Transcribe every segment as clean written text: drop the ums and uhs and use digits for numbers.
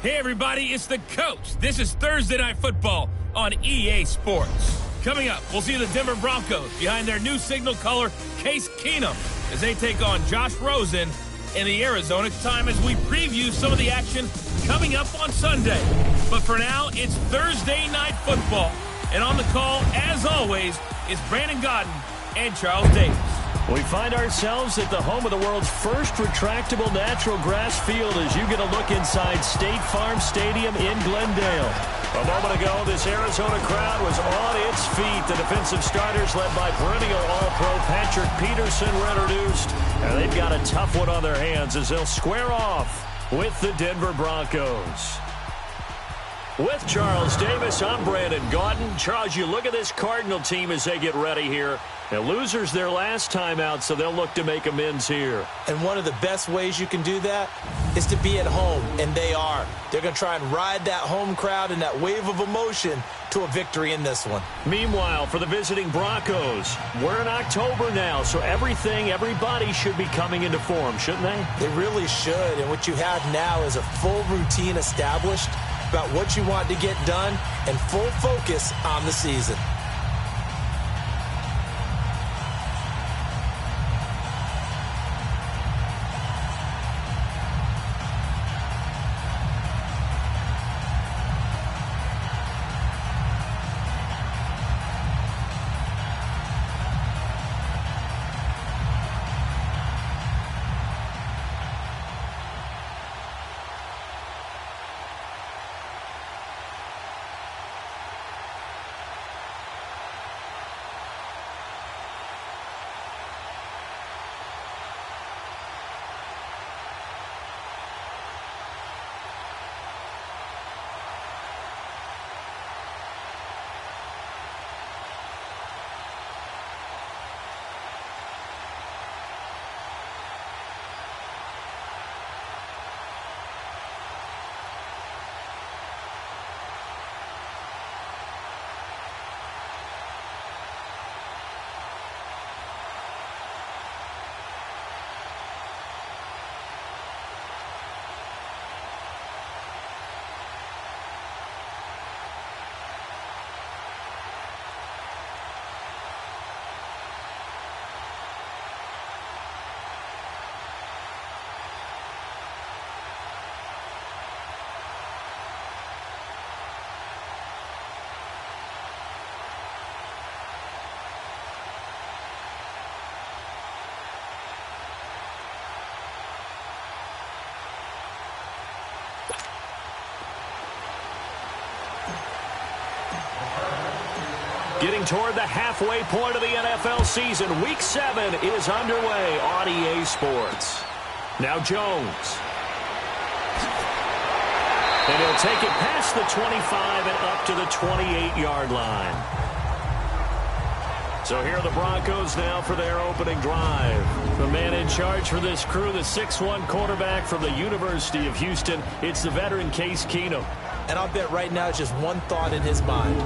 Hey, everybody, it's the coach. This is Thursday Night Football on EA Sports. Coming up, we'll see the Denver Broncos behind their new signal color, Case Keenum, as they take on Josh Rosen in the Arizona. Time as we preview some of the action coming up on Sunday. But for now, it's Thursday Night Football. And on the call, as always, is Brandon Godden and Charles Davis. We find ourselves at the home of the world's first retractable natural grass field as you get a look inside State Farm Stadium in Glendale. A moment ago, this Arizona crowd was on its feet. The defensive starters, led by perennial All-Pro Patrick Peterson, were introduced. And they've got a tough one on their hands as they'll square off with the Denver Broncos. With Charles Davis, I'm Brandon Godden. Charles, you look at this Cardinal team as they get ready here. Now, losers their last time out, so they'll look to make amends here. And one of the best ways you can do that is to be at home, and they are. They're going to try and ride that home crowd and that wave of emotion to a victory in this one. Meanwhile, for the visiting Broncos, we're in October now, so everybody should be coming into form, shouldn't they? They really should, and what you have now is a full routine established about what you want to get done and full focus on the season. Getting toward the halfway point of the NFL season, Week 7 is underway on EA Sports. Now Jones. And he'll take it past the 25 and up to the 28-yard line. So here are the Broncos now for their opening drive. The man in charge for this crew, the 6'1 quarterback from the University of Houston. It's the veteran Case Keenum. And I'll bet right now it's just one thought in his mind.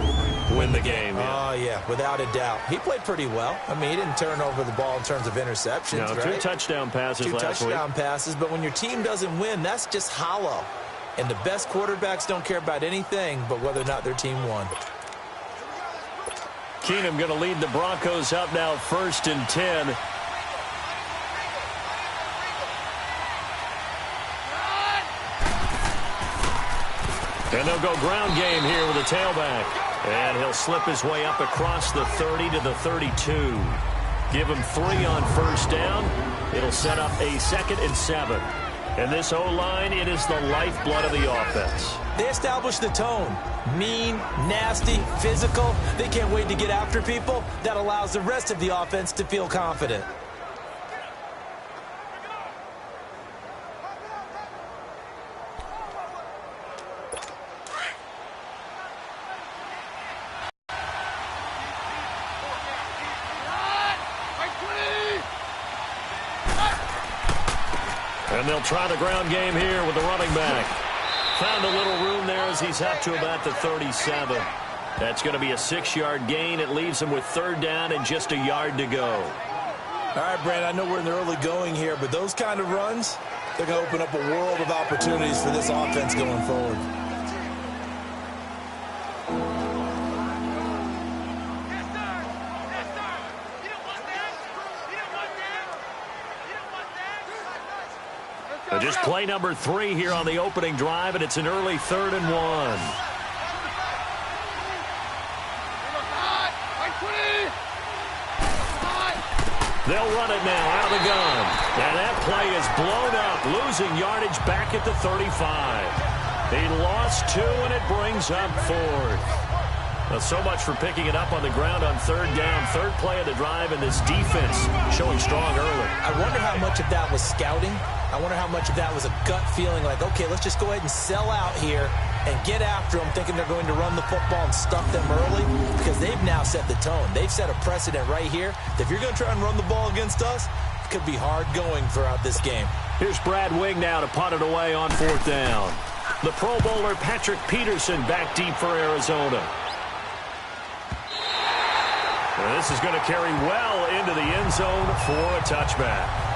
Win the game. Yeah. Oh, yeah, without a doubt. He played pretty well. I mean, he didn't turn over the ball in terms of interceptions, no, right? 2 touchdown passes last week. 2 touchdown passes, but when your team doesn't win, that's just hollow. And the best quarterbacks don't care about anything but whether or not their team won. Keenum going to lead the Broncos up now 1st and 10. And they'll go ground game here with a tailback. And he'll slip his way up across the 30 to the 32. Give him 3 on 1st down. It'll set up a 2nd and 7. And this O-line, it is the lifeblood of the offense. They establish the tone. Mean, nasty, physical. They can't wait to get after people. That allows the rest of the offense to feel confident. And they'll try the ground game here with the running back. Found a little room there as he's up to about the 37. That's going to be a 6-yard gain. It leaves him with 3rd down and just a yard to go. All right, Brad, I know we're in the early going here, but those kind of runs, They're going to open up a world of opportunities for this offense going forward. Just play number 3 here on the opening drive, and it's an early 3rd and 1. They'll run it now out of the gun. And that play is blown up, losing yardage back at the 35. He lost 2, and it brings up 4th. Well, so much for picking it up on the ground on 3rd down. 3rd play of the drive, and this defense showing strong early. I wonder how much of that was scouting. I wonder how much of that was a gut feeling like, okay, let's just go ahead and sell out here and get after them, thinking they're going to run the football and stuff them early, because they've now set the tone. They've set a precedent right here that if you're going to try and run the ball against us, it could be hard going throughout this game. Here's Brad Wing now to punt it away on 4th down. The Pro Bowler Patrick Peterson back deep for Arizona. And this is going to carry well into the end zone for a touchback.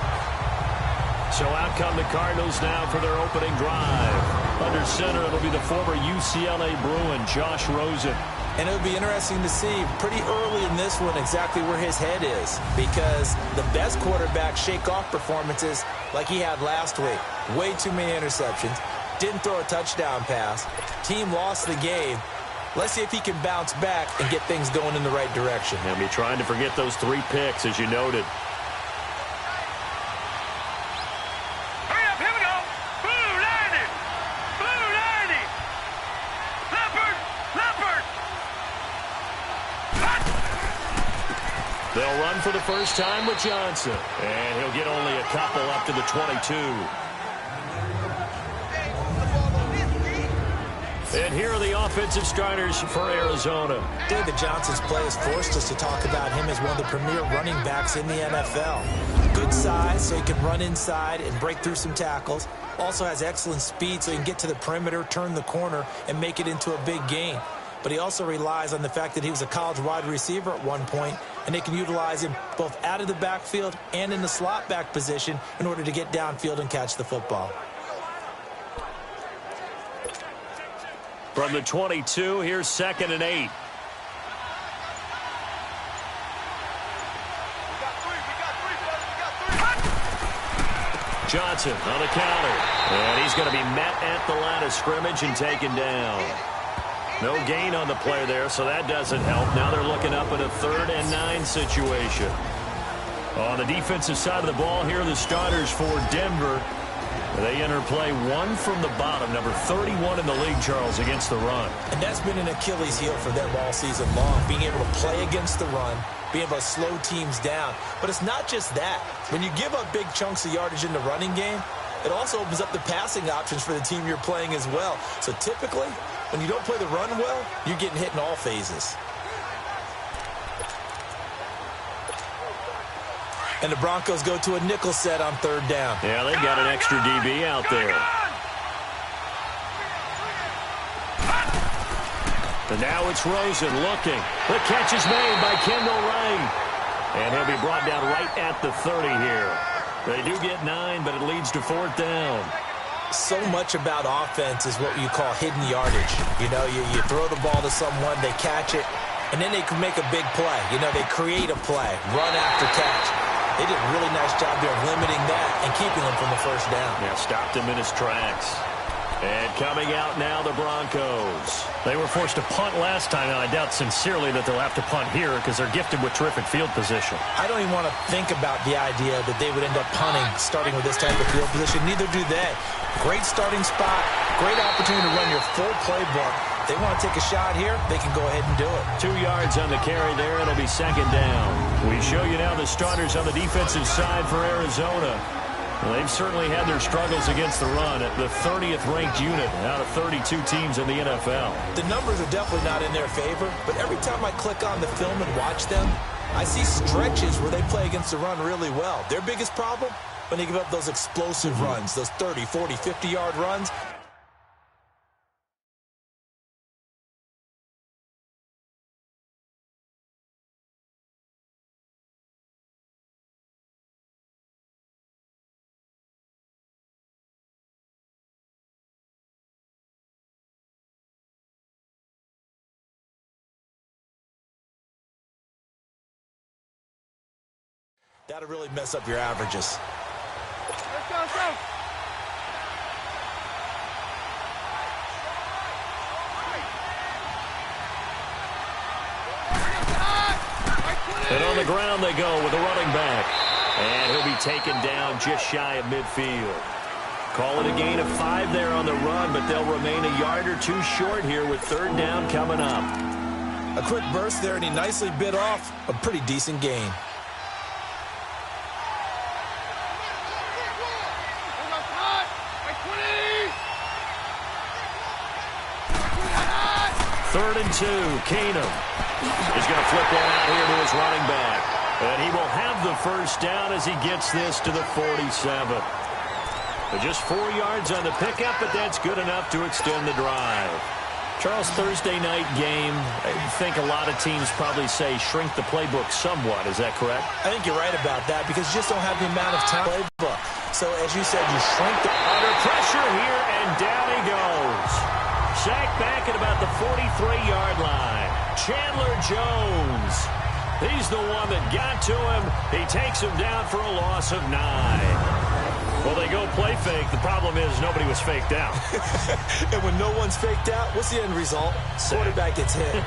So out come the Cardinals now for their opening drive. Under center, it'll be the former UCLA Bruin, Josh Rosen. And it'll be interesting to see pretty early in this one exactly where his head is, because the best quarterback shake off performances like he had last week. Way too many interceptions. Didn't throw a touchdown pass. Team lost the game. Let's see if he can bounce back and get things going in the right direction. He'll be trying to forget those 3 picks, as you noted. They'll run for the first time with Johnson. And he'll get only a couple up to the 22. And here are the offensive starters for Arizona. David Johnson's play has forced us to talk about him as one of the premier running backs in the NFL. Good size, so he can run inside and break through some tackles. Also has excellent speed, so he can get to the perimeter, turn the corner, and make it into a big gain. But he also relies on the fact that he was a college wide receiver at one point, and they can utilize him both out of the backfield and in the slot back position in order to get downfield and catch the football. From the 22, here's 2nd and 8. Johnson on the counter. And he's going to be met at the line of scrimmage and taken down. No gain on the play there, so that doesn't help. Now they're looking up at a 3rd and 9 situation. On the defensive side of the ball, here are the starters for Denver. They enter play 1 from the bottom, number 31 in the league, Charles, against the run. And that's been an Achilles heel for them all season long, being able to play against the run, being able to slow teams down. But it's not just that. When you give up big chunks of yardage in the running game, it also opens up the passing options for the team you're playing as well. So typically, when you don't play the run well, you're getting hit in all phases. And the Broncos go to a nickel set on 3rd down. Yeah, they've got an extra DB out there. And now it's Rosen looking. The catch is made by Kendall Wright. And he'll be brought down right at the 30 here. They do get 9, but it leads to 4th down. So much about offense is what you call hidden yardage. You know, you throw the ball to someone, they catch it, and then they can make a big play. You know, they create a play, run after catch. They did a really nice job there of limiting that and keeping him from the 1st down. Yeah, stopped him in his tracks. And coming out now, the Broncos. They were forced to punt last time, and I doubt sincerely that they'll have to punt here because they're gifted with terrific field position. I don't even want to think about the idea that they would end up punting starting with this type of field position. Neither do they. Great starting spot, great opportunity to run your full playbook. They want to take a shot here, they can go ahead and do it. 2 yards on the carry there, it'll be 2nd down. We show you now the starters on the defensive side for Arizona. Well, they've certainly had their struggles against the run at the 30th ranked unit out of 32 teams in the NFL. The numbers are definitely not in their favor, but every time I click on the film and watch them, I see stretches where they play against the run really well. Their biggest problem? When they give up those explosive runs, those 30, 40, 50-yard runs. That'll really mess up your averages. Let's go, let's go. And on the ground they go with a running back. And he'll be taken down just shy of midfield. Call it a gain of 5 there on the run, but they'll remain a yard or two short here with third down coming up. A quick burst there, and he nicely bit off a pretty decent gain. Third and 2, Keenum is going to flip one out here to his running back. And he will have the first down as he gets this to the 47. But just 4 yards on the pickup, but that's good enough to extend the drive. Charles, Thursday night game, I think a lot of teams probably say shrink the playbook somewhat. Is that correct? I think you're right about that because you just don't have the amount of time playbook. So as you said, you shrink the... Under pressure here, and down he goes. Sacked back at about the 43-yard line. Chandler Jones. He's the one that got to him. He takes him down for a loss of 9. Well, they go play fake. The problem is nobody was faked out. And when no one's faked out, what's the end result? Quarterback gets hit.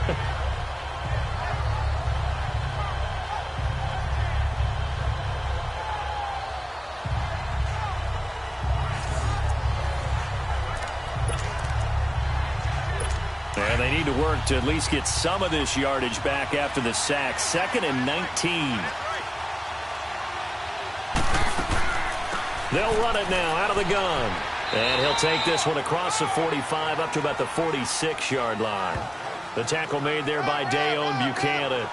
And they need to work to at least get some of this yardage back after the sack. 2nd and 19. They'll run it now out of the gun. And he'll take this one across the 45 up to about the 46-yard line. The tackle made there by Dayon Buchanan.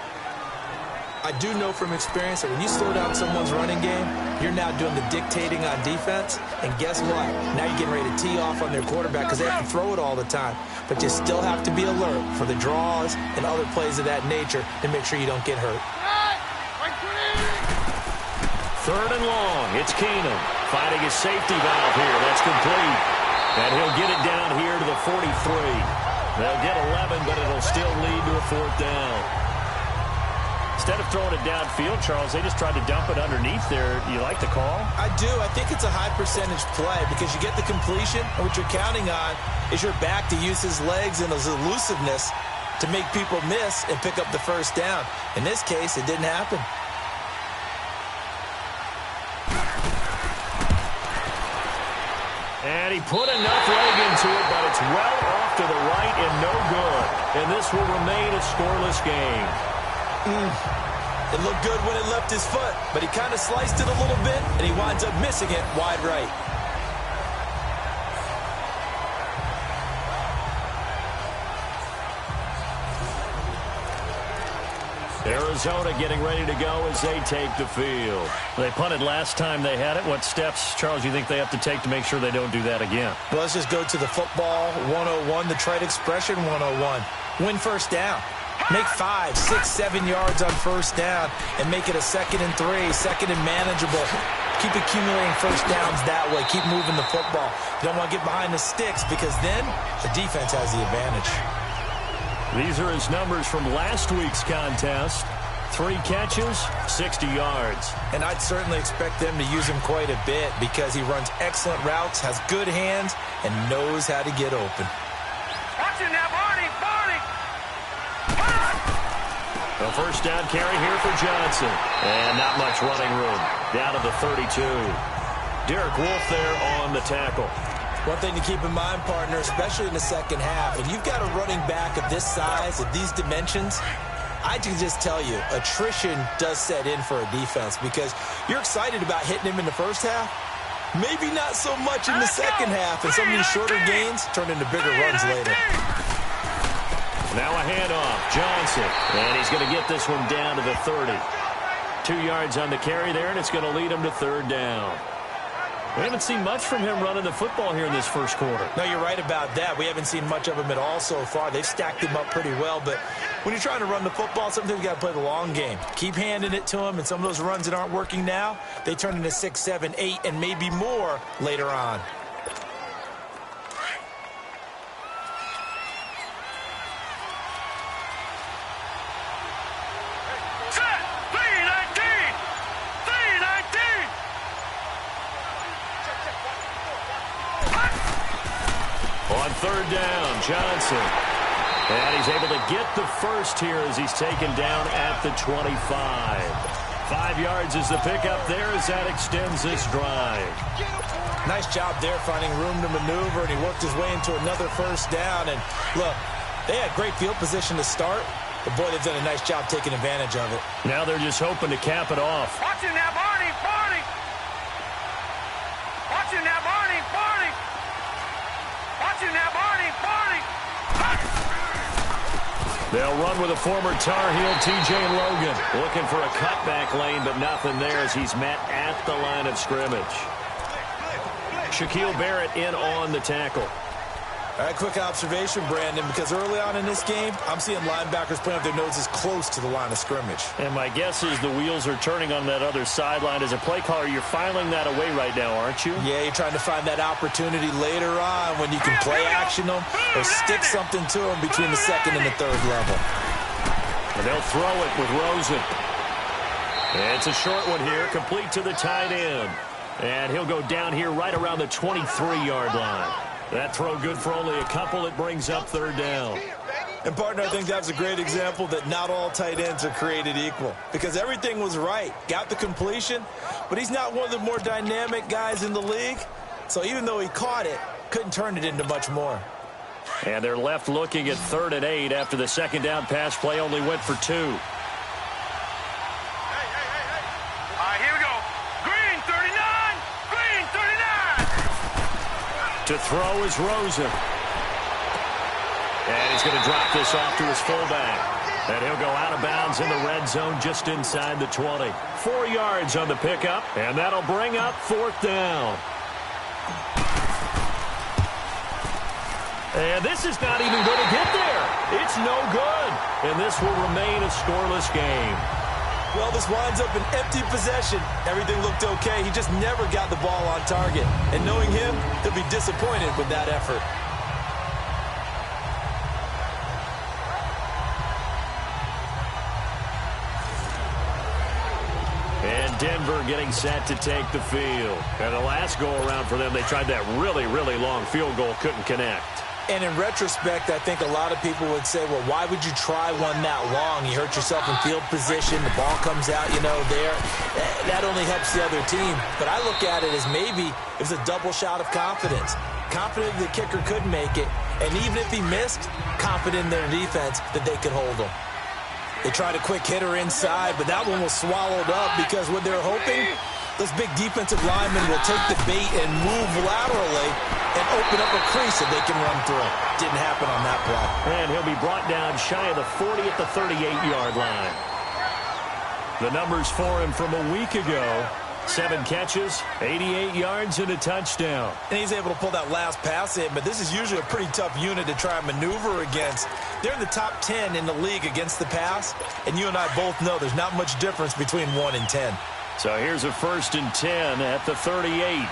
I do know from experience that when you slow down someone's running game, you're now doing the dictating on defense. And guess what? Now you're getting ready to tee off on their quarterback because they have to throw it all the time. But you still have to be alert for the draws and other plays of that nature to make sure you don't get hurt. Third and long. It's Keenum finding his safety valve here. That's complete. And he'll get it down here to the 43. They'll get 11, but it'll still lead to a 4th down. Instead of throwing it downfield, Charles, they just tried to dump it underneath there. You like the call? I do. I think it's a high percentage play because you get the completion, and what you're counting on is your back to use his legs and his elusiveness to make people miss and pick up the first down. In this case, it didn't happen. And he put enough leg into it, but it's well off to the right and no good. And this will remain a scoreless game. It looked good when it left his foot, but he kind of sliced it a little bit, and he winds up missing it wide right. Arizona getting ready to go as they take the field. They punted last time they had it. What steps, Charles, you think they have to take to make sure they don't do that again? Well, let's just go to the football 101, the trade expression 101. Win first down. Make 5, 6, 7 yards on first down and make it a 2nd and 3, 2nd and manageable. Keep accumulating first downs that way. Keep moving the football. You don't want to get behind the sticks because then the defense has the advantage. These are his numbers from last week's contest. 3 catches, 60 yards. And I'd certainly expect them to use him quite a bit because he runs excellent routes, has good hands, and knows how to get open. Watch it now, Barney! A first down carry here for Johnson. And not much running room. Down to the 32. Derek Wolfe there on the tackle. One thing to keep in mind, partner, especially in the second half, and you've got a running back of this size, of these dimensions, I can just tell you, attrition does set in for a defense because you're excited about hitting him in the first half. Maybe not so much in the second half, and some of these shorter gains turn into bigger runs later. Now a handoff, Johnson, and he's going to get this one down to the 30. 2 yards on the carry there, and it's going to lead him to third down. We haven't seen much from him running the football here in this first quarter. No, you're right about that. We haven't seen much of him at all so far. They've stacked him up pretty well, but when you're trying to run the football, sometimes you got to play the long game. Keep handing it to him, and some of those runs that aren't working now, they turn into 6, 7, 8, and maybe more later on. third down. Johnson. And he's able to get the first here as he's taken down at the 25. 5 yards is the pickup there as that extends this drive. Nice job there finding room to maneuver, and he worked his way into another first down. And look, they had great field position to start, but boy, they've done a nice job taking advantage of it. Now they're just hoping to cap it off. Watching that, Barney, Barney. Watching that, Barney, Barney. Watching that, Barney, Barney. They'll run with a former Tar Heel, T.J. Logan. Looking for a cutback lane, but nothing there as he's met at the line of scrimmage. Shaquille Barrett in on the tackle. All right, quick observation, Brandon, because early on in this game, I'm seeing linebackers putting up their noses close to the line of scrimmage. And my guess is the wheels are turning on that other sideline. As a play caller, you're filing that away right now, aren't you? Yeah, you're trying to find that opportunity later on when you can play action them or stick something to them between the second and the third level. And they'll throw it with Rosen. It's a short one here, complete to the tight end. And he'll go down here right around the 23-yard line. That throw good for only a couple. It brings up third down. And, partner, I think that's a great example that not all tight ends are created equal, because everything was right. Got the completion, but he's not one of the more dynamic guys in the league. So even though he caught it, couldn't turn it into much more. And they're left looking at 3rd and 8 after the second down pass play only went for 2. All right, here we go. Green, 39. Green, 39. To throw is Rosen. And he's going to drop this off to his fullback. And he'll go out of bounds in the red zone just inside the 20. 4 yards on the pickup, and that'll bring up 4th down. And this is not even going to get there. It's no good. And this will remain a scoreless game. Well, this winds up an empty possession. Everything looked okay. He just never got the ball on target. And knowing him, he'll be disappointed with that effort. And Denver getting set to take the field. And the last go-around for them, they tried that really, really long field goal, couldn't connect. And in retrospect, I think a lot of people would say, well, why would you try one that long? You hurt yourself in field position. The ball comes out, there. That only helps the other team. But I look at it as maybe it was a double shot of confidence. Confident the kicker could make it. And even if he missed, confident in their defense that they could hold him. They tried a quick hitter inside, but that one was swallowed up because what they're hoping, those big defensive linemen will take the bait and move laterally and open up a crease that they can run through. Didn't happen on that play. And he'll be brought down shy of the 40 at the 38-yard line. The numbers for him from a week ago: 7 catches, 88 yards, and a touchdown. And he's able to pull that last pass in, but this is usually a pretty tough unit to try and maneuver against. They're in the top 10 in the league against the pass, and you and I both know there's not much difference between 1 and 10. So here's a 1st and 10 at the 38.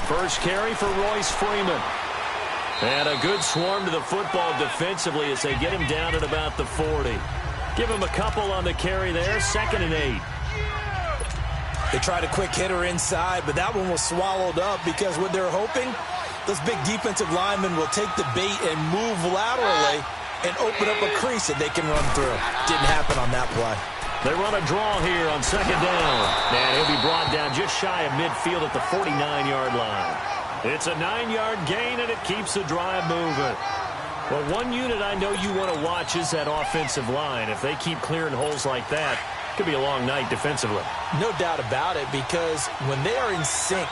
First carry for Royce Freeman. And a good swarm to the football defensively as they get him down at about the 40. Give him a couple on the carry there. 2nd and 8. They tried a quick hitter inside, but that one was swallowed up because what they're hoping, those big defensive linemen will take the bait and move laterally and open up a crease that they can run through. Didn't happen on that play. They run a draw here on 2nd down. And he'll be brought down just shy of midfield at the 49-yard line. It's a 9-yard gain, and it keeps the drive moving. Well, one unit I know you want to watch is that offensive line. If they keep clearing holes like that, it could be a long night defensively. No doubt about it, because when they are in sync,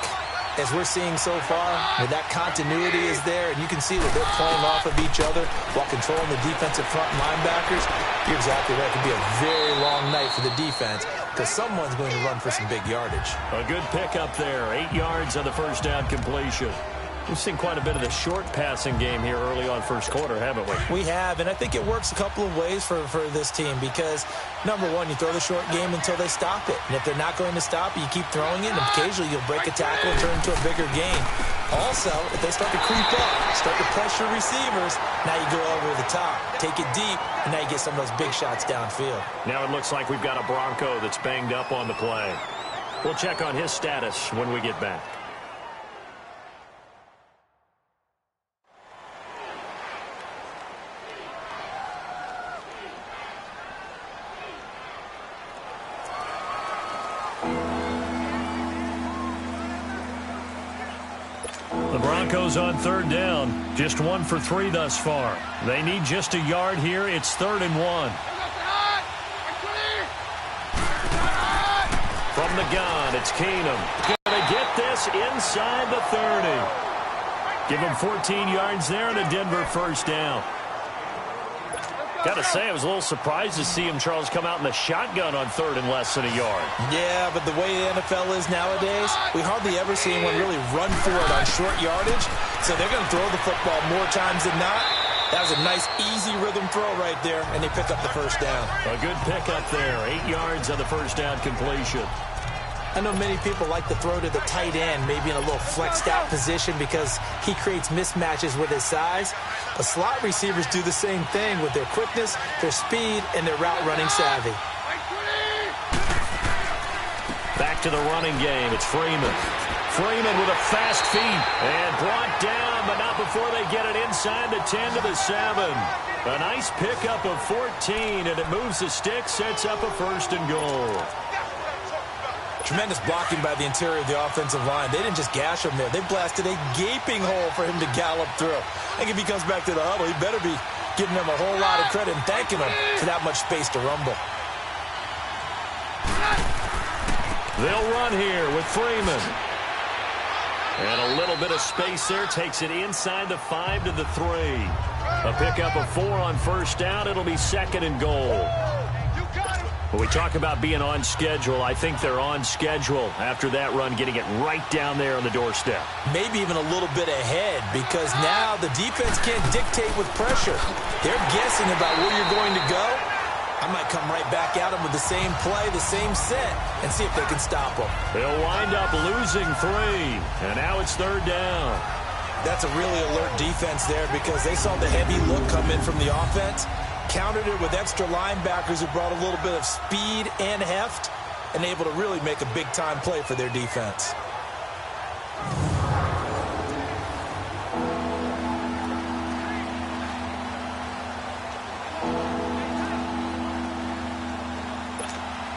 as we're seeing so far, where that continuity is there, and you can see that they're playing off of each other while controlling the defensive front linebackers, you're exactly right. It could be a very long night for the defense because someone's going to run for some big yardage. A good pickup there. 8 yards on the first down completion. We've seen quite a bit of the short passing game here early on first quarter, haven't we? We have, and I think it works a couple of ways for this team because, number one, you throw the short game until they stop it. And if they're not going to stop it, you keep throwing it, and occasionally you'll break a tackle and turn into a bigger gain. Also, if they start to creep up, start to pressure receivers, now you go over the top, take it deep, and now you get some of those big shots downfield. Now it looks like we've got a Bronco that's banged up on the play. We'll check on his status when we get back. The Broncos on third down. Just 1 for 3 thus far. They need just a yard here. It's 3rd and 1. From the gun, it's Keenum. Going to get this inside the 30. Give him 14 yards there and a Denver first down. Got to say, I was a little surprised to see him, Charles, come out in the shotgun on 3rd and less than a yard. Yeah, but the way the NFL is nowadays, we hardly ever see anyone really run for it on short yardage. So they're going to throw the football more times than not. That was a nice, easy rhythm throw right there, and they pick up the first down. A good pickup there. 8 yards on the first down completion. I know many people like to throw to the tight end, maybe in a little flexed out position because he creates mismatches with his size. But slot receivers do the same thing with their quickness, their speed, and their route running savvy. Back to the running game. It's Freeman. Freeman with a fast feet and brought down, but not before they get it inside the 10 to the 7. A nice pickup of 14, and it moves the stick, sets up a 1st and goal. Tremendous blocking by the interior of the offensive line. They didn't just gash him there. They blasted a gaping hole for him to gallop through. I think if he comes back to the huddle, he better be giving them a whole lot of credit and thanking them for that much space to rumble. They'll run here with Freeman. And a little bit of space there. Takes it inside the 5 to the 3. A pickup of 4 on first down. It'll be 2nd and goal. When we talk about being on schedule, I think they're on schedule after that run, getting it right down there on the doorstep. Maybe even a little bit ahead because now the defense can't dictate with pressure. They're guessing about where you're going to go. I might come right back at them with the same play, the same set, and see if they can stop them. They'll wind up losing 3, and now it's 3rd down. That's a really alert defense there because they saw the heavy look come in from the offense, countered it with extra linebackers who brought a little bit of speed and heft, and able to really make a big-time play for their defense.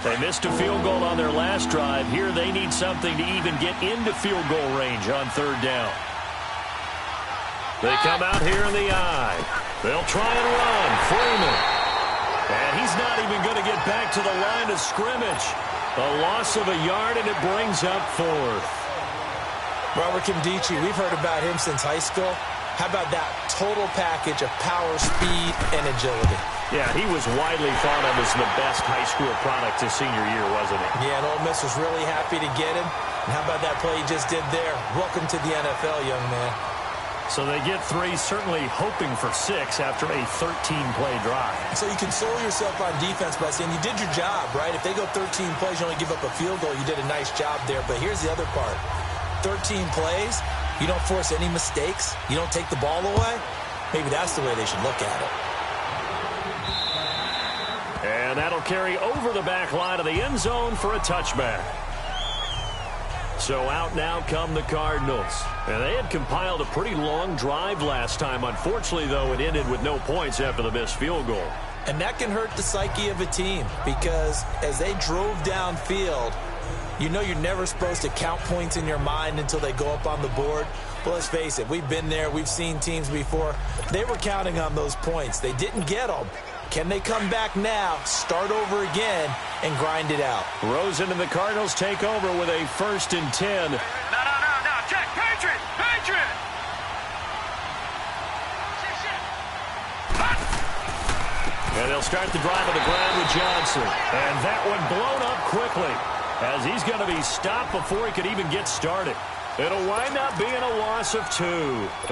They missed a field goal on their last drive. Here they need something to even get into field goal range on 3rd down. They come out here in the eye. They'll try and run. Freeman. And he's not even going to get back to the line of scrimmage. A loss of a yard, and it brings up 4th. Robert Kimdichie, we've heard about him since high school. How about that total package of power, speed, and agility? Yeah, he was widely thought of as the best high school product his senior year, wasn't he? Yeah, and Ole Miss was really happy to get him. And how about that play he just did there? Welcome to the NFL, young man. So they get 3, certainly hoping for 6 after a 13-play drive. So you console yourself on defense by saying you did your job, right? If they go 13 plays, you only give up a field goal, you did a nice job there. But here's the other part. 13 plays, you don't force any mistakes, you don't take the ball away. Maybe that's the way they should look at it. And that'll carry over the back line of the end zone for a touchback. So out now come the Cardinals. And they had compiled a pretty long drive last time. Unfortunately, though, it ended with no points after the missed field goal. And that can hurt the psyche of a team because as they drove downfield, you know you're never supposed to count points in your mind until they go up on the board. Well, let's face it, we've been there. We've seen teams before. They were counting on those points. They didn't get them. Can they come back now, start over again, and grind it out? Rosen and the Cardinals take over with a 1st and 10. No. Check. Patriot. And they'll start the drive on the ground with Johnson. And that one blown up quickly as he's going to be stopped before he could even get started. It'll wind up being a loss of 2.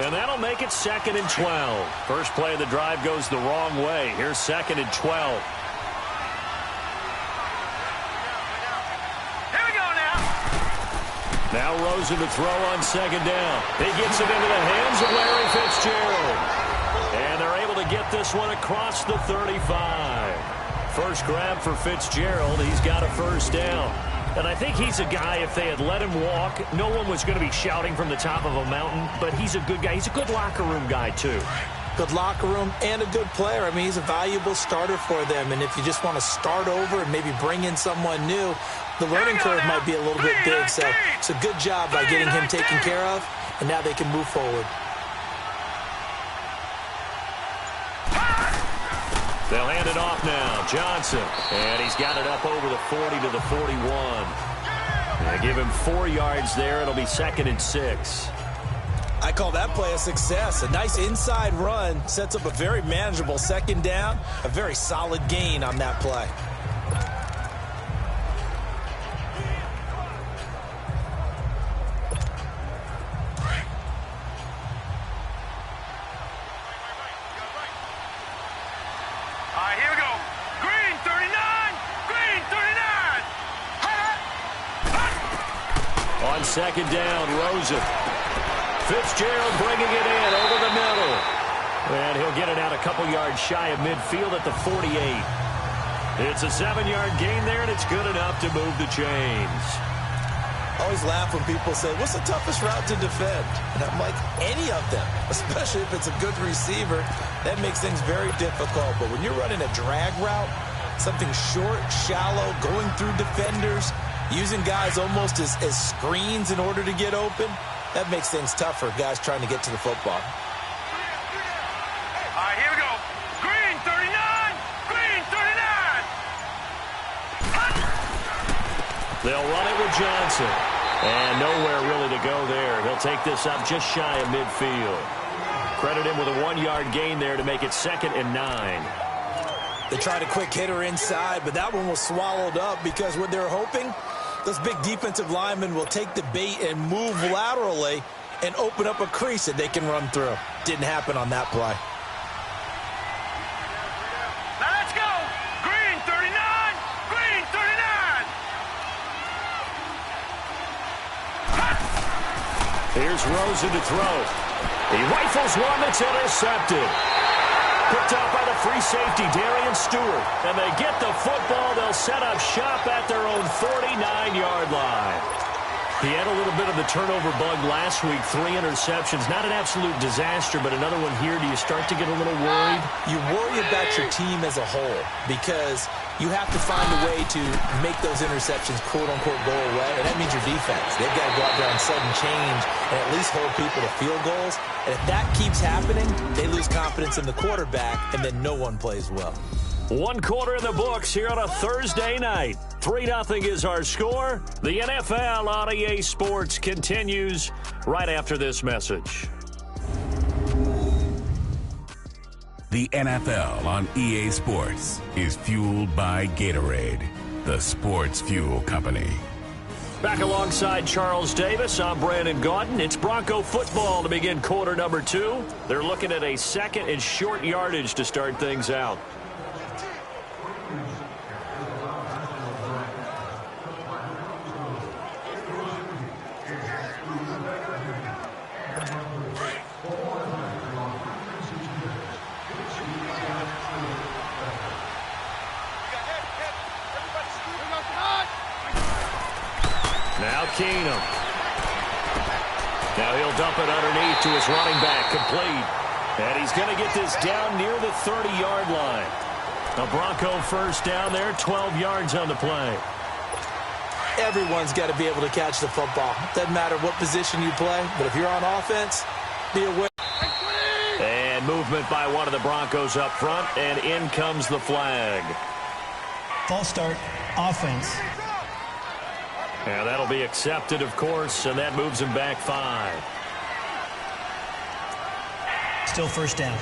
And that'll make it 2nd and 12. First play of the drive goes the wrong way. Here's 2nd and 12. Here we go now. Now Rosen to throw on 2nd down. He gets it into the hands of Larry Fitzgerald. And they're able to get this one across the 35. First grab for Fitzgerald. He's got a first down. And I think he's a guy, if they had let him walk, no one was going to be shouting from the top of a mountain, but he's a good guy. He's a good locker room guy, too. Good locker room and a good player. I mean, he's a valuable starter for them. And if you just want to start over and maybe bring in someone new, the learning curve might be a little bit big. So it's a good job by getting him taken care of, and now they can move forward. They'll hand it off now. Johnson. And he's got it up over the 40 to the 41. They give him 4 yards there. It'll be 2nd and 6. I call that play a success. A nice inside run sets up a very manageable 2nd down. A very solid gain on that play. Here we go. Green 39. Green 39. On 2nd down, Rosen. Fitzgerald bringing it in over the middle. And he'll get it out a couple yards shy of midfield at the 48. It's a 7-yard gain there, and it's good enough to move the chains. I always laugh when people say, what's the toughest route to defend? And I'm like, any of them, especially if it's a good receiver. That makes things very difficult. But when you're running a drag route, something short, shallow, going through defenders, using guys almost as screens in order to get open, that makes things tougher, guys trying to get to the football. Here we go. Green 39. Green 39. They'll run it with Johnson. And nowhere really to go there. He'll take this up just shy of midfield. Credit him with a 1-yard gain there to make it 2nd and 9. They tried a quick hitter inside, but that one was swallowed up because what they're hoping, those big defensive linemen will take the bait and move laterally and open up a crease that they can run through. Didn't happen on that play. Now let's go. Green 39. Green 39. Here's Rosen to throw. He rifles one that's intercepted. Picked up by the free safety, Darian Stewart. And they get the football. They'll set up shop at their own 49-yard line. He had a little bit of the turnover bug last week. 3 interceptions. Not an absolute disaster, but another one here. Do you start to get a little worried? You worry about your team as a whole because you have to find a way to make those interceptions, quote-unquote, go away, and that means your defense. They've got to go out there on sudden change and at least hold people to field goals. And if that keeps happening, they lose confidence in the quarterback, and then no one plays well. 1 quarter in the books here on a Thursday night. 3-0 is our score. The NFL on EA Sports continues right after this message. The NFL on EA Sports is fueled by Gatorade, the sports fuel company. Back alongside Charles Davis, I'm Brandon Gaudin. It's Bronco football to begin quarter number 2. They're looking at a 2nd and short yardage to start things out. Now Keenum. Now he'll dump it underneath to his running back, complete. And he's going to get this down near the 30-yard line. A Bronco first down there, 12 yards on the play. Everyone's got to be able to catch the football. Doesn't matter what position you play, but if you're on offense, be aware. And movement by one of the Broncos up front, and in comes the flag. False start, offense. And that'll be accepted, of course, and that moves him back 5. Still first down.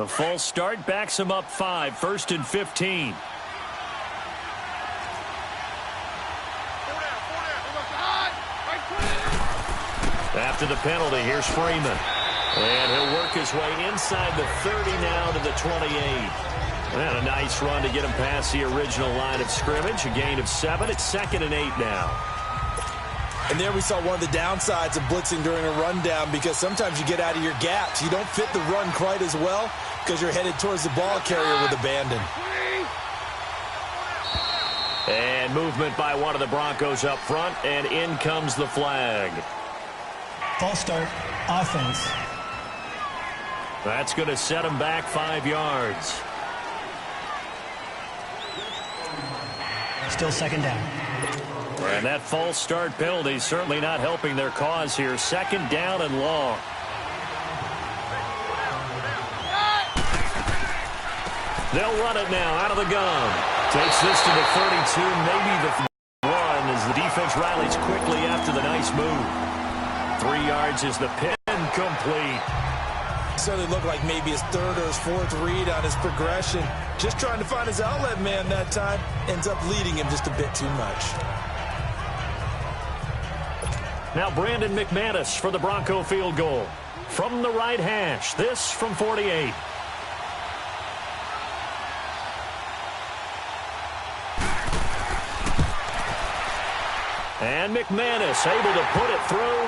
The false start backs him up 5, 1st and 15. After the penalty, here's Freeman. And he'll work his way inside the 30 now to the 28. And a nice run to get him past the original line of scrimmage. A gain of 7. It's 2nd and 8 now. And there we saw one of the downsides of blitzing during a rundown, because sometimes you get out of your gaps. You don't fit the run quite as well because you're headed towards the ball carrier with abandon. And movement by one of the Broncos up front, and in comes the flag. False start, offense. That's going to set him back 5 yards. Still 2nd down. And that false start penalty certainly not helping their cause here. 2nd down and long. They'll run it now out of the gun. Takes this to the 32, maybe the 1, as the defense rallies quickly after the nice move. 3 yards is the pin, complete. Certainly looked like maybe his 3rd or his 4th read on his progression. Just trying to find his outlet man that time. Ends up leading him just a bit too much. Now Brandon McManus for the Bronco field goal. From the right hash, this from 48. And McManus able to put it through.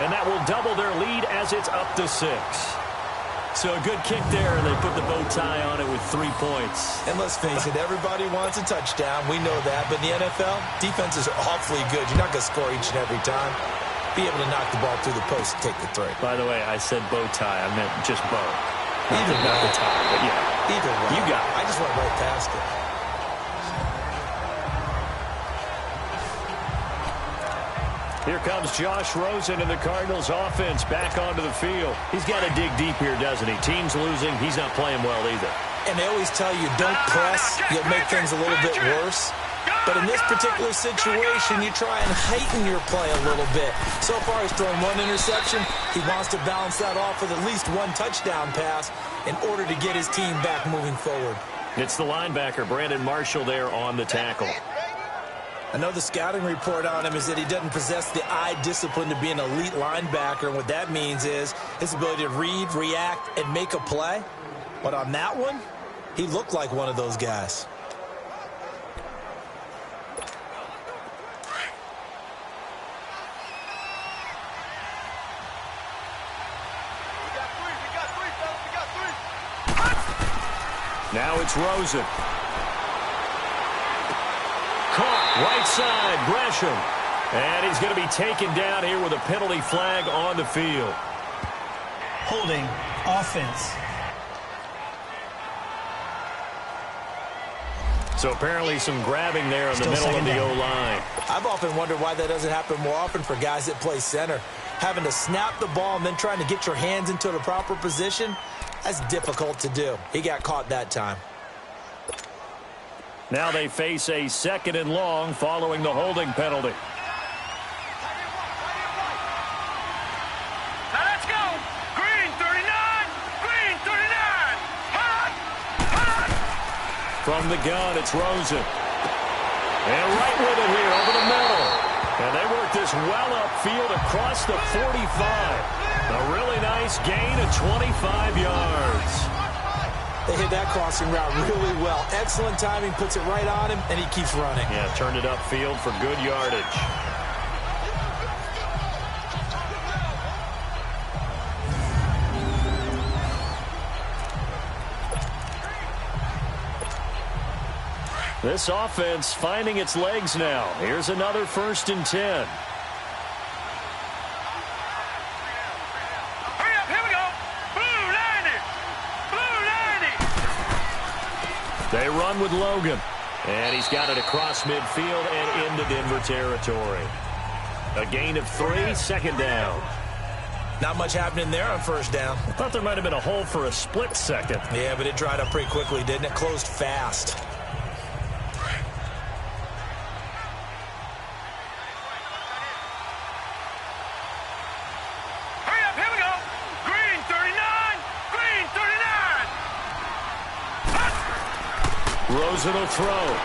And that will double their lead as it's up to 6. So a good kick there, and they put the bow tie on it with 3 points. And let's face it, everybody wants a touchdown. We know that. But in the NFL, defenses are awfully good. You're not going to score each and every time. Be able to knock the ball through the post and take the 3. By the way, I said bow tie. I meant just bow. Either way. Not the tie, but yeah. Either way. You got it. I just went right past it. Here comes Josh Rosen and the Cardinals offense back onto the field. He's got to dig deep here, doesn't he? Team's losing. He's not playing well either. And they always tell you, don't press. You'll make things a little bit worse. But in this particular situation, you try and heighten your play a little bit. So far, he's thrown 1 interception. He wants to balance that off with at least 1 touchdown pass in order to get his team back moving forward. It's the linebacker, Brandon Marshall, there on the tackle. I know the scouting report on him is that he doesn't possess the eye discipline to be an elite linebacker. And what that means is his ability to read, react, and make a play. But on that one, he looked like one of those guys. Now it's Rosen. Caught right side, Gresham. And he's going to be taken down here with a penalty flag on the field. Holding, offense. So apparently some grabbing there in the Still middle of the down. O-line. I've often wondered why that doesn't happen more often for guys that play center. Having to snap the ball and then trying to get your hands into the proper position, that's difficult to do. He got caught that time. Now they face a 2nd and long following the holding penalty. Now let's go. Green 39. Green 39. Hot. Hot. From the gun, it's Rosen. And right with it here over the middle. And they work this well upfield across the 45. A really nice gain of 25 yards. They hit that crossing route really well. Excellent timing, puts it right on him, and he keeps running. Yeah, turned it upfield for good yardage. This offense finding its legs now. Here's another 1st and 10. Hurry up. Here we go. Blue 90. Blue 90. They run with Logan. And he's got it across midfield and into Denver territory. A gain of 3, 2nd down. Not much happening there on 1st down. I thought there might have been a hole for a split second. Yeah, but it dried up pretty quickly, didn't it? Closed fast. Hurry up. Here we go. Green 39. Green 39. Rosen will throw.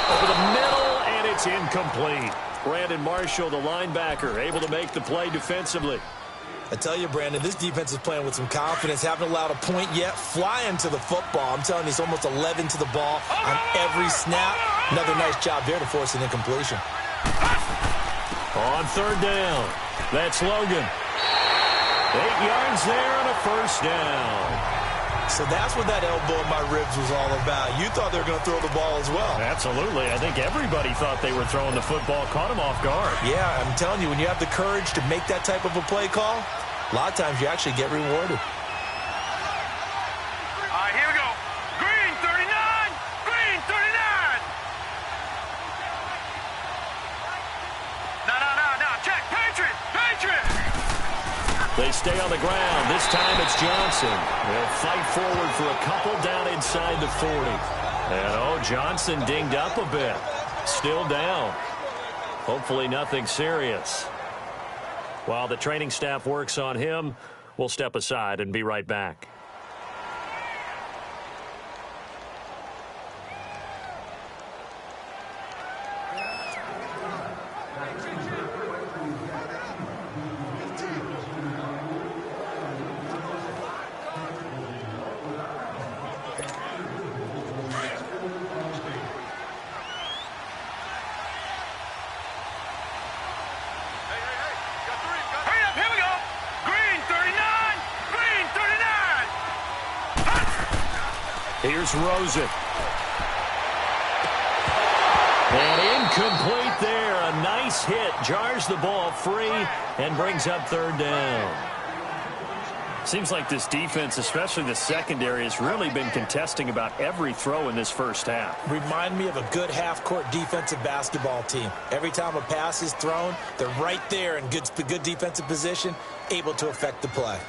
Over the middle, and it's incomplete. Brandon Marshall, the linebacker, able to make the play defensively. I tell you, Brandon, this defense is playing with some confidence. Haven't allowed a point yet. Flying to the football. I'm telling you, it's almost 11 to the ball on every snap. Another nice job there to force an incompletion. On third down, that's Logan. 8 yards there on a first down. So that's what that elbow in my ribs was all about. You thought they were going to throw the ball as well. Absolutely. I think everybody thought they were throwing the football, caught him off guard. Yeah, I'm telling you, when you have the courage to make that type of a play call, a lot of times you actually get rewarded. All right, here we go. Green 39. Green 39. No. Check. Patriot. They stay on the ground. This time it's Johnson. They'll fight forward for a couple down inside the 40. And, Johnson dinged up a bit. Still down. Hopefully nothing serious. While the training staff works on him, we'll step aside and be right back. Here's Rosen. And incomplete there. A nice hit. Jars the ball free and brings up third down. Seems like this defense, especially the secondary, has really been contesting about every throw in this first half. Remind me of a good half-court defensive basketball team. Every time a pass is thrown, they're right there in good defensive position, able to affect the play.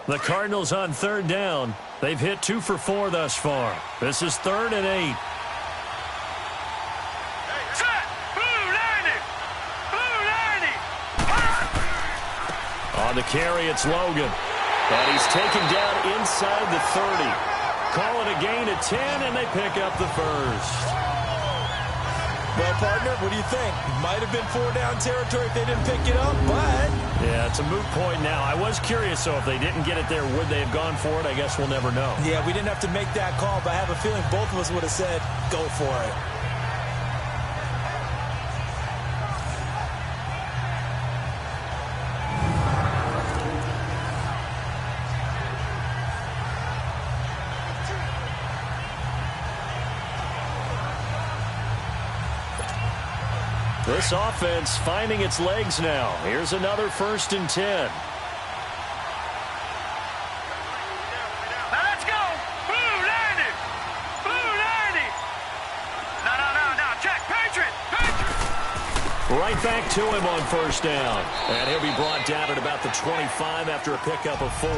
The Cardinals on third down. They've hit 2 for 4 thus far. This is 3rd and 8. Set. Blue 90. On the carry, it's Logan. And he's taken down inside the 30. Call it a gain of 10, and they pick up the first. Well, partner, what do you think? Might have been 4-down territory if they didn't pick it up, but... Yeah, it's a moot point now. I was curious, so if they didn't get it there, would they have gone for it? I guess we'll never know. Yeah, we didn't have to make that call, but I have a feeling both of us would have said, go for it. This offense finding its legs now. Here's another 1st and 10. Now let's go. Blue 90. No. Check. Patriot. Right back to him on 1st down. And he'll be brought down at about the 25 after a pickup of 4.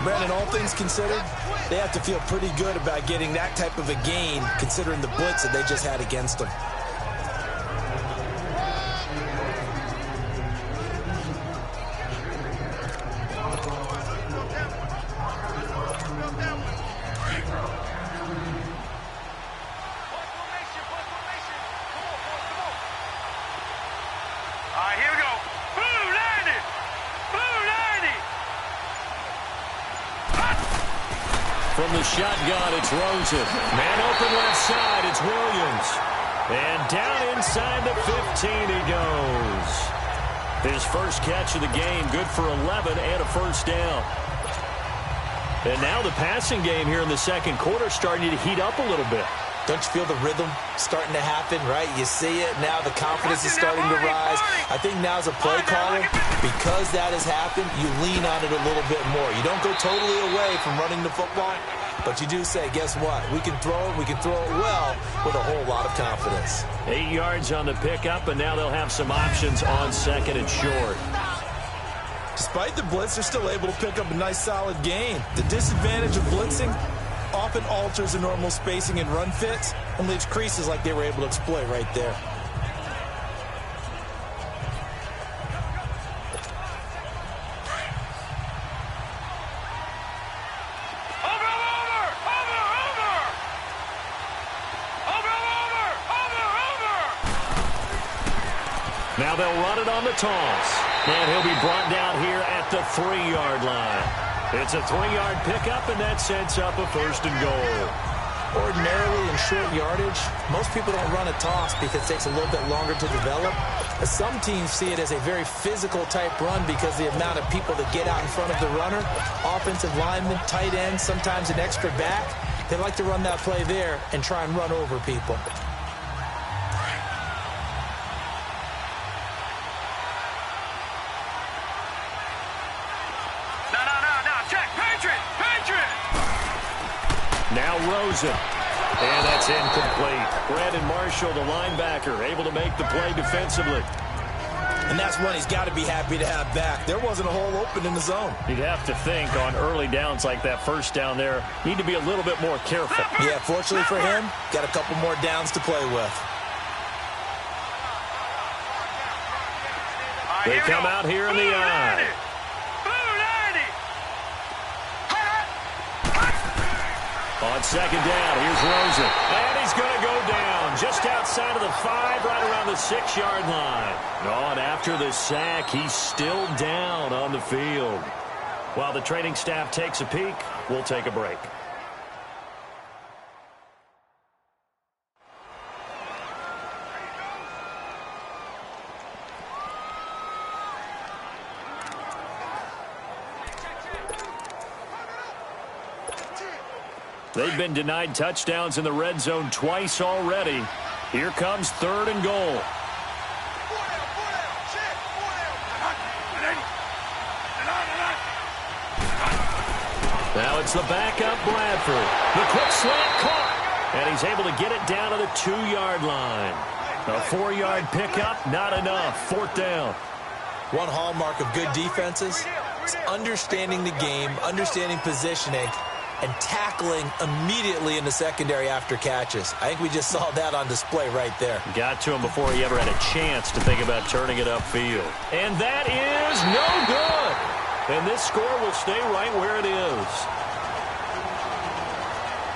Brandon, all things considered, they have to feel pretty good about getting that type of a gain, considering the blitz that they just had against them. From the shotgun, it's Rosen. Man open left side, it's Williams. And down inside the 15 he goes. His first catch of the game, good for 11 and a 1st down. And now the passing game here in the second quarter starting to heat up a little bit. Don't you feel the rhythm starting to happen, right? You see it. Now the confidence is starting to rise. I think now as a play caller, because that has happened, you lean on it a little bit more. You don't go totally away from running the football, but you do say, guess what? We can throw it. We can throw it well with a whole lot of confidence. 8 yards on the pickup, and now they'll have some options on 2nd and short. Despite the blitz, they're still able to pick up a nice, solid gain. The disadvantage of blitzing often alters the normal spacing and run fits and leaves creases like they were able to exploit right there. Now they'll run it on the toss. And he'll be brought down here at the 3-yard line. It's a 3-yard pickup, and that sets up a 1st and goal. Ordinarily in short yardage, most people don't run a toss because it takes a little bit longer to develop. But some teams see it as a very physical type run because the amount of people that get out in front of the runner, offensive linemen, tight ends, sometimes an extra back, they like to run that play there and try and run over people. Now Rosen. And that's incomplete. Brandon Marshall, the linebacker, able to make the play defensively. And that's one he's got to be happy to have back. There wasn't a hole open in the zone. You'd have to think on early downs like that first down there, need to be a little bit more careful. Yeah, fortunately for him, got a couple more downs to play with. They come out here in the eye. On 2nd down, here's Rosen. And he's going to go down just outside of the 5, right around the 6-yard line. Oh, and after the sack, he's still down on the field. While the training staff takes a peek, we'll take a break. They've been denied touchdowns in the red zone twice already. Here comes 3rd and goal. Now it's the backup Bradford. The quick slant caught. And he's able to get it down to the 2-yard line. A 4-yard pickup, not enough. 4th down. One hallmark of good defenses is understanding the game, understanding positioning, and tackling immediately in the secondary after catches. I think we just saw that on display right there. Got to him before he ever had a chance to think about turning it upfield. And that is no good. And this score will stay right where it is.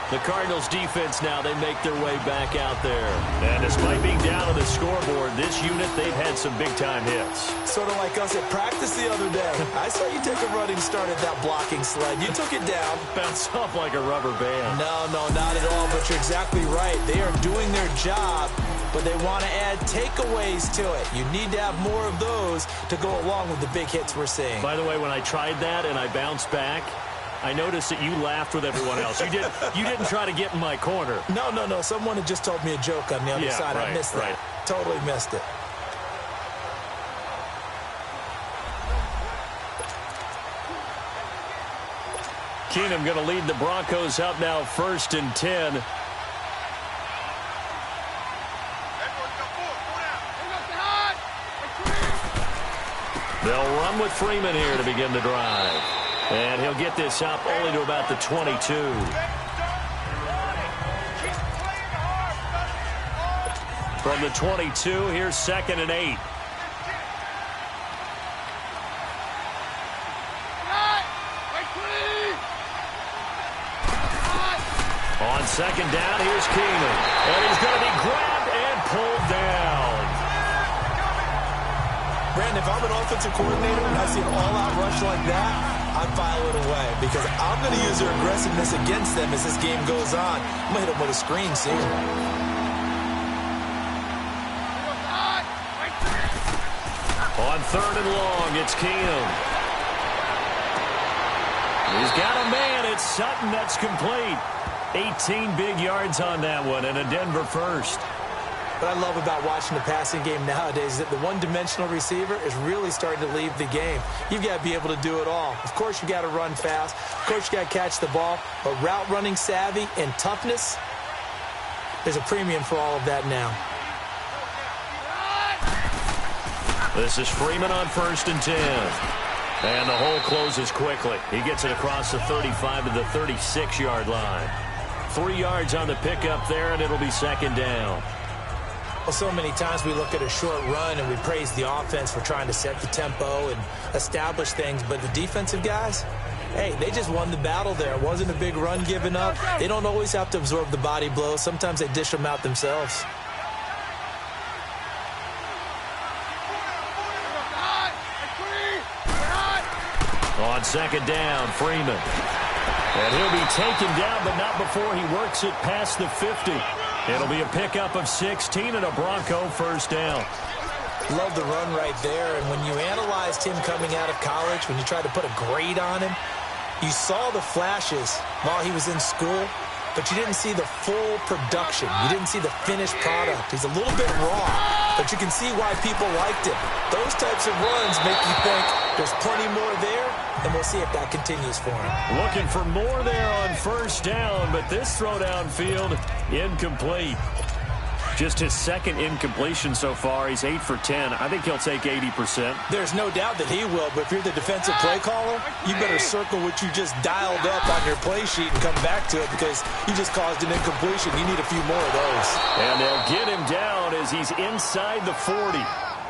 The Cardinals defense now, they make their way back out there. And despite being down on the scoreboard, this unit, they've had some big-time hits. Sort of like us at practice the other day. I saw you take a running start at that blocking sled. You took it down. Bounced off like a rubber band. No, not at all, but you're exactly right. They are doing their job, but they want to add takeaways to it. You need to have more of those to go along with the big hits we're seeing. By the way, when I tried that and I bounced back, I noticed that you laughed with everyone else. You didn't try to get in my corner. No. Someone had just told me a joke on the other side. Right, I missed that. Totally missed it. Keenum going to lead the Broncos up now 1st and 10. They'll run with Freeman here to begin the drive. And he'll get this up only to about the 22. From the 22, here's 2nd and 8. On 2nd down, here's Keenum. And he's going to be grabbed and pulled down. Brandon, if I'm an offensive coordinator and I see an all-out rush like that, I file it away because I'm going to use their aggressiveness against them as this game goes on. I'm going to hit them with a screen soon. On 3rd and long, it's Keenum. He's got a man. It's Sutton. That's complete. 18 big yards on that one and a Denver first. What I love about watching the passing game nowadays is that the one-dimensional receiver is really starting to leave the game. You've got to be able to do it all. Of course, you've got to run fast. Of course, you've got to catch the ball. But route running savvy and toughness, there's a premium for all of that now. This is Freeman on 1st and 10. And the hole closes quickly. He gets it across the 35 to the 36-yard line. 3 yards on the pickup there, and it'll be 2nd down. Well, so many times we look at a short run and we praise the offense for trying to set the tempo and establish things, but the defensive guys, hey, they just won the battle there. It wasn't a big run given up. They don't always have to absorb the body blows. Sometimes they dish them out themselves. On second down, Freeman. And he'll be taken down, but not before he works it past the 50. It'll be a pickup of 16 and a Bronco first down. Love the run right there. And when you analyzed him coming out of college, when you tried to put a grade on him, you saw the flashes while he was in school, but you didn't see the full production. You didn't see the finished product. He's a little bit raw, but you can see why people liked him. Those types of runs make you think there's plenty more there, and we'll see if that continues for him. Looking for more there on first down, but this throw downfield, incomplete. Just his second incompletion so far. He's 8 for 10. I think he'll take 80%. There's no doubt that he will, but if you're the defensive play caller, you better circle what you just dialed up on your play sheet and come back to it because you just caused an incompletion. You need a few more of those. And they'll get him down as he's inside the 40.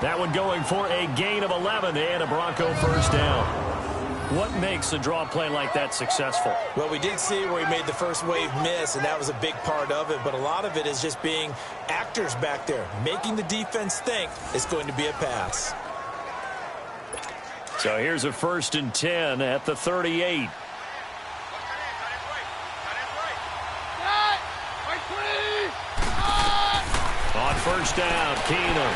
That one going for a gain of 11 and a Bronco first down. What makes a draw play like that successful? Well, we did see where he made the first wave miss, and that was a big part of it. But a lot of it is just being actors back there, making the defense think it's going to be a pass. So here's a 1st and 10 at the 38. On first down, Keenum.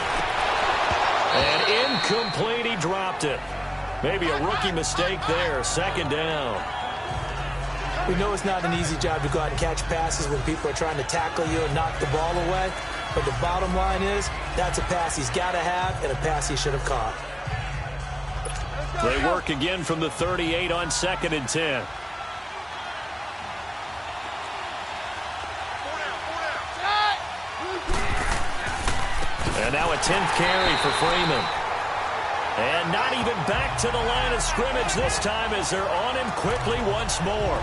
And incomplete, he dropped it. Maybe a rookie mistake there. Second down. We know it's not an easy job to go out and catch passes when people are trying to tackle you and knock the ball away. But the bottom line is that's a pass he's got to have and a pass he should have caught. They work again from the 38 on 2nd and 10. And now a 10th carry for Freeman. And not even back to the line of scrimmage this time as they're on him quickly once more.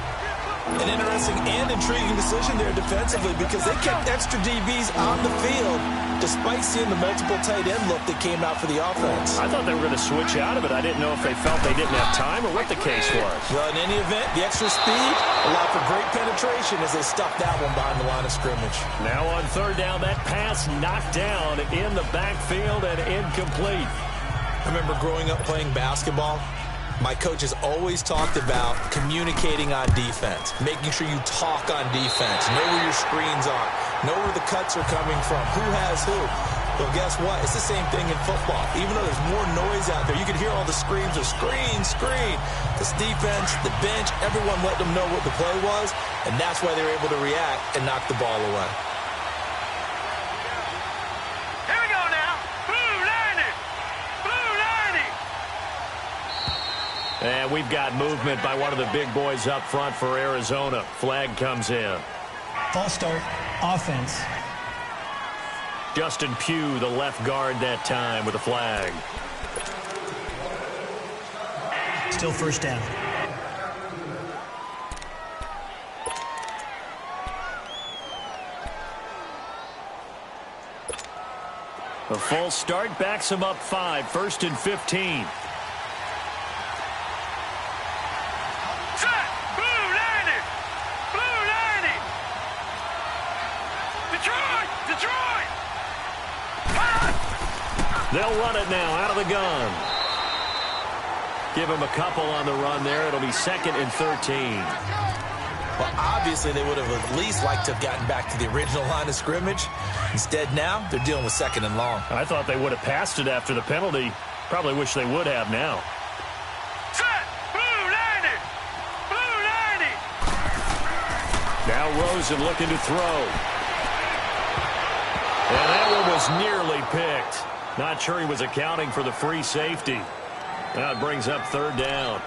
An interesting and intriguing decision there defensively because they kept extra DBs on the field despite seeing the multiple tight end look that came out for the offense. I thought they were going to switch out of it. I didn't know if they felt they didn't have time or what the case was. Well, in any event, the extra speed allowed for great penetration as they stuffed that one behind the line of scrimmage. Now on 3rd down, that pass knocked down in the backfield and incomplete. I remember growing up playing basketball. My coaches always talked about communicating on defense, making sure you talk on defense, know where your screens are, know where the cuts are coming from, who has who. Well, guess what? It's the same thing in football. Even though there's more noise out there, you can hear all the screams of screen, screen. This defense, the bench, everyone let them know what the play was, and that's why they were able to react and knock the ball away. And we've got movement by one of the big boys up front for Arizona. Flag comes in. False start, offense. Justin Pugh, the left guard that time with a flag. Still first down. A false start backs him up 5. 1st and 15. They'll run it now out of the gun. Give him a couple on the run there. It'll be 2nd and 13. Well, obviously they would have at least liked to have gotten back to the original line of scrimmage. Instead now they're dealing with 2nd and long. I thought they would have passed it after the penalty. Probably wish they would have now. Set! Blue 90! Blue 90! Now Rosen looking to throw. And that one was nearly picked. Not sure he was accounting for the free safety. Now it brings up 3rd down.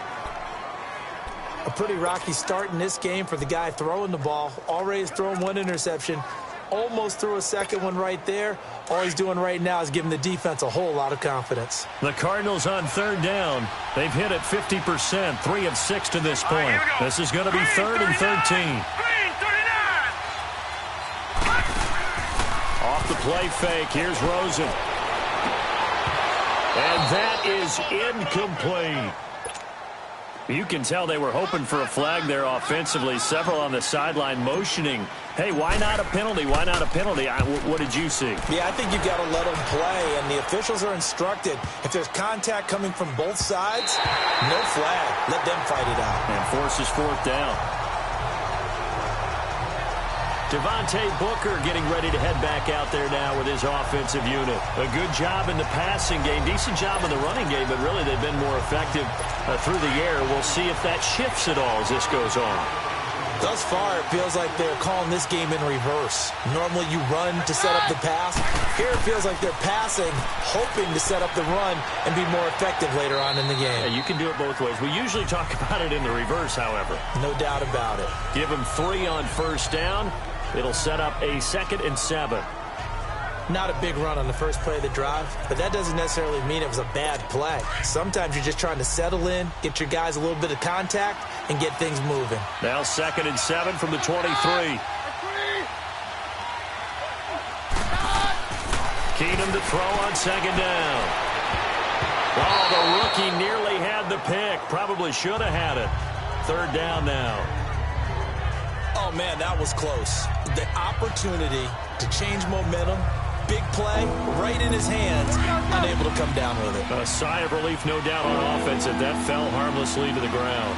A pretty rocky start in this game for the guy throwing the ball. Already has thrown 1 interception. Almost threw a 2nd one right there. All he's doing right now is giving the defense a whole lot of confidence. The Cardinals on 3rd down. They've hit it 50%, 3 of 6 to this point. Right, this is going to be 3rd and 13. Green 39! Off the play fake, here's Rosen. And that is incomplete. You can tell they were hoping for a flag there offensively. Several on the sideline motioning, hey, why not a penalty? Why not a penalty? What did you see? Yeah, I think you've got to let them play, and the officials are instructed. If there's contact coming from both sides, no flag. Let them fight it out. And forces fourth down. Devontae Booker getting ready to head back out there now with his offensive unit. A good job in the passing game, decent job in the running game, but really they've been more effective through the air. We'll see if that shifts at all as this goes on. Thus far, it feels like they're calling this game in reverse. Normally you run to set up the pass. Here it feels like they're passing, hoping to set up the run and be more effective later on in the game. Yeah, you can do it both ways. We usually talk about it in the reverse, however. No doubt about it. Give them 3 on first down. It'll set up a 2nd and 7. Not a big run on the first play of the drive, but that doesn't necessarily mean it was a bad play. Sometimes you're just trying to settle in, get your guys a little bit of contact, and get things moving. Now 2nd and 7 from the 23. Keenum to throw on 2nd down. Oh, the rookie nearly had the pick. Probably should have had it. 3rd down now. Oh, man, that was close. The opportunity to change momentum, big play, right in his hands, unable to come down with it. A sigh of relief, no doubt, on offense, if that fell harmlessly to the ground.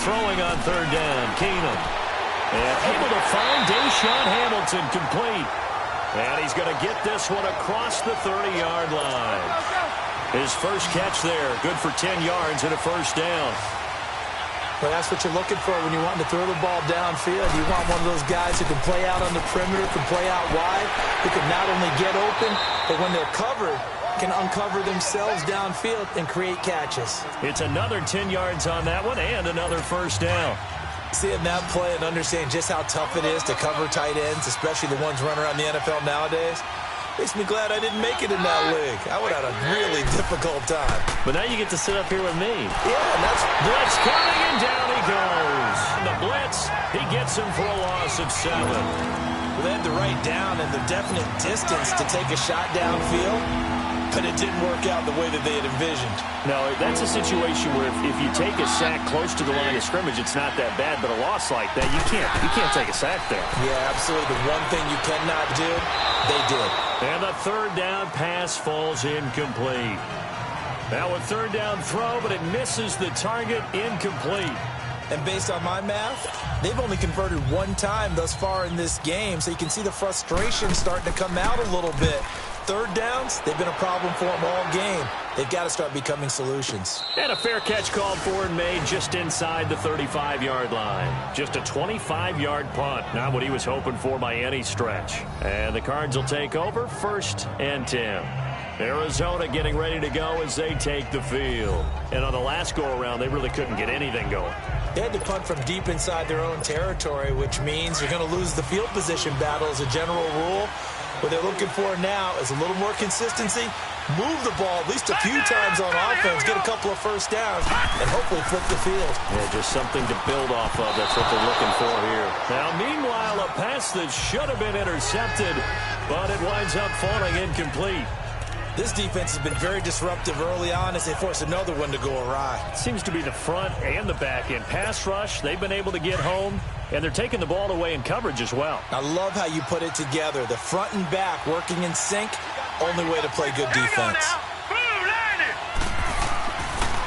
Throwing on 3rd down, Keenum. And able to find Deshaun Hamilton complete. And he's going to get this one across the 30-yard line. His first catch there, good for 10 yards and a first down. Well, that's what you're looking for when you want to throw the ball downfield. You want one of those guys who can play out on the perimeter, can play out wide, who can not only get open, but when they're covered, can uncover themselves downfield and create catches. It's another 10 yards on that one and another first down. Seeing that play and understanding just how tough it is to cover tight ends, especially the ones running around the NFL nowadays, makes me glad I didn't make it in that league. I would have had a really difficult time. But now you get to sit up here with me. Yeah, and that's... Blitz coming, and down he goes. And the blitz, he gets him for a loss of 7. Well, they had the right down and the definite distance to take a shot downfield, but it didn't work out the way that they had envisioned. No, that's a situation where if you take a sack close to the line of scrimmage, it's not that bad, but a loss like that, you can't take a sack there. Yeah, absolutely. The one thing you cannot do, they did. And the 3rd down pass falls incomplete. Now a 3rd down throw, but it misses the target, incomplete. And based on my math, they've only converted 1 time thus far in this game, so you can see the frustration starting to come out a little bit. 3rd downs, they've been a problem for them all game. They've got to start becoming solutions. And a fair catch called for and made just inside the 35-yard line. Just a 25-yard punt. Not what he was hoping for by any stretch. And the Cards will take over 1st and 10. Arizona getting ready to go as they take the field. And on the last go-around, they really couldn't get anything going. They had to punt from deep inside their own territory, which means you're going to lose the field position battle as a general rule. What they're looking for now is a little more consistency, move the ball at least a few times on offense, get a couple of first downs, and hopefully flip the field. Yeah, just something to build off of. That's what they're looking for here. Now, meanwhile, a pass that should have been intercepted, but it winds up falling incomplete. This defense has been very disruptive early on as they force another one to go awry. It seems to be the front and the back end. Pass rush, they've been able to get home, and they're taking the ball away in coverage as well. I love how you put it together. The front and back working in sync, only way to play good defense.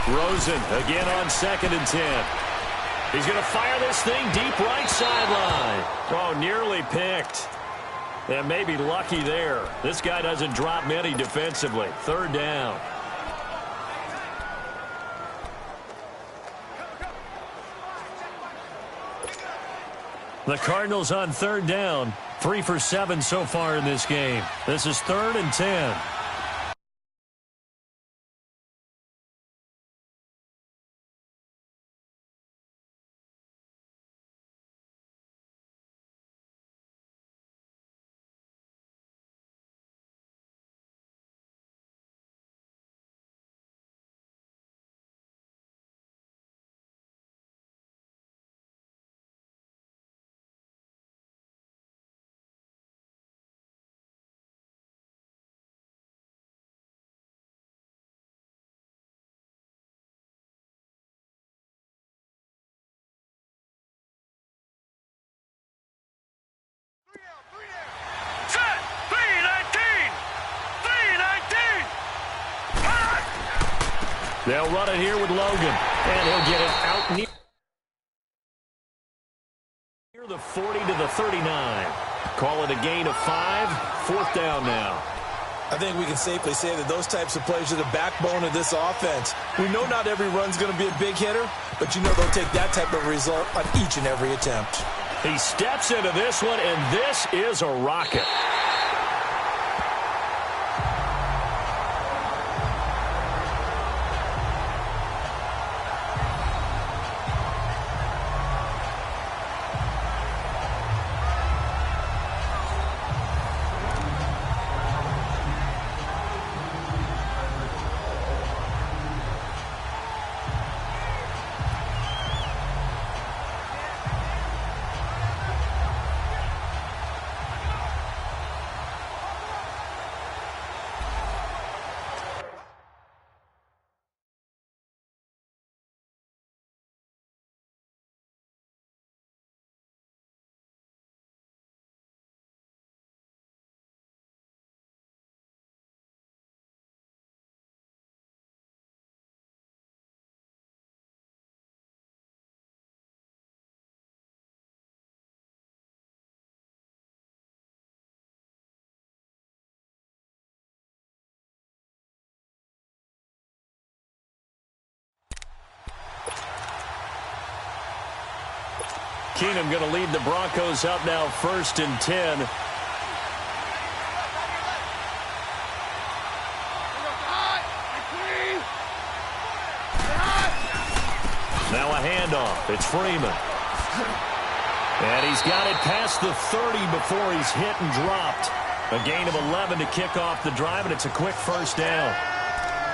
Rosen again on 2nd and 10. He's going to fire this thing deep right sideline. Oh, nearly picked. And maybe lucky there. This guy doesn't drop many defensively. 3rd down. The Cardinals on 3rd down. 3 for 7 so far in this game. This is 3rd and 10. They'll run it here with Logan, and he'll get it out near the 40 to the 39. Call it a gain of 5, 4th down now. I think we can safely say that those types of plays are the backbone of this offense. We know not every run's going to be a big hitter, but you know they'll take that type of result on each and every attempt. He steps into this one, and this is a rocket. Keenum going to lead the Broncos up now 1st and 10. Now a handoff. It's Freeman. And he's got it past the 30 before he's hit and dropped. A gain of 11 to kick off the drive, and it's a quick 1st down.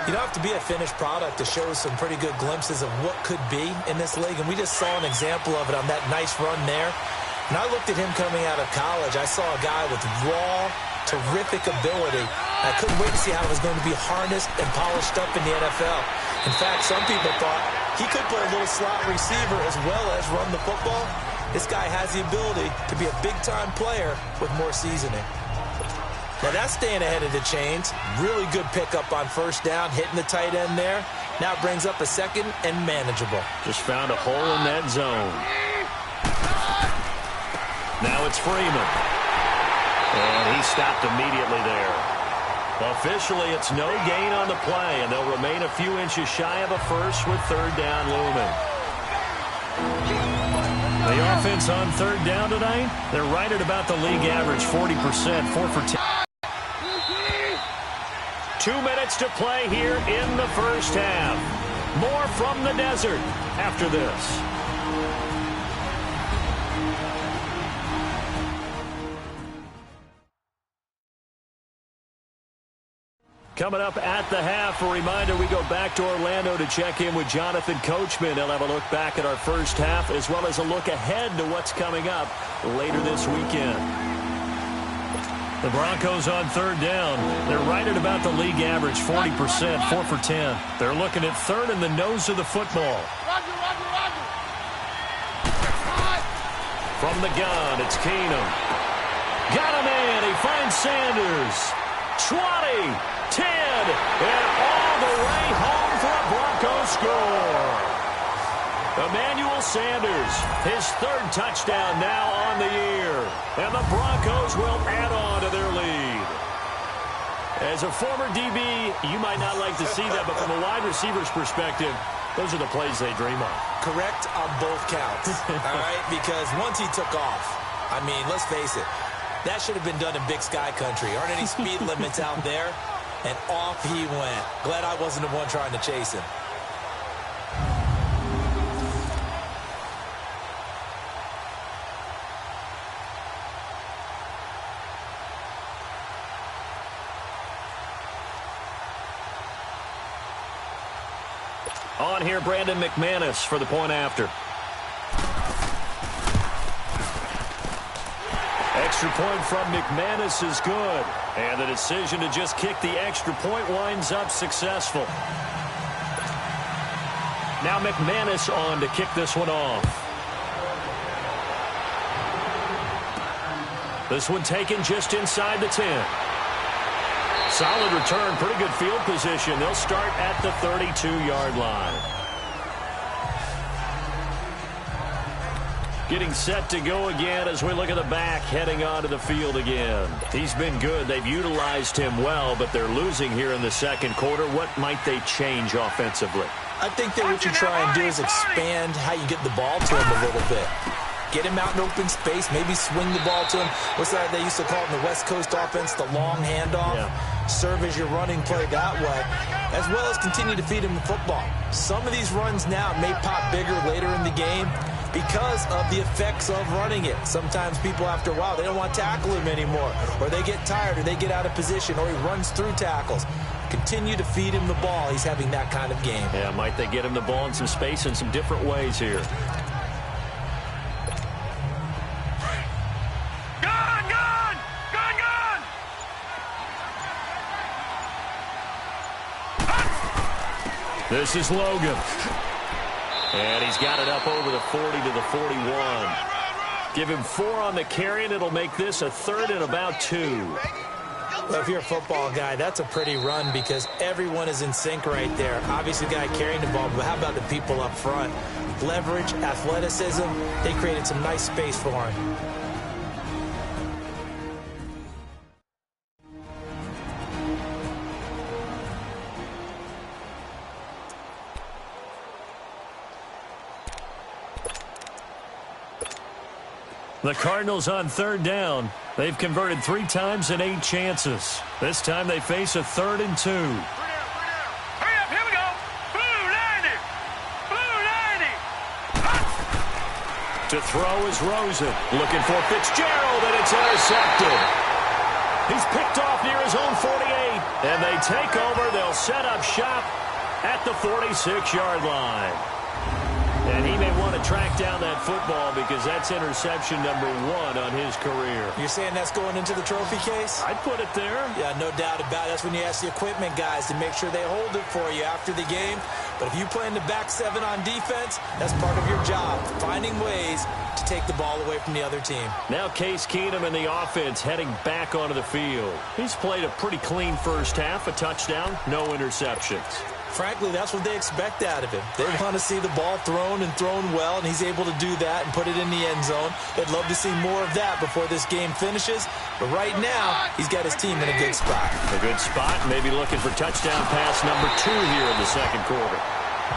You don't have to be a finished product to show some pretty good glimpses of what could be in this league, and we just saw an example of it on that nice run there. And I looked at him coming out of college. I saw a guy with raw, terrific ability. I couldn't wait to see how it was going to be harnessed and polished up in the NFL. In fact, some people thought he could play a little slot receiver as well as run the football. This guy has the ability to be a big-time player with more seasoning. Now that's staying ahead of the chains. Really good pickup on 1st down, hitting the tight end there. Now it brings up a 2nd and manageable. Just found a hole in that zone. Now it's Freeman. And he stopped immediately there. Officially, it's no gain on the play, and they'll remain a few inches shy of a 1st with 3rd down looming. The offense on 3rd down tonight, they're right at about the league average, 40%, 4 for 10. 2 minutes to play here in the 1st half. More from the desert after this. Coming up at the half, a reminder, we go back to Orlando to check in with Jonathan Coachman. He'll have a look back at our 1st half as well as a look ahead to what's coming up later this weekend. The Broncos on 3rd down. They're right at about the league average, 40%, 4 for 10. They're looking at 3rd in the nose of the football. From the gun, it's Keenum. Got him in. He finds Sanders. 20, 10, and all the way home for a Broncos score. Emmanuel Sanders, his 3rd touchdown now on the year. And the Broncos will add on to their lead. As a former DB, you might not like to see that, but from a wide receiver's perspective, those are the plays they dream of. Correct on both counts, all right? Because once he took off, I mean, let's face it, that should have been done in Big Sky Country. Aren't any speed limits out there? And off he went. Glad I wasn't the one trying to chase him. On here, Brandon McManus for the point after. Extra point from McManus is good. And the decision to just kick the extra point winds up successful. Now McManus on to kick this one off. This one taken just inside the 10. Solid return, pretty good field position. They'll start at the 32-yard line. Getting set to go again as we look at the back heading onto the field again. He's been good. They've utilized him well, but they're losing here in the second quarter. What might they change offensively? I think that what you try and do is expand how you get the ball to him a little bit. Get him out in open space, maybe swing the ball to him. What's that they used to call it in the West Coast offense, the long handoff? Yeah. Serve as your running play that way, as well as continue to feed him the football. Some of these runs now may pop bigger later in the game because of the effects of running it. Sometimes people, after a while, they don't want to tackle him anymore, or they get tired, or they get out of position, or he runs through tackles. Continue to feed him the ball. He's having that kind of game. Yeah, might they get him the ball in some space in some different ways here. This is Logan. And he's got it up over the 40 to the 41. Give him 4 on the carry, and it'll make this a 3rd and about 2. Well, if you're a football guy, that's a pretty run because everyone is in sync right there. Obviously, the guy carrying the ball, but how about the people up front? Leverage, athleticism, they created some nice space for him. The Cardinals on 3rd down. They've converted 3 times in 8 chances. This time they face a 3rd and 2. Hurry up, here we go. Blue 90. Blue 90. To throw is Rosen. Looking for Fitzgerald, and it's intercepted. He's picked off near his own 48. And they take over. They'll set up shop at the 46-yard line. And he may want to track down that football because that's interception number 1 on his career. You're saying that's going into the trophy case? I'd put it there. Yeah, no doubt about it. That's when you ask the equipment guys to make sure they hold it for you after the game. But if you play in the back 7 on defense, that's part of your job, finding ways to take the ball away from the other team. Now Case Keenum in the offense heading back onto the field. He's played a pretty clean first half, a touchdown, no interceptions. Frankly, that's what they expect out of him. They want to see the ball thrown and thrown well, and he's able to do that and put it in the end zone. They'd love to see more of that before this game finishes. But right now, he's got his team in a good spot. A good spot, maybe looking for touchdown pass number 2 here in the second quarter.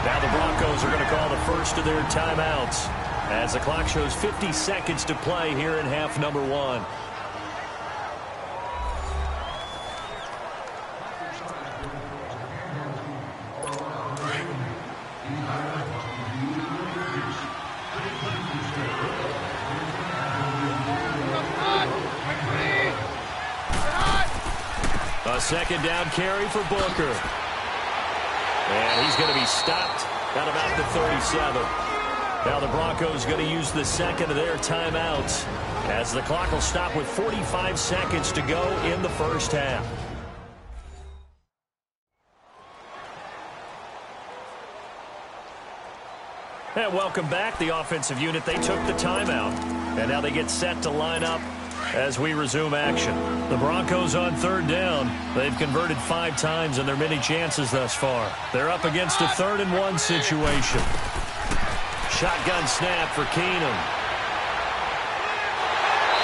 Now the Broncos are going to call the first of their timeouts as the clock shows 50 seconds to play here in half number 1. A second down carry for Booker. And he's going to be stopped at about the 37. Now the Broncos going to use the second of their timeouts as the clock will stop with 45 seconds to go in the first half. And welcome back, the offensive unit. They took the timeout, and now they get set to line up as we resume action. The Broncos on 3rd down. They've converted 5 times in their many chances thus far. They're up against a 3rd and 1 situation. Shotgun snap for Keenum.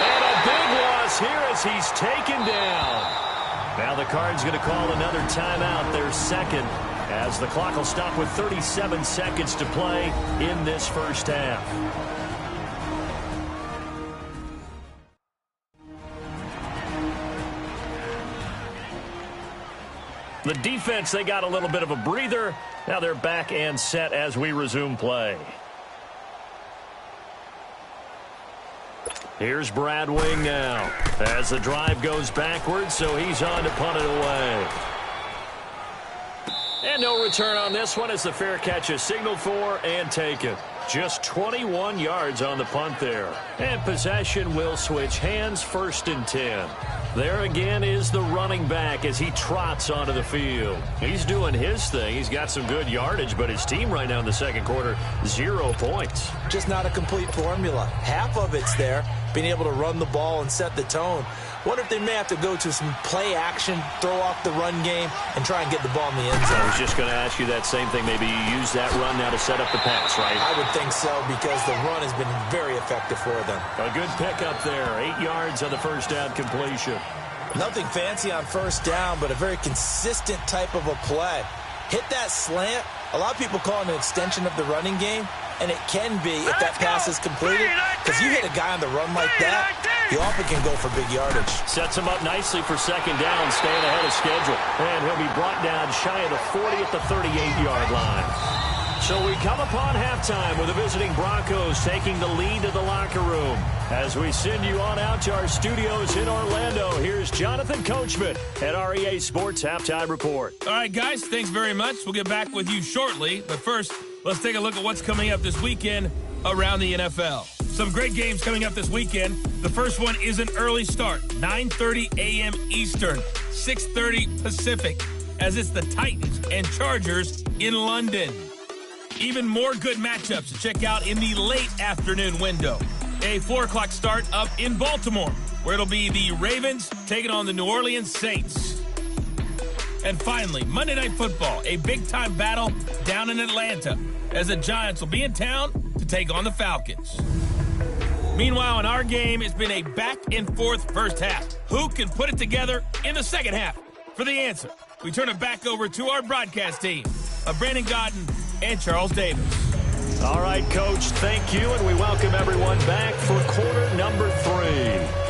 And a big loss here as he's taken down. Now the Cards going to call another timeout, their second, as the clock will stop with 37 seconds to play in this first half. The defense, they got a little bit of a breather. Now they're back and set as we resume play. Here's Brad Wing now as the drive goes backwards, so he's on to punt it away. And no return on this one as the fair catch is signaled for and taken. Just 21 yards on the punt there. And possession will switch hands, 1st and 10. There again is the running back as he trots onto the field. He's doing his thing. He's got some good yardage, but his team right now in the second quarter, 0 points. Just not a complete formula. Half of it's there, being able to run the ball and set the tone. Wonder if they may have to go to some play action, throw off the run game, and try and get the ball in the end zone. I was just going to ask you that same thing. Maybe you use that run now to set up the pass, right? I would think so, because the run has been very effective for them. A good pickup there. 8 yards on the first down completion. Nothing fancy on first down, but a very consistent type of a play. Hit that slant. A lot of people call it an extension of the running game, and it can be if that pass is completed, because you hit a guy on the run like that, he often can go for big yardage. Sets him up nicely for second down, staying ahead of schedule. And he'll be brought down shy of the 40 at the 38-yard line. So we come upon halftime with the visiting Broncos taking the lead to the locker room. As we send you on out to our studios in Orlando, here's Jonathan Coachman at our EA Sports Halftime Report. All right, guys, thanks very much. We'll get back with you shortly. But first, let's take a look at what's coming up this weekend around the NFL. Some great games coming up this weekend. The first one is an early start, 9:30 a.m. Eastern, 6:30 Pacific, as it's the Titans and Chargers in London. Even more good matchups to check out in the late afternoon window. A 4 o'clock start up in Baltimore, where it'll be the Ravens taking on the New Orleans Saints. And finally, Monday Night Football, a big-time battle down in Atlanta, as the Giants will be in town to take on the Falcons. Meanwhile, in our game, it's been a back-and-forth first half. Who can put it together in the second half? For the answer, we turn it back over to our broadcast team of Brandon Godden and Charles Davis. All right, Coach, thank you, and we welcome everyone back for quarter number 3.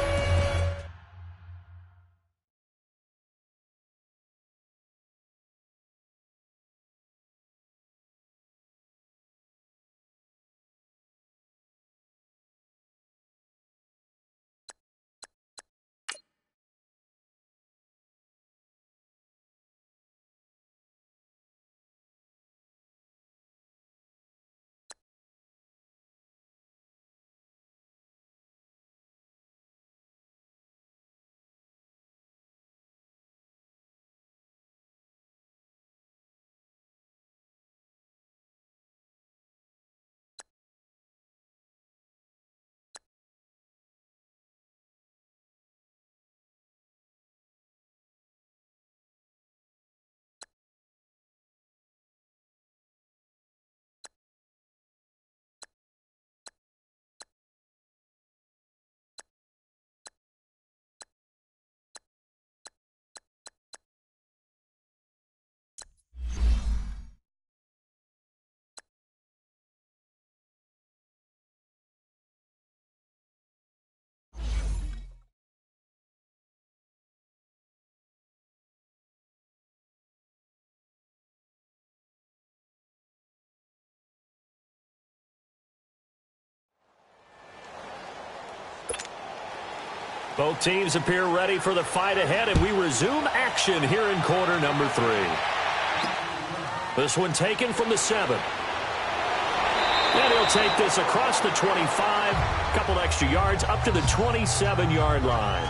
Both teams appear ready for the fight ahead, and we resume action here in quarter number 3. This one taken from the 7. And he'll take this across the 25, a couple extra yards up to the 27-yard line.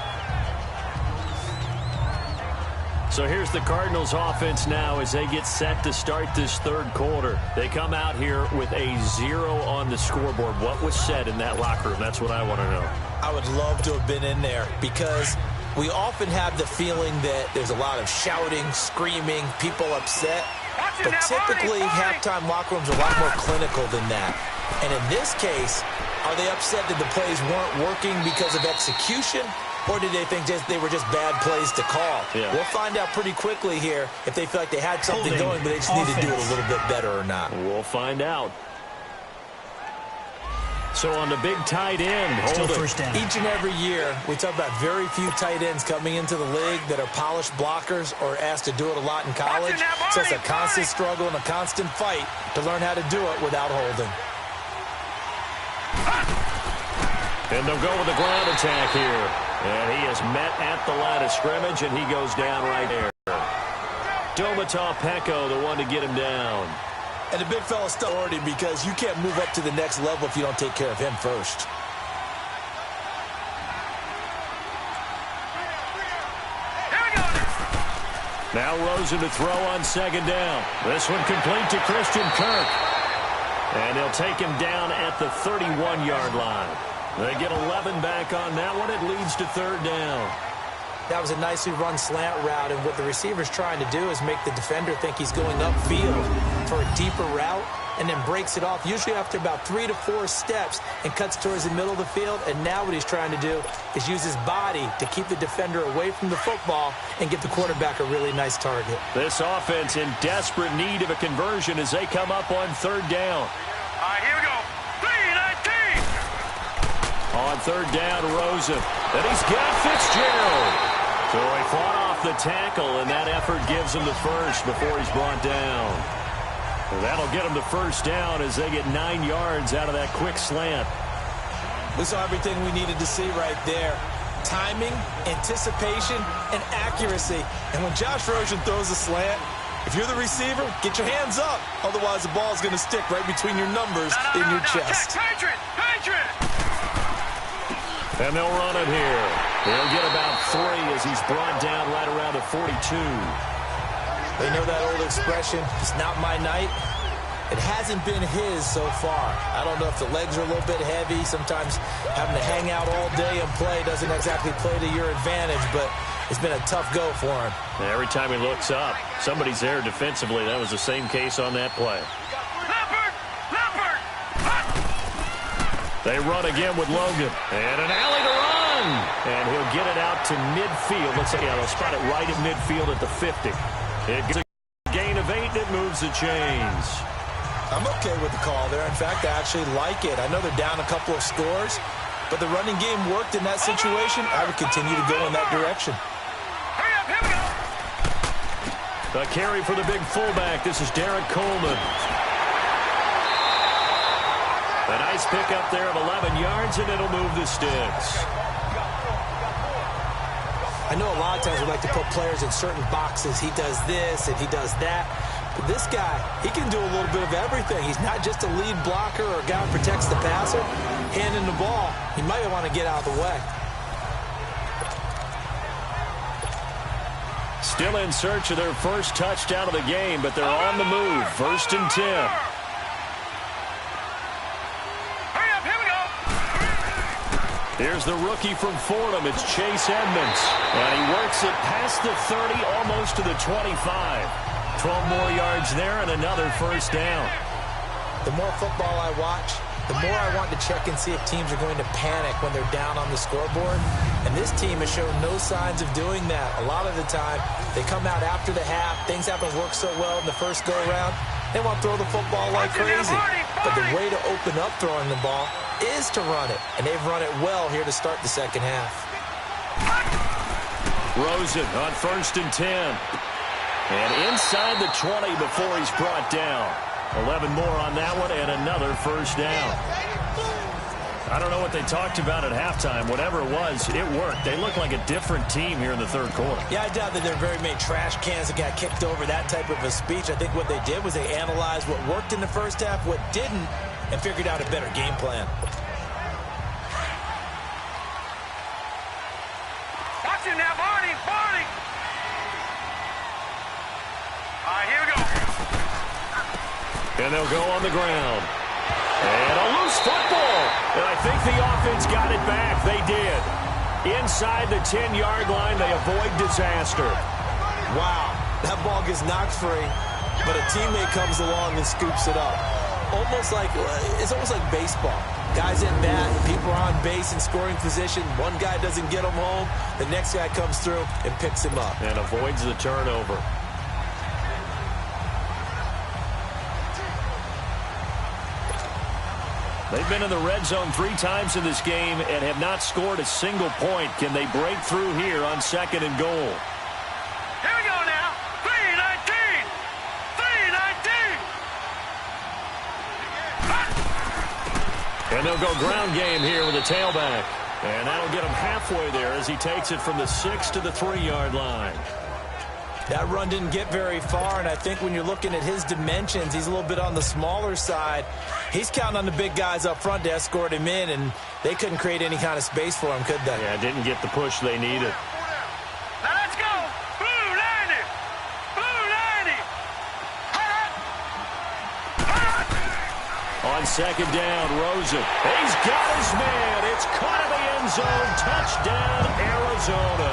So here's the Cardinals offense now as they get set to start this third quarter. They come out here with a 0 on the scoreboard. What was said in that locker room? That's what I want to know. I would love to have been in there, because we often have the feeling that there's a lot of shouting, screaming, people upset. But typically, halftime locker rooms are a lot more clinical than that. And in this case, are they upset that the plays weren't working because of execution? Or did they think they were just bad plays to call? Yeah. We'll find out pretty quickly here if they feel like they had something going, but they just need to do it a little bit better or not. We'll find out. So on the big tight end, Still first down. Each and every year, we talk about very few tight ends coming into the league that are polished blockers or asked to do it a lot in college. So it's a constant struggle and a constant fight to learn how to do it without holding. And they'll go with the ground attack here. And he is met at the line of scrimmage, and he goes down right there. Domata Peko, the one to get him down. And the big fella's still already, because you can't move up to the next level if you don't take care of him first. Now Rosen to throw on second down. This one complete to Christian Kirk. And they'll take him down at the 31-yard line. They get 11 back on that one. It leads to third down. That was a nicely run slant route, and what the receiver's trying to do is make the defender think he's going upfield for a deeper route, and then breaks it off, usually after about 3 to 4 steps, and cuts towards the middle of the field. And now what he's trying to do is use his body to keep the defender away from the football and give the quarterback a really nice target. This offense in desperate need of a conversion as they come up on third down. All right, here we go. 3-19. On third down, Rosen. And he's got Fitzgerald. So he fought off the tackle, and that effort gives him the first before he's brought down. Well, that'll get him the first down as they get 9 yards out of that quick slant. We saw everything we needed to see right there. Timing, anticipation, and accuracy. And when Josh Rosen throws a slant, if you're the receiver, get your hands up. Otherwise, the ball's going to stick right between your numbers in your chest. Patriot! And they'll run it here. They'll get about 3 as he's brought down right around the 42. They know that old expression, it's not my night. It hasn't been his so far. I don't know if the legs are a little bit heavy. Sometimes having to hang out all day and play doesn't exactly play to your advantage, but it's been a tough go for him. And every time he looks up, somebody's there defensively. That was the same case on that play. They run again with Logan. And an alley to run. And he'll get it out to midfield. Let's say, yeah, they'll spot it right at midfield at the 50. It gets a gain of 8, and it moves the chains. I'm okay with the call there. In fact, I actually like it. I know they're down a couple of scores, but the running game worked in that situation. I would continue to go in that direction. Hurry up, here we go. A carry for the big fullback. This is Derek Coleman. A nice pickup there of 11 yards, and it'll move the sticks. I know a lot of times we like to put players in certain boxes. He does this and he does that. But this guy, he can do a little bit of everything. He's not just a lead blocker or a guy who protects the passer. Handing the ball, he might want to get out of the way. Still in search of their first touchdown of the game, but they're on the move. 1st and 10. Here's the rookie from Fordham. It's Chase Edmonds. And he works it past the 30, almost to the 25. 12 more yards there and another first down. The more football I watch, the more I want to check and see if teams are going to panic when they're down on the scoreboard. And this team has shown no signs of doing that. A lot of the time, they come out after the half. Things haven't worked so well in the first go-around. They want to throw the football like crazy. But the way to open up throwing the ball is to run it, and they've run it well here to start the second half. Rosen on 1st and 10. And inside the 20 before he's brought down. 11 more on that one and another first down. I don't know what they talked about at halftime. Whatever it was, it worked. They look like a different team here in the third quarter. Yeah, I doubt that there are very many trash cans that got kicked over, that type of a speech. I think what they did was they analyzed what worked in the first half, what didn't, and figured out a better game plan. Watch him now, Barney. All right, here we go. And they'll go on the ground. And a loose football. And I think the offense got it back. They did. Inside the 10-yard line, they avoid disaster. Wow, that ball gets knocked free, but a teammate comes along and scoops it up. It's almost like baseball. Guys at bat, people are on base in scoring position. One guy doesn't get him home. The next guy comes through and picks him up. And avoids the turnover. They've been in the red zone 3 times in this game and have not scored a single point. Can they break through here on 2nd and goal? Here we go now. 3-19. 3-19. And they'll go ground game here with a tailback. And that'll get him halfway there as he takes it from the 6 to the 3-yard line. That run didn't get very far, and I think when you're looking at his dimensions, he's a little bit on the smaller side. He's counting on the big guys up front to escort him in, and they couldn't create any kind of space for him, could they? Yeah, didn't get the push they needed. Now let's go. Blue 90. On second down, Rosen. He's got his man. It's caught in the end zone. Touchdown, Arizona.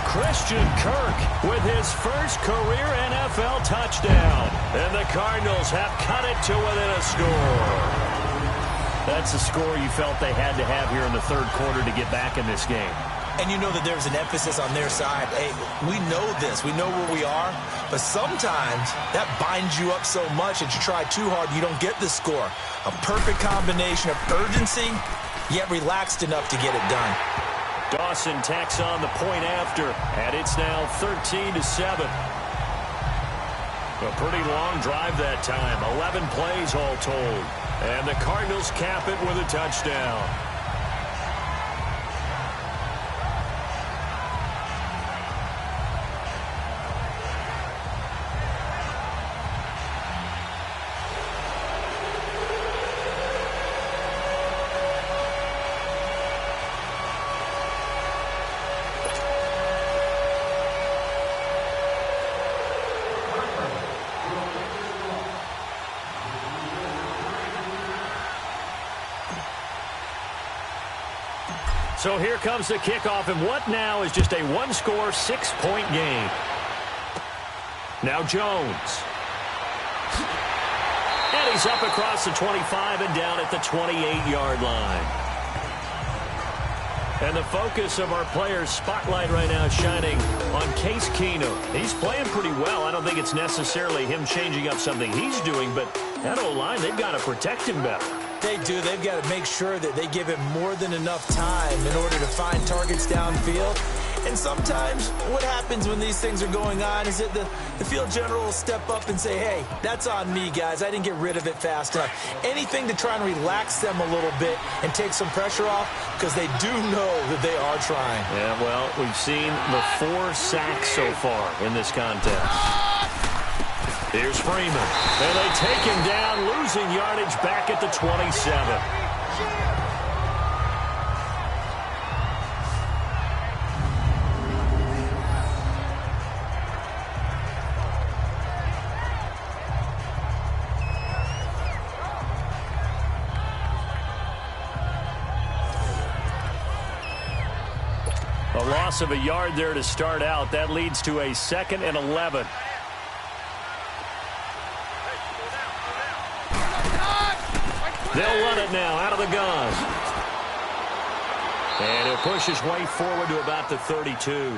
Christian Kirk with his first career NFL touchdown. And the Cardinals have cut it to within a score. That's the score you felt they had to have here in the third quarter to get back in this game. And you know that there's an emphasis on their side. Hey, we know this. We know where we are. But sometimes that binds you up so much that you try too hard, you don't get the score. A perfect combination of urgency, yet relaxed enough to get it done. Dawson tacks on the point after, and it's now 13-7. A pretty long drive that time. 11 plays all told. And the Cardinals cap it with a touchdown. So here comes the kickoff, and what now is just a one-score, 6-point game. Now Jones. And he's up across the 25 and down at the 28-yard line. And the focus of our players' spotlight right now is shining on Case Keenum. He's playing pretty well. I don't think it's necessarily him changing up something he's doing, but that O-line, they've got to protect him better. They do. They've got to make sure that they give him more than enough time in order to find targets downfield. And sometimes what happens when these things are going on is that the field general will step up and say, hey, that's on me, guys. I didn't get rid of it fast enough. Anything to try and relax them a little bit and take some pressure off, because they do know that they are trying. Yeah, well, we've seen the 4 sacks so far in this contest. Here's Freeman, and they take him down, losing yardage back at the 27. A loss of a yard there to start out. That leads to a 2nd and 11. They'll run it now out of the gun. And he'll push his way forward to about the 32.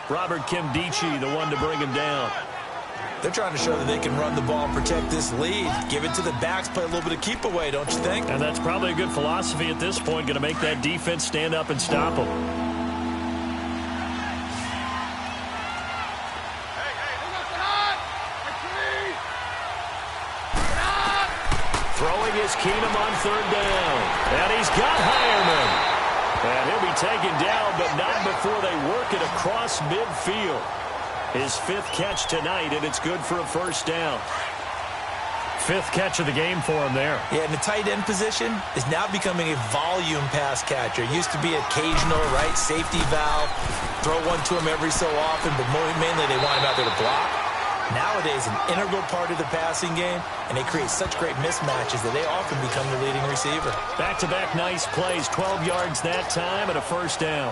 Robert Kimdichie, the one to bring him down. They're trying to show that they can run the ball and protect this lead. Give it to the backs, play a little bit of keep away, don't you think? And that's probably a good philosophy at this point, going to make that defense stand up and stop them. Throwing is Keenum on 3rd down. And he's got Hireman. And he'll be taken down, but not before they work it across midfield. His 5th catch tonight, and it's good for a 1st down. 5th catch of the game for him there. Yeah, and the tight end position is now becoming a volume pass catcher. Used to be occasional, right, safety valve. Throw one to him every so often, but mainly they want him out there to block. Nowadays, an integral part of the passing game, and they create such great mismatches that they often become the leading receiver. Back-to-back nice plays, 12 yards that time and a 1st down.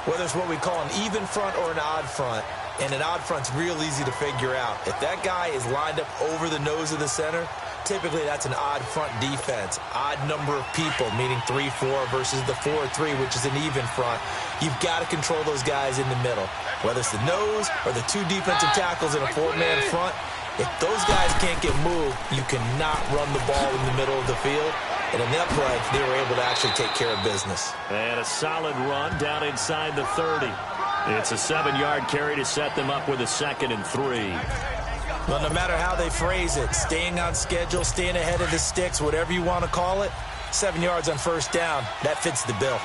Whether it's what we call an even front or an odd front, and an odd front's real easy to figure out. If that guy is lined up over the nose of the center, typically that's an odd front defense. Odd number of people, meaning 3-4 versus the 4-3, which is an even front. You've got to control those guys in the middle. Whether it's the nose or the 2 defensive tackles in a 4-man front, if those guys can't get moved, you cannot run the ball in the middle of the field. And in that play, they were able to actually take care of business. And a solid run down inside the 30. It's a 7-yard carry to set them up with a 2nd and 3. Well, no matter how they phrase it, staying on schedule, staying ahead of the sticks, whatever you want to call it, 7 yards on 1st down, that fits the bill.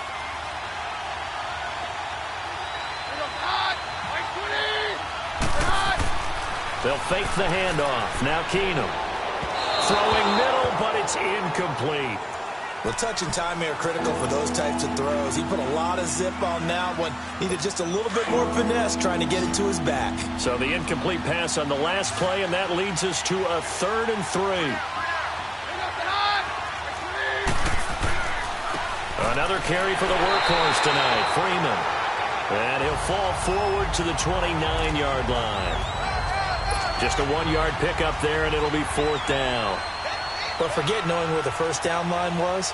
They'll fake the handoff. Now Keenum. Throwing middle, but it's incomplete. Well, touch and timing are critical for those types of throws. He put a lot of zip on that one. Needed just a little bit more finesse trying to get it to his back. So the incomplete pass on the last play, and that leads us to a 3rd and 3. Another carry for the workhorse tonight, Freeman. And he'll fall forward to the 29-yard line. Just a 1-yard pickup there, and it'll be 4th down. But forget knowing where the first down line was.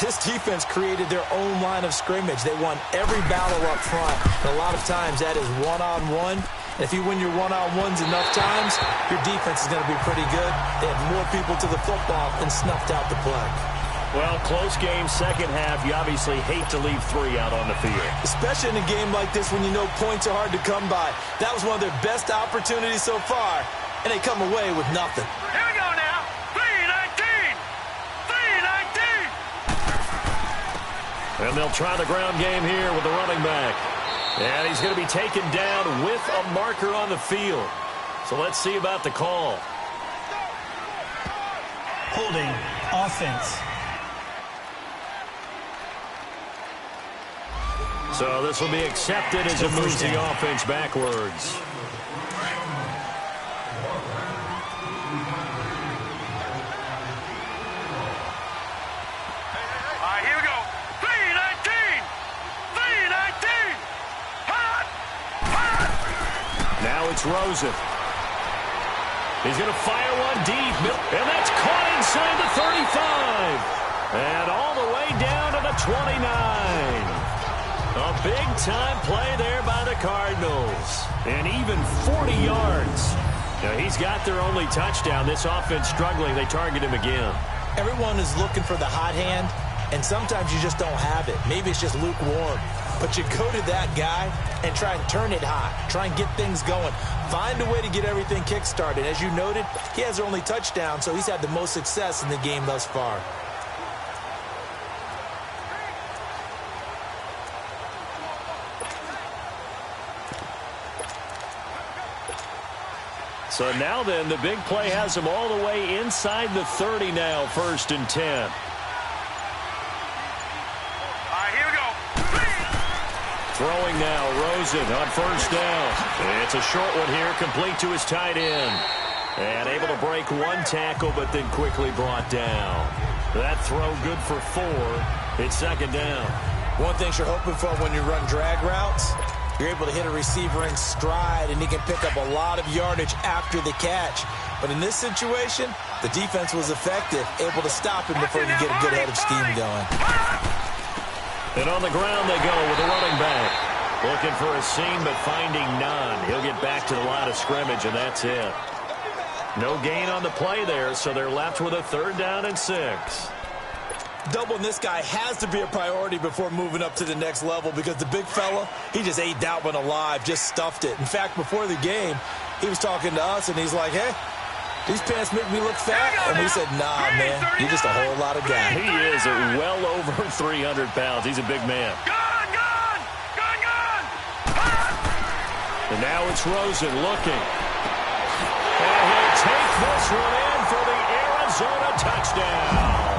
This defense created their own line of scrimmage. They won every battle up front. And a lot of times that is one-on-one. If you win your one-on-ones enough times, your defense is going to be pretty good. They had more people to the football and snuffed out the play. Well, close game, second half. You obviously hate to leave 3 out on the field. Especially in a game like this when you know points are hard to come by. That was one of their best opportunities so far, and they come away with nothing. Here we go now. 3-19. 3-19. And they'll try the ground game here with the running back. And he's going to be taken down with a marker on the field. So let's see about the call. Holding offense. So this will be accepted as it moves the offense backwards. All right, here we go. 3-19. 3-19. Hot. Hot. Now it's Rosen. He's going to fire one deep. And that's caught inside the 35. And all the way down to the 29. A big-time play there by the Cardinals. And even 40 yards. Now, he's got their only touchdown. This offense struggling. They target him again. Everyone is looking for the hot hand, and sometimes you just don't have it. Maybe it's just lukewarm. But you go to that guy and try and turn it hot. Try and get things going. Find a way to get everything kick-started. As you noted, he has their only touchdown, so he's had the most success in the game thus far. So now then, the big play has him all the way inside the 30 now, 1st and 10. All right, here we go. Throwing now, Rosen on 1st down. It's a short one here, complete to his tight end. And able to break one tackle, but then quickly brought down. That throw good for 4. It's 2nd down. One thing you're hoping for when you run drag routes, you're able to hit a receiver in stride, and he can pick up a lot of yardage after the catch. But in this situation, the defense was effective, able to stop him before he could get a good head of steam going. And on the ground they go with the running back. Looking for a seam, but finding none. He'll get back to the line of scrimmage, and that's it. No gain on the play there, so they're left with a 3rd down and 6. Doubling this guy has to be a priority before moving up to the next level, because the big fella, he just ate that one alive, just stuffed it. In fact, before the game, he was talking to us, and he's like, hey, these pants make me look fat. And we said, nah, man, you're just a whole lot of guy. He is at well over 300 pounds. He's a big man. Gone, gone. Gone, gone. And now it's Rosen looking. And he'll take this one in for the Arizona touchdown.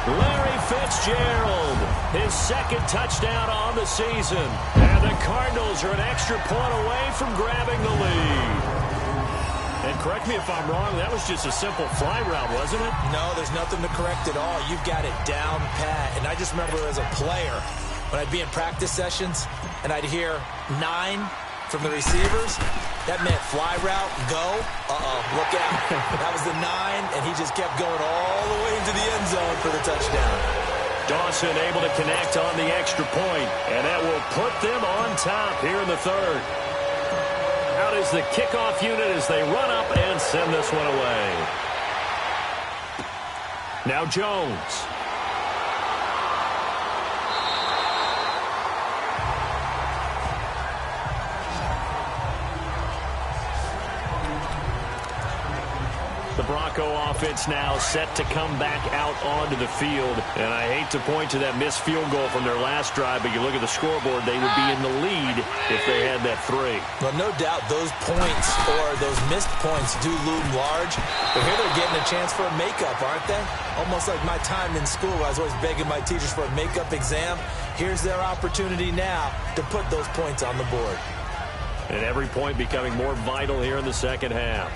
Larry Fitzgerald, his 2nd touchdown on the season. And the Cardinals are an extra point away from grabbing the lead. And correct me if I'm wrong, that was just a simple fly route, wasn't it? No, there's nothing to correct at all. You've got it down pat. And I just remember as a player, when I'd be in practice sessions, and I'd hear 9 from the receivers, that meant fly route, go, look out. That was the 9, and he just kept going all the way into the end zone for the touchdown. Dawson able to connect on the extra point, and that will put them on top here in the 3rd. Out is the kickoff unit as they run up and send this one away. Now Jones. The Bronco offense now set to come back out onto the field. And I hate to point to that missed field goal from their last drive, but you look at the scoreboard, they would be in the lead if they had that 3. Well, no doubt those points or those missed points do loom large. But here they're getting a chance for a makeup, aren't they? Almost like my time in school. I was always begging my teachers for a makeup exam. Here's their opportunity now to put those points on the board. And every point becoming more vital here in the second half.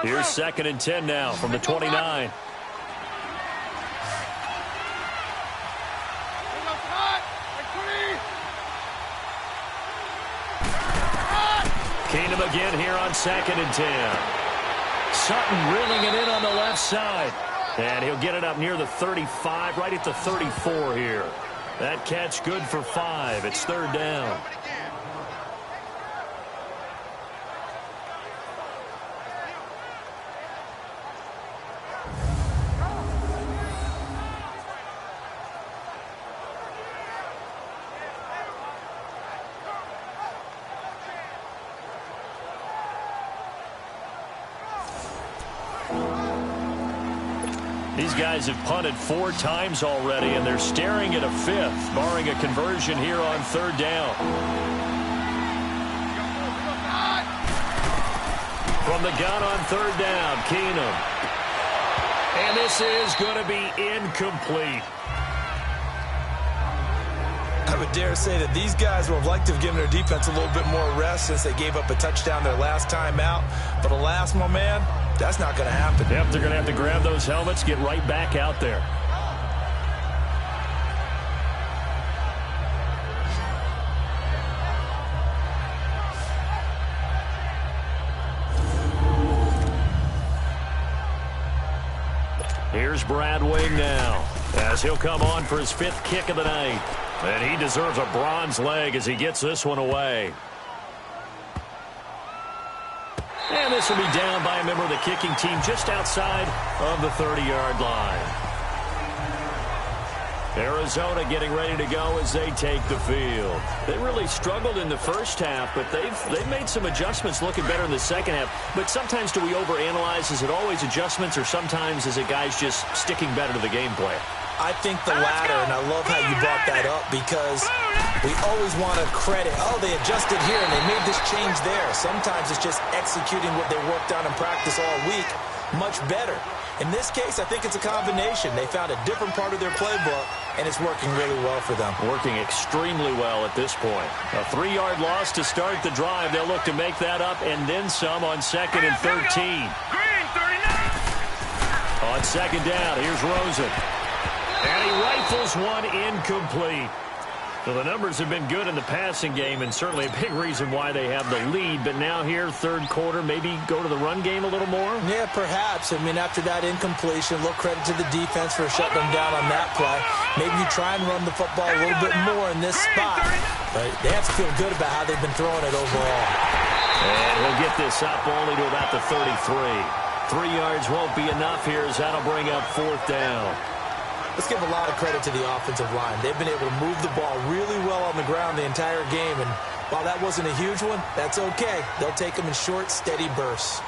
Here's 2nd and 10 now from the 29. Keenum again here on 2nd and 10. Sutton reeling it in on the left side. And he'll get it up near the 35, right at the 34 here. That catch good for 5. It's 3rd down. These guys have punted 4 times already, and they're staring at a 5th, barring a conversion here on 3rd down. From the gun on 3rd down, Keenum. And this is going to be incomplete. I would dare say that these guys would have liked to have given their defense a little bit more rest since they gave up a touchdown their last time out. But alas, my man, that's not going to happen. Yep, they're going to have to grab those helmets, get right back out there. Here's Brad Wing now, as he'll come on for his 5th kick of the night. And he deserves a bronze leg as he gets this one away. And this will be down by a member of the kicking team just outside of the 30-yard line. Arizona getting ready to go as they take the field. They really struggled in the first half, but they've made some adjustments, looking better in the second half. But sometimes do we overanalyze? Is it always adjustments, or sometimes is it guys just sticking better to the game plan? I think the latter, and I love how you brought that up, because we always want to credit, oh, they adjusted here and they made this change there. Sometimes it's just executing what they worked on in practice all week much better. In this case, I think it's a combination. They found a different part of their playbook, and it's working really well for them. Working extremely well at this point. A 3-yard loss to start the drive. They'll look to make that up and then some on 2nd and 13. Green, 39. On 2nd down, here's Rosen. And he rifles one incomplete. So the numbers have been good in the passing game, and certainly a big reason why they have the lead. But now here, 3rd quarter, maybe go to the run game a little more? Yeah, perhaps. I mean, after that incompletion, a little credit to the defense for shutting them down on that play. Maybe you try and run the football a little bit more in this spot. But they have to feel good about how they've been throwing it overall. And he'll get this up only to about the 33. 3 yards won't be enough here, as that'll bring up 4th down. Let's give a lot of credit to the offensive line. They've been able to move the ball really well on the ground the entire game. And while that wasn't a huge one, that's okay. They'll take them in short, steady bursts.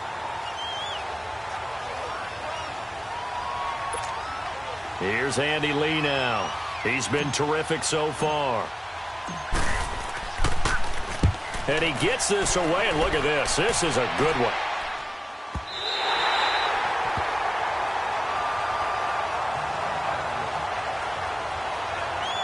Here's Andy Lee now. He's been terrific so far. And he gets this away, and look at this. This is a good one.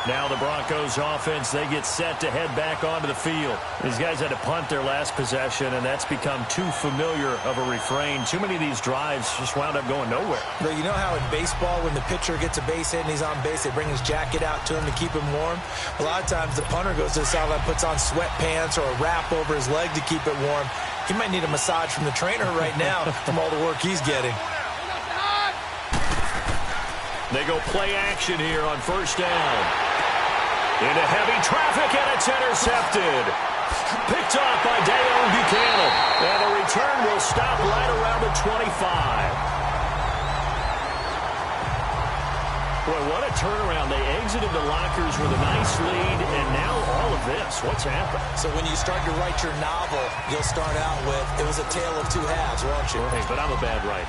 Now the Broncos offense, they get set to head back onto the field. These guys had to punt their last possession, and that's become too familiar of a refrain. Too many of these drives just wound up going nowhere. But you know how in baseball, when the pitcher gets a base hit and he's on base, they bring his jacket out to him to keep him warm? A lot of times the punter goes to the sideline, puts on sweatpants or a wrap over his leg to keep it warm. He might need a massage from the trainer right now from all the work he's getting. They go play action here on 1st down. Into heavy traffic, and it's intercepted. Picked off by Dale Buchanan. And the return will stop right around the 25. Boy, what a turnaround. They exited the lockers with a nice lead, and now all of this. What's happened? So when you start to write your novel, you'll start out with, it was a tale of 2 halves, won't you? Right, but I'm a bad writer.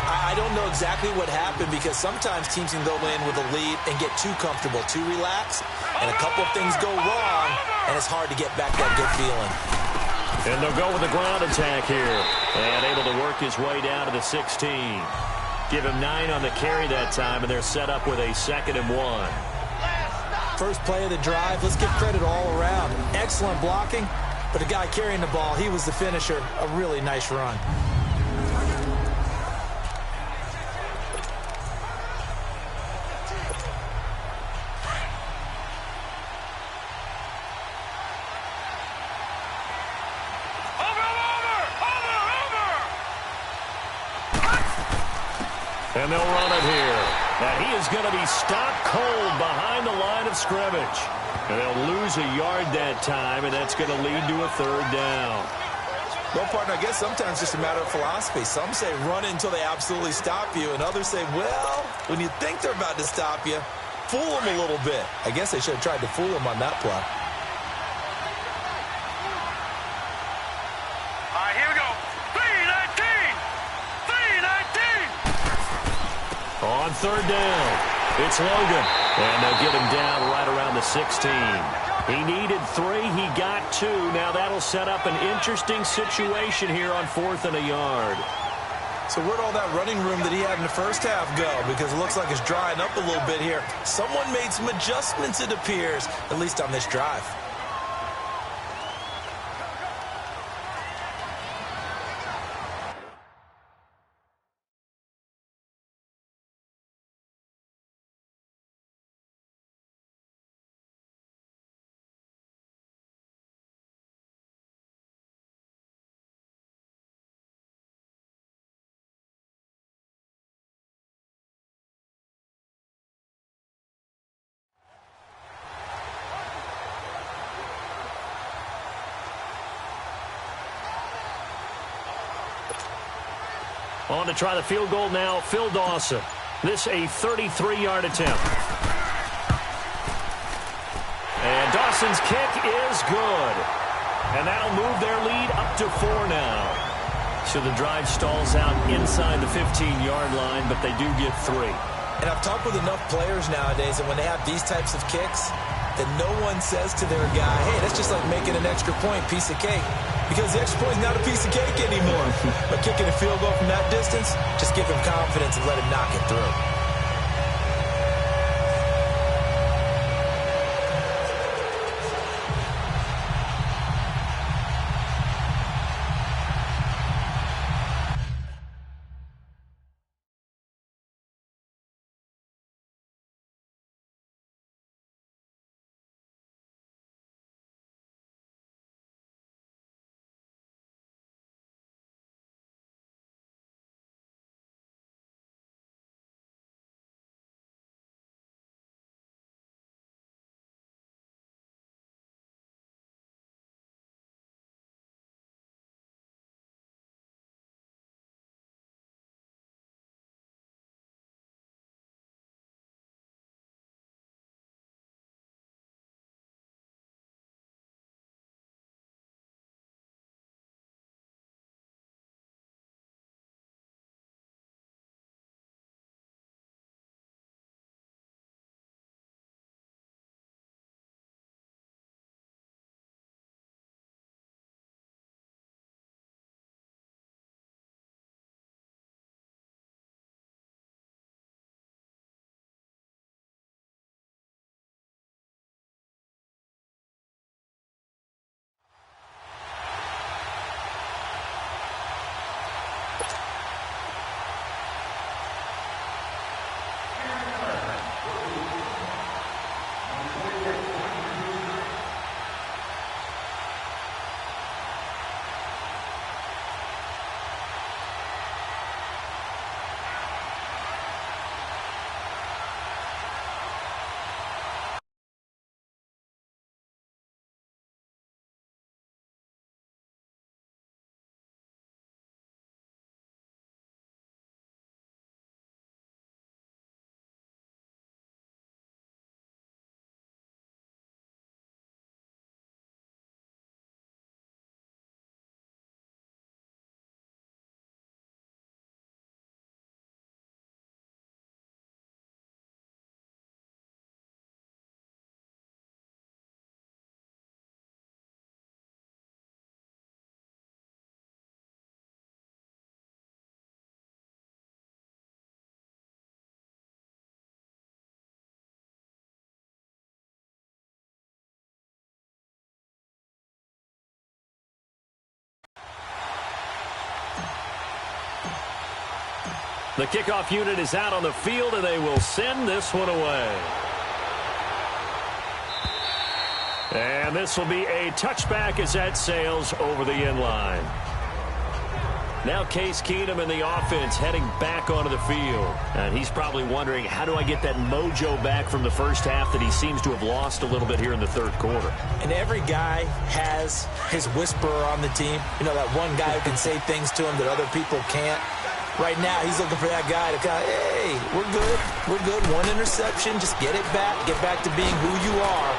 I don't know exactly what happened, because sometimes teams can go in with a lead and get too comfortable, too relaxed, and a couple of things go wrong, and it's hard to get back that good feeling. And they'll go with the ground attack here. And able to work his way down to the 16. Give him 9 on the carry that time, and they're set up with a 2nd and 1. First play of the drive, let's give credit all around. Excellent blocking, but the guy carrying the ball, he was the finisher. A really nice run. And they'll run it here. And he is going to be stopped cold behind the line of scrimmage. And they'll lose a yard that time, and that's going to lead to a third down. Well, partner, I guess sometimes it's just a matter of philosophy. Some say run until they absolutely stop you, and others say, well, when you think they're about to stop you, fool them a little bit. I guess they should have tried to fool them on that play. All right, here we go. 3-19! 3-19! On third down, it's Logan. And they'll get him down right around the 16. He needed 3. He got 2. Now that'll set up an interesting situation here on 4th and a yard. So where'd all that running room that he had in the first half go? Because it looks like it's drying up a little bit here. Someone made some adjustments, it appears, at least on this drive. On to try the field goal now, Phil Dawson. This a 33-yard attempt. And Dawson's kick is good. And that'll move their lead up to 4 now. So the drive stalls out inside the 15-yard line, but they do get 3. And I've talked with enough players nowadays, and when they have these types of kicks, that no one says to their guy, hey, that's just like making an extra point, piece of cake. Because the extra point is not a piece of cake anymore. But kicking a field goal from that distance, just give him confidence and let him knock it through. The kickoff unit is out on the field, and they will send this one away. And this will be a touchback as that sails over the end line. Now Case Keenum in the offense heading back onto the field. And he's probably wondering, how do I get that mojo back from the first half that he seems to have lost a little bit here in the third quarter? And every guy has his whisperer on the team. You know, that one guy who can say things to him that other people can't. Right now, he's looking for that guy to kind of, hey, we're good. We're good. One interception. Just get it back. Get back to being who you are.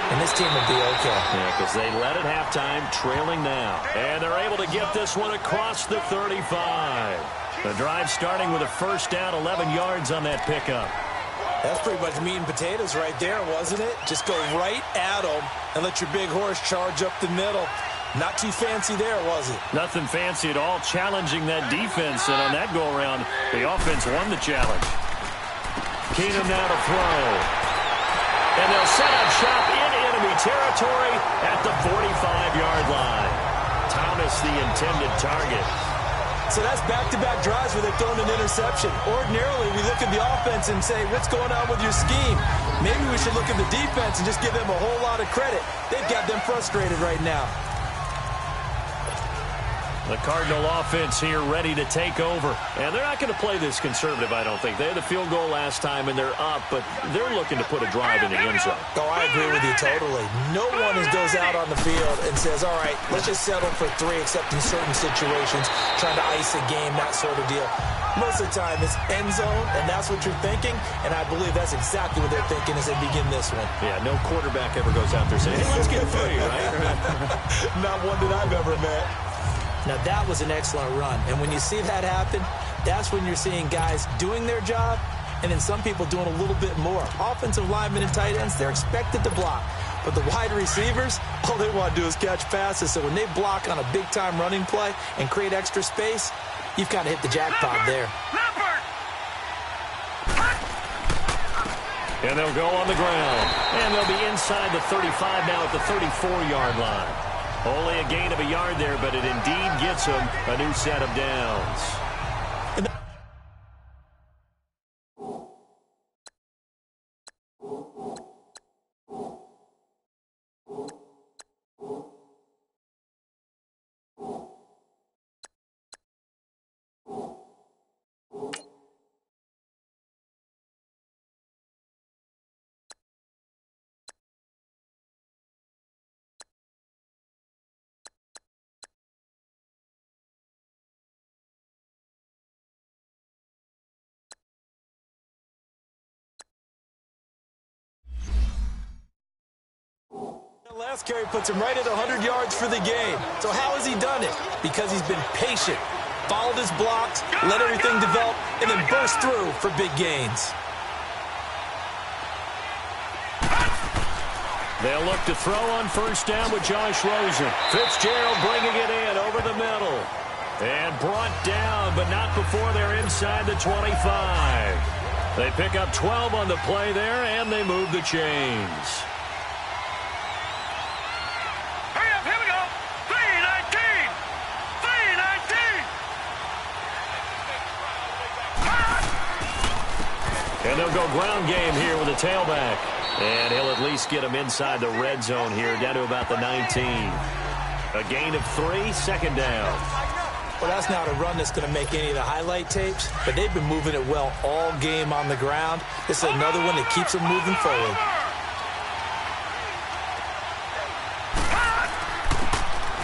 And this team will be okay. Yeah, because they led at halftime, trailing now. And they're able to get this one across the 35. The drive starting with a first down, 11 yards on that pickup. That's pretty much meat and potatoes right there, wasn't it? Just go right at them and let your big horse charge up the middle. Not too fancy there, was it? Nothing fancy at all, challenging that defense. And on that go-around, the offense won the challenge. Keenum now to throw. And they'll set up shop in enemy territory at the 45-yard line. Thomas, the intended target. So that's back-to-back drives where they've thrown an interception. Ordinarily, we look at the offense and say, what's going on with your scheme? Maybe we should look at the defense and just give them a whole lot of credit. They've got them frustrated right now. The Cardinal offense here ready to take over. And they're not going to play this conservative, I don't think. They had the field goal last time, and they're up, but they're looking to put a drive in the end zone. Oh, I agree with you totally. No one goes out on the field and says, all right, let's just settle for 3, except in certain situations, trying to ice a game, that sort of deal. Most of the time, it's end zone, and that's what you're thinking, and I believe that's exactly what they're thinking as they begin this one. Yeah, no quarterback ever goes out there saying, hey, let's get free, right? Not one that I've ever met. Now, that was an excellent run. And when you see that happen, that's when you're seeing guys doing their job and then some people doing a little bit more. Offensive linemen and tight ends, they're expected to block. But the wide receivers, all they want to do is catch passes. So when they block on a big-time running play and create extra space, you've kind of hit the jackpot there. And they'll go on the ground. And they'll be inside the 35 now at the 34-yard line. Only a gain of a yard there, but it indeed gets them a new set of downs. Last carry puts him right at 100 yards for the game. So how has he done it? Because he's been patient, followed his blocks, let everything develop, and then burst through for big gains. They'll look to throw on first down with Josh Rosen. Fitzgerald bringing it in over the middle. And brought down, but not before they're inside the 25. They pick up 12 on the play there, and they move the chains. And they'll go ground game here with a tailback. And he'll at least get him inside the red zone here, down to about the 19. A gain of 3, second down. Well, that's not a run that's going to make any of the highlight tapes, but they've been moving it well all game on the ground. This is another one that keeps them moving forward.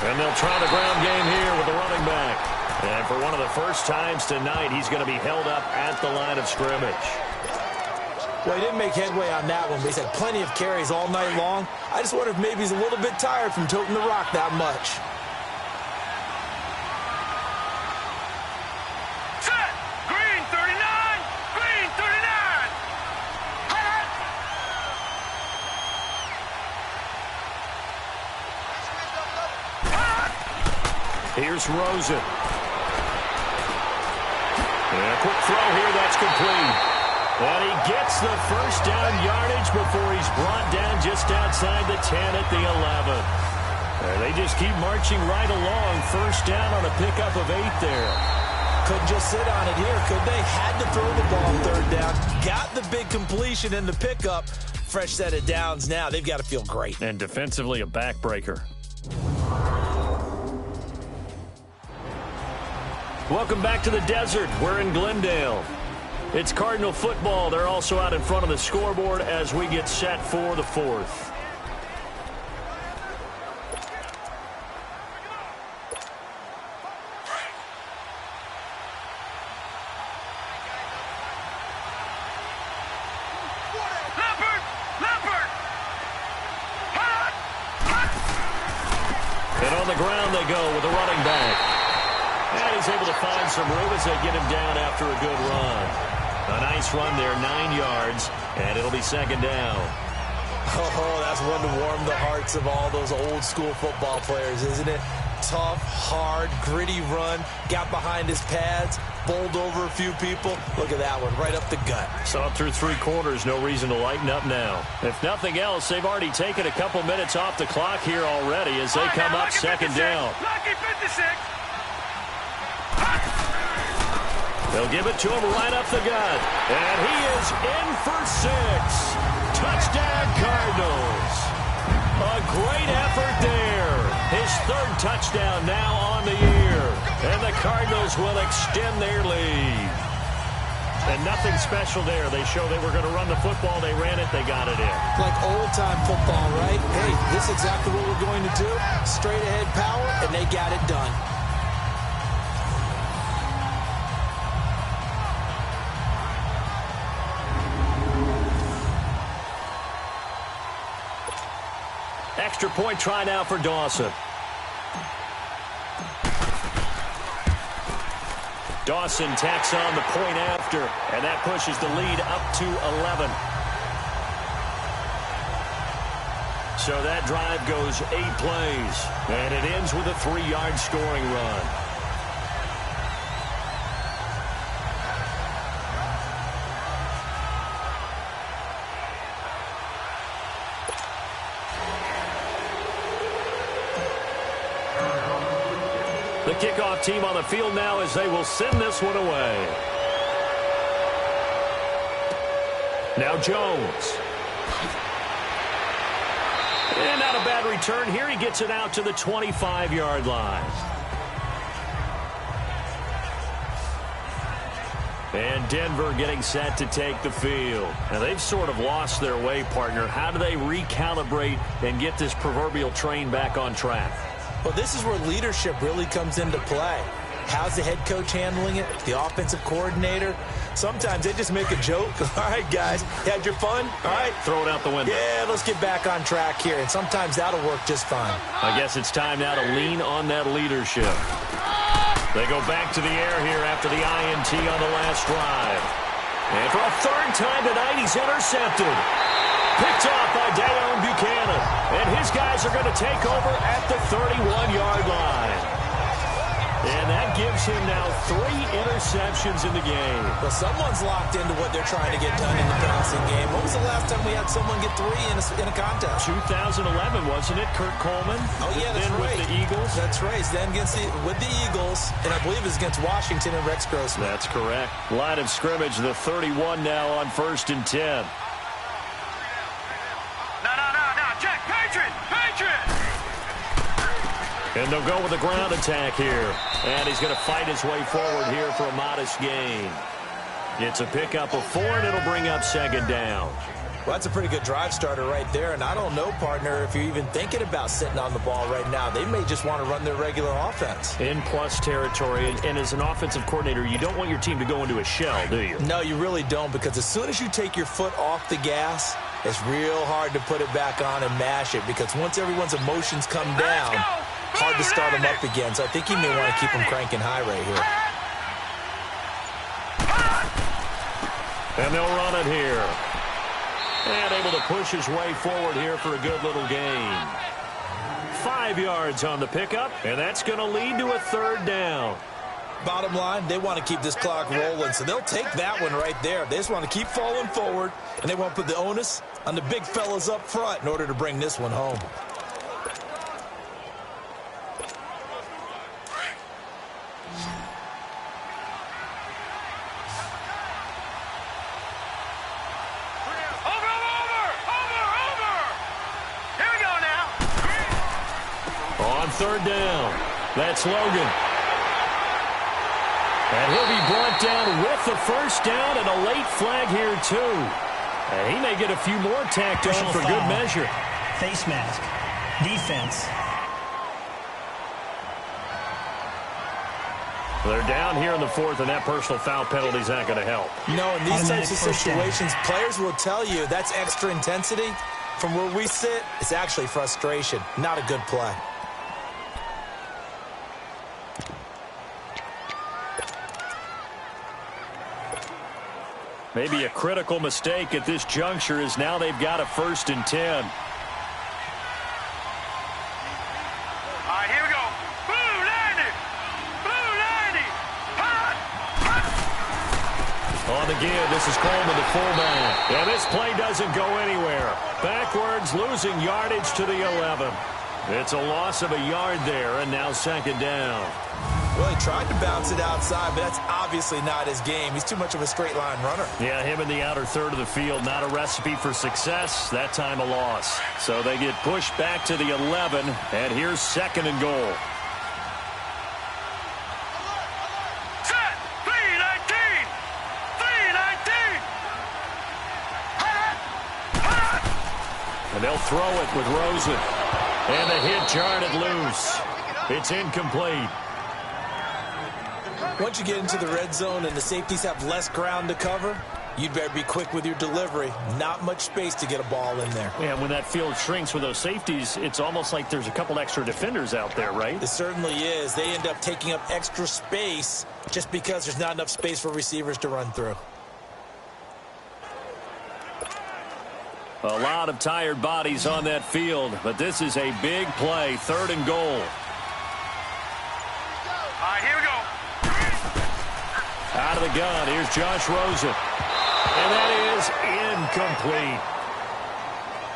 And they'll try the ground game here with the running back. And for one of the first times tonight, he's going to be held up at the line of scrimmage. Well, he didn't make headway on that one, but he's had plenty of carries all night long. I just wonder if maybe he's a little bit tired from toting the rock that much. Set! Green 39! Green 39! Hot! Here's Rosen. And a quick throw here, that's complete. And he gets the first down yardage before he's brought down just outside the 10 at the 11. And they just keep marching right along. First down on a pickup of 8 there. Couldn't just sit on it here, could they? Had to throw the ball on third down. Got the big completion in the pickup. Fresh set of downs now. They've got to feel great. And defensively, a backbreaker. Welcome back to the desert. We're in Glendale. It's Cardinal football. They're also out in front of the scoreboard as we get set for the fourth. And on the ground they go with the running back. And he's able to find some room as they get him down after a good run. A nice run there, 9 yards, and it'll be second down. Oh, that's one to warm the hearts of all those old school football players, isn't it? Tough, hard, gritty run, got behind his pads, bowled over a few people. Look at that one, right up the gut. Saw it through 3 quarters, no reason to lighten up now. If nothing else, they've already taken a couple minutes off the clock here already as they come up second down. Lucky 56. They'll give it to him right up the gut. And he is in for 6. Touchdown, Cardinals. A great effort there. His 3rd touchdown now on the year. And the Cardinals will extend their lead. And nothing special there. They show they were going to run the football. They ran it. They got it in. Like old-time football, right? Hey, this is exactly what we're going to do. Straight-ahead power, and they got it done. Extra point try now for Dawson. Dawson tacks on the point after, and that pushes the lead up to 11. So that drive goes 8 plays, and it ends with a 3-yard scoring run. The kickoff team on the field now as they will send this one away. Now Jones. And not a bad return here. He gets it out to the 25-yard line. And Denver getting set to take the field. Now they've sort of lost their way, partner. How do they recalibrate and get this proverbial train back on track? Well, this is where leadership really comes into play. How's the head coach handling it? The offensive coordinator? Sometimes they just make a joke. All right, guys, you had your fun? All right. Throw it out the window. Yeah, let's get back on track here. And sometimes that'll work just fine. I guess it's time now to lean on that leadership. They go back to the air here after the INT on the last drive. And for a 3rd time tonight, he's intercepted. Picked off by Dayon Buchanan. And his guys are going to take over at the 31-yard line. And that gives him now 3 interceptions in the game. Well, someone's locked into what they're trying to get done in the passing game. When was the last time we had someone get 3 in a contest? 2011, wasn't it? Kurt Coleman? Oh, yeah, that's then right. With the Eagles? That's right. Then with the Eagles, and I believe it was against Washington and Rex Grossman. That's correct. Line of scrimmage, the 31 now on 1st and 10. No. Check. Patriot. And they'll go with a ground attack here. And he's going to fight his way forward here for a modest gain. It's a pickup of 4, and it'll bring up second down. Well, that's a pretty good drive starter right there. And I don't know, partner, if you're even thinking about sitting on the ball right now. They may just want to run their regular offense. In plus territory. And as an offensive coordinator, you don't want your team to go into a shell, do you? No, you really don't, because as soon as you take your foot off the gas, it's real hard to put it back on and mash it, because once everyone's emotions come down, hard to start them up again. So I think you may want to keep them cranking high right here. And they'll run it here. And able to push his way forward here for a good little gain. 5 yards on the pickup, and that's going to lead to a 3rd down. Bottom line, they want to keep this clock rolling, so they'll take that one right there. They just want to keep falling forward, and they want to put the onus on the big fellas up front in order to bring this one home. Here we go now. On 3rd down, that's Logan. And he'll be brought down with the first down and a late flag here, too. And he may get a few more tacked on for good measure. Face mask. Defense. They're down here in the fourth, and that personal foul penalty is not going to help. You know, in these types of situations, players will tell you that's extra intensity. From where we sit, it's actually frustration. Not a good play. Maybe a critical mistake at this juncture is now they've got a 1st and 10. On the give, this is Coleman, the fullback. And this play doesn't go anywhere. Backwards, losing yardage to the 11. It's a loss of a yard there, and now 2nd down. Well, he tried to bounce it outside, but that's obviously not his game. He's too much of a straight-line runner. Yeah, him in the outer third of the field, not a recipe for success. That time a loss. So they get pushed back to the 11, and here's 2nd and goal. And they'll throw it with Rosen. And the hit jarred it loose. It's incomplete. Once you get into the red zone and the safeties have less ground to cover, you'd better be quick with your delivery. Not much space to get a ball in there. Yeah, when that field shrinks with those safeties, it's almost like there's a couple extra defenders out there, right? It certainly is. They end up taking up extra space just because there's not enough space for receivers to run through. A lot of tired bodies on that field, but this is a big play. 3rd and goal. All right, here we go. Out of the gun, here's Josh Rosen. And that is incomplete.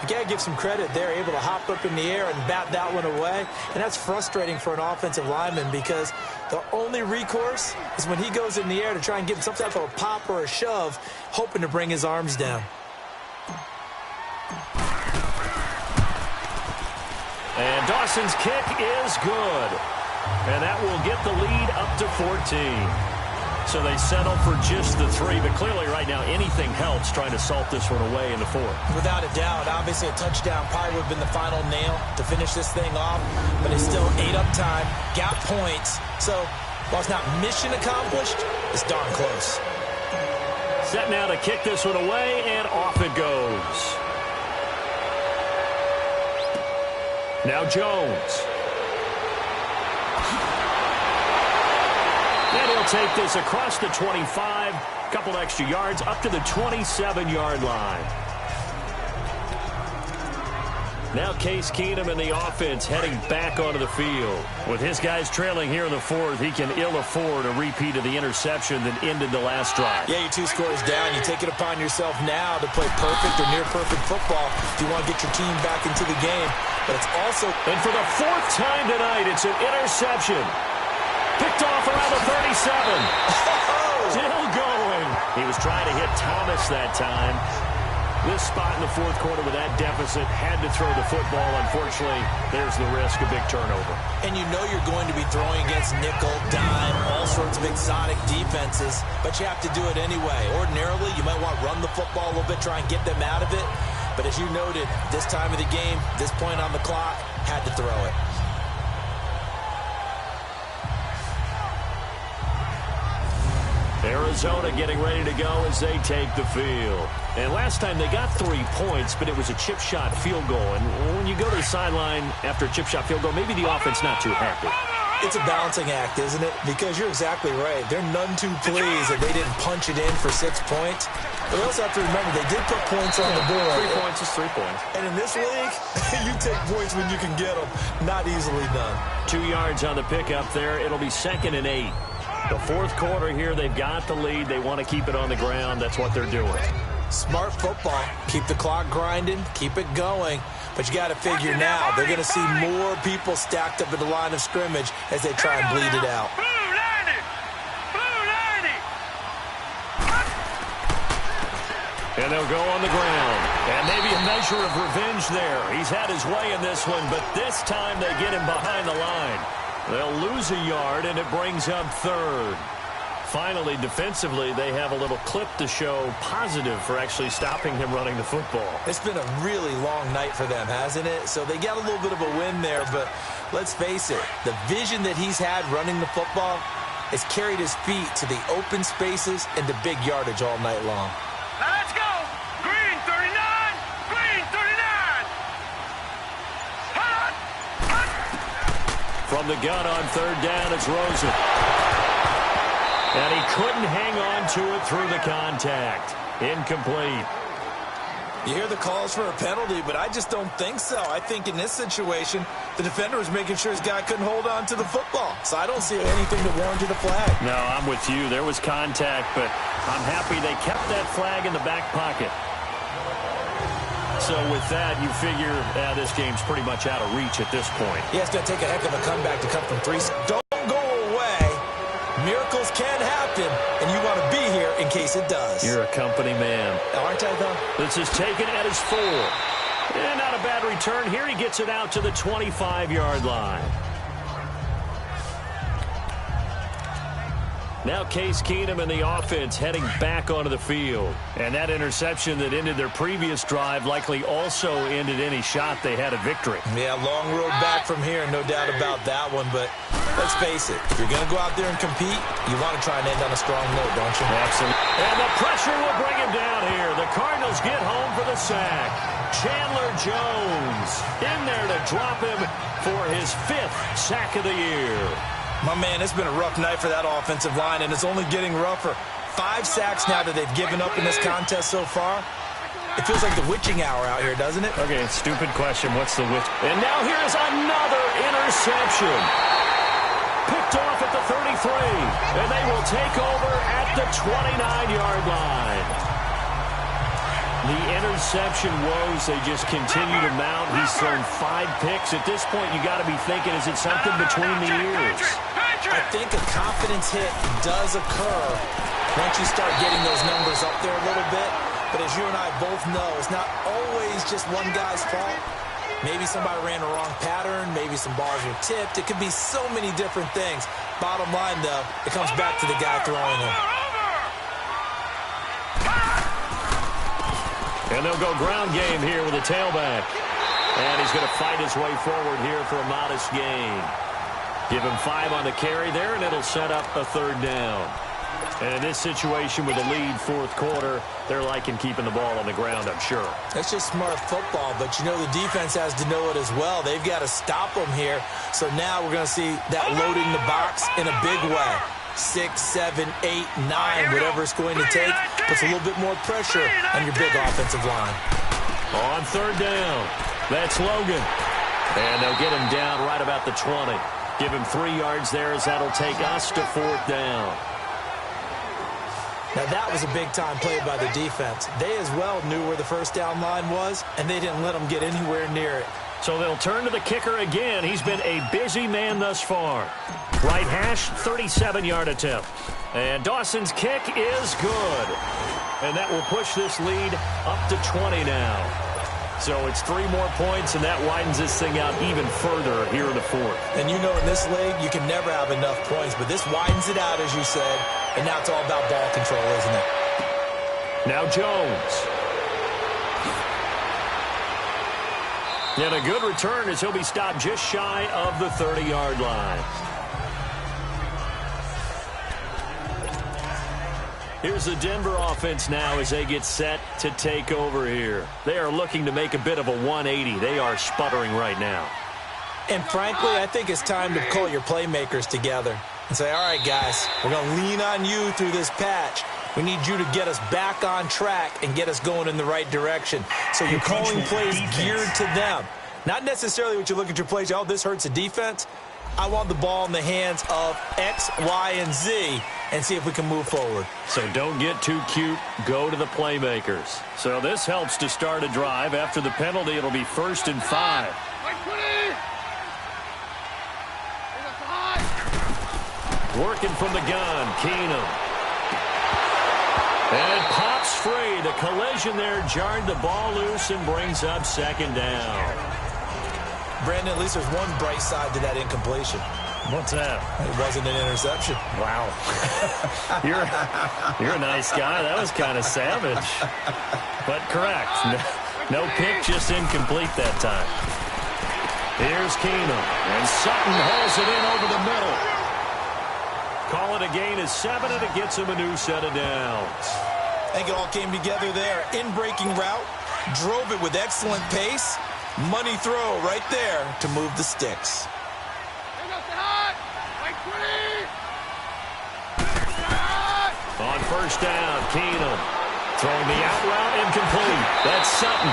You got to give some credit. They're able to hop up in the air and bat that one away. And that's frustrating for an offensive lineman because the only recourse is when he goes in the air to try and get some type of a pop or a shove, hoping to bring his arms down. And Dawson's kick is good. And that will get the lead up to 14. So they settle for just the 3. But clearly right now anything helps trying to salt this one away in the 4th. Without a doubt. Obviously a touchdown probably would have been the final nail to finish this thing off. But it's still ate up time. Got points. So while it's not mission accomplished, it's darn close. Set now to kick this one away, and off it goes. Now Jones. And he'll take this across the 25, a couple extra yards, up to the 27-yard line. Now Case Keenum and the offense heading back onto the field. With his guys trailing here in the 4th, he can ill afford a repeat of the interception that ended the last drive. Yeah, you're 2 scores down. You take it upon yourself now to play perfect or near-perfect football if you want to get your team back into the game. But it's also... And for the 4th time tonight, it's an interception. Picked off around the 37. Still going. He was trying to hit Thomas that time. This spot in the 4th quarter with that deficit, had to throw the football. Unfortunately, there's the risk of big turnover. And you know you're going to be throwing against nickel, dime, all sorts of exotic defenses, but you have to do it anyway. Ordinarily, you might want to run the football a little bit, try and get them out of it. But as you noted, this time of the game, this point on the clock, had to throw it. Arizona getting ready to go as they take the field. And last time they got 3 points, but it was a chip shot field goal. And when you go to the sideline after a chip shot field goal, maybe the offense not too happy. It's a balancing act, isn't it? Because you're exactly right. They're none too pleased that they didn't punch it in for 6 points. But we also have to remember they did put points on the board. 3 points is 3 points. And in this league, you take points when you can get them. Not easily done. 2 yards on the pickup there. It'll be 2nd and 8. The 4th quarter here, they've got the lead. They want to keep it on the ground. That's what they're doing. Smart football. Keep the clock grinding. Keep it going. But you got to figure now, they're going to see more people stacked up at the line of scrimmage as they try and bleed it out. And they'll go on the ground. And maybe a measure of revenge there. He's had his way in this one, but this time they get him behind the line. They'll lose a yard, and it brings up 3rd. Finally, defensively, they have a little clip to show positive for actually stopping him running the football. It's been a really long night for them, hasn't it? So they got a little bit of a win there, but let's face it, the vision that he's had running the football has carried his feet to the open spaces and the big yardage all night long. Now let's go. Green 39. Green 39. Hot. Hot. From the gun on third down, it's Rosen. And he couldn't hang on to it through the contact. Incomplete. You hear the calls for a penalty, but I just don't think so. I think in this situation, the defender was making sure his guy couldn't hold on to the football. So I don't see anything that warranted a flag. No, I'm with you. There was contact, but I'm happy they kept that flag in the back pocket. So with that, you figure this game's pretty much out of reach at this point. Yeah, it's going to take a heck of a comeback to come from three. Don't go away. Miracles can happen, and you want to be here in case it does. You're a company man. Aren't I, though? This is taken at his 4. And not a bad return here. He gets it out to the 25-yard line. Now Case Keenum and the offense heading back onto the field. And that interception that ended their previous drive likely also ended any shot they had at victory. Yeah, long road back from here, no doubt about that one. But let's face it, if you're going to go out there and compete, you want to try and end on a strong note, don't you? Absolutely. And the pressure will bring him down here. The Cardinals get home for the sack. Chandler Jones in there to drop him for his 5th sack of the year. My man, it's been a rough night for that offensive line, and it's only getting rougher. 5 sacks now that they've given up in this contest so far. It feels like the witching hour out here, doesn't it? Okay, stupid question. What's the witch? And now here's another interception. Picked off at the 33, and they will take over at the 29-yard line. The interception woes, they just continue to mount. He's thrown 5 picks. At this point, you got to be thinking, is it something between the ears? I think a confidence hit does occur once you start getting those numbers up there a little bit. But as you and I both know, it's not always just one guy's fault. Maybe somebody ran a wrong pattern. Maybe some balls were tipped. It could be so many different things. Bottom line, though, it comes back to the guy throwing them. And they'll go ground game here with a tailback. And he's going to fight his way forward here for a modest gain. Give him 5 on the carry there, and it'll set up a 3rd down. And in this situation with a lead 4th quarter, they're liking keeping the ball on the ground, I'm sure. That's just smart football, but you know the defense has to know it as well. They've got to stop them here. So now we're going to see that loading the box in a big way. 6, 7, 8, 9, whatever it's going to take, puts a little bit more pressure on your big offensive line. On 3rd down, that's Logan. And they'll get him down right about the 20. Give him 3 yards there as that'll take us to 4th down. Now that was a big-time play by the defense. They as well knew where the first down line was, and they didn't let them get anywhere near it. So they'll turn to the kicker again. He's been a busy man thus far. Right hash, 37-yard attempt. And Dawson's kick is good. And that will push this lead up to 20 now. So it's 3 more points, and that widens this thing out even further here in the 4th. And you know in this league, you can never have enough points, but this widens it out, as you said, and now it's all about ball control, isn't it? Now Jones. And a good return as he'll be stopped just shy of the 30-yard line. Here's the Denver offense now as they get set to take over here. They are looking to make a bit of a 180. They are sputtering right now. And frankly, I think it's time to call your playmakers together and say, all right, guys, we're going to lean on you through this patch. We need you to get us back on track and get us going in the right direction. So you're calling plays geared to them. Not necessarily what you look at your plays, oh, this hurts the defense. I want the ball in the hands of X, Y, and Z and see if we can move forward. So don't get too cute. Go to the playmakers. So this helps to start a drive. After the penalty, it'll be 1st and 5. Working from the gun, Keenum. And it pops free. The collision there jarred the ball loose and brings up 2nd down. Brandon, at least there's one bright side to that incompletion. What's that? It wasn't an interception. Wow. You're a nice guy. That was kind of savage. But correct. No pick, just incomplete that time. Here's Keenum. And Sutton hauls it in over the middle. Call it a gain of 7, and it gets him a new set of downs. I think it all came together there. In-breaking route. Drove it with excellent pace. Money throw right there to move the sticks. On first down, Keenum throwing the out route incomplete. That's Sutton.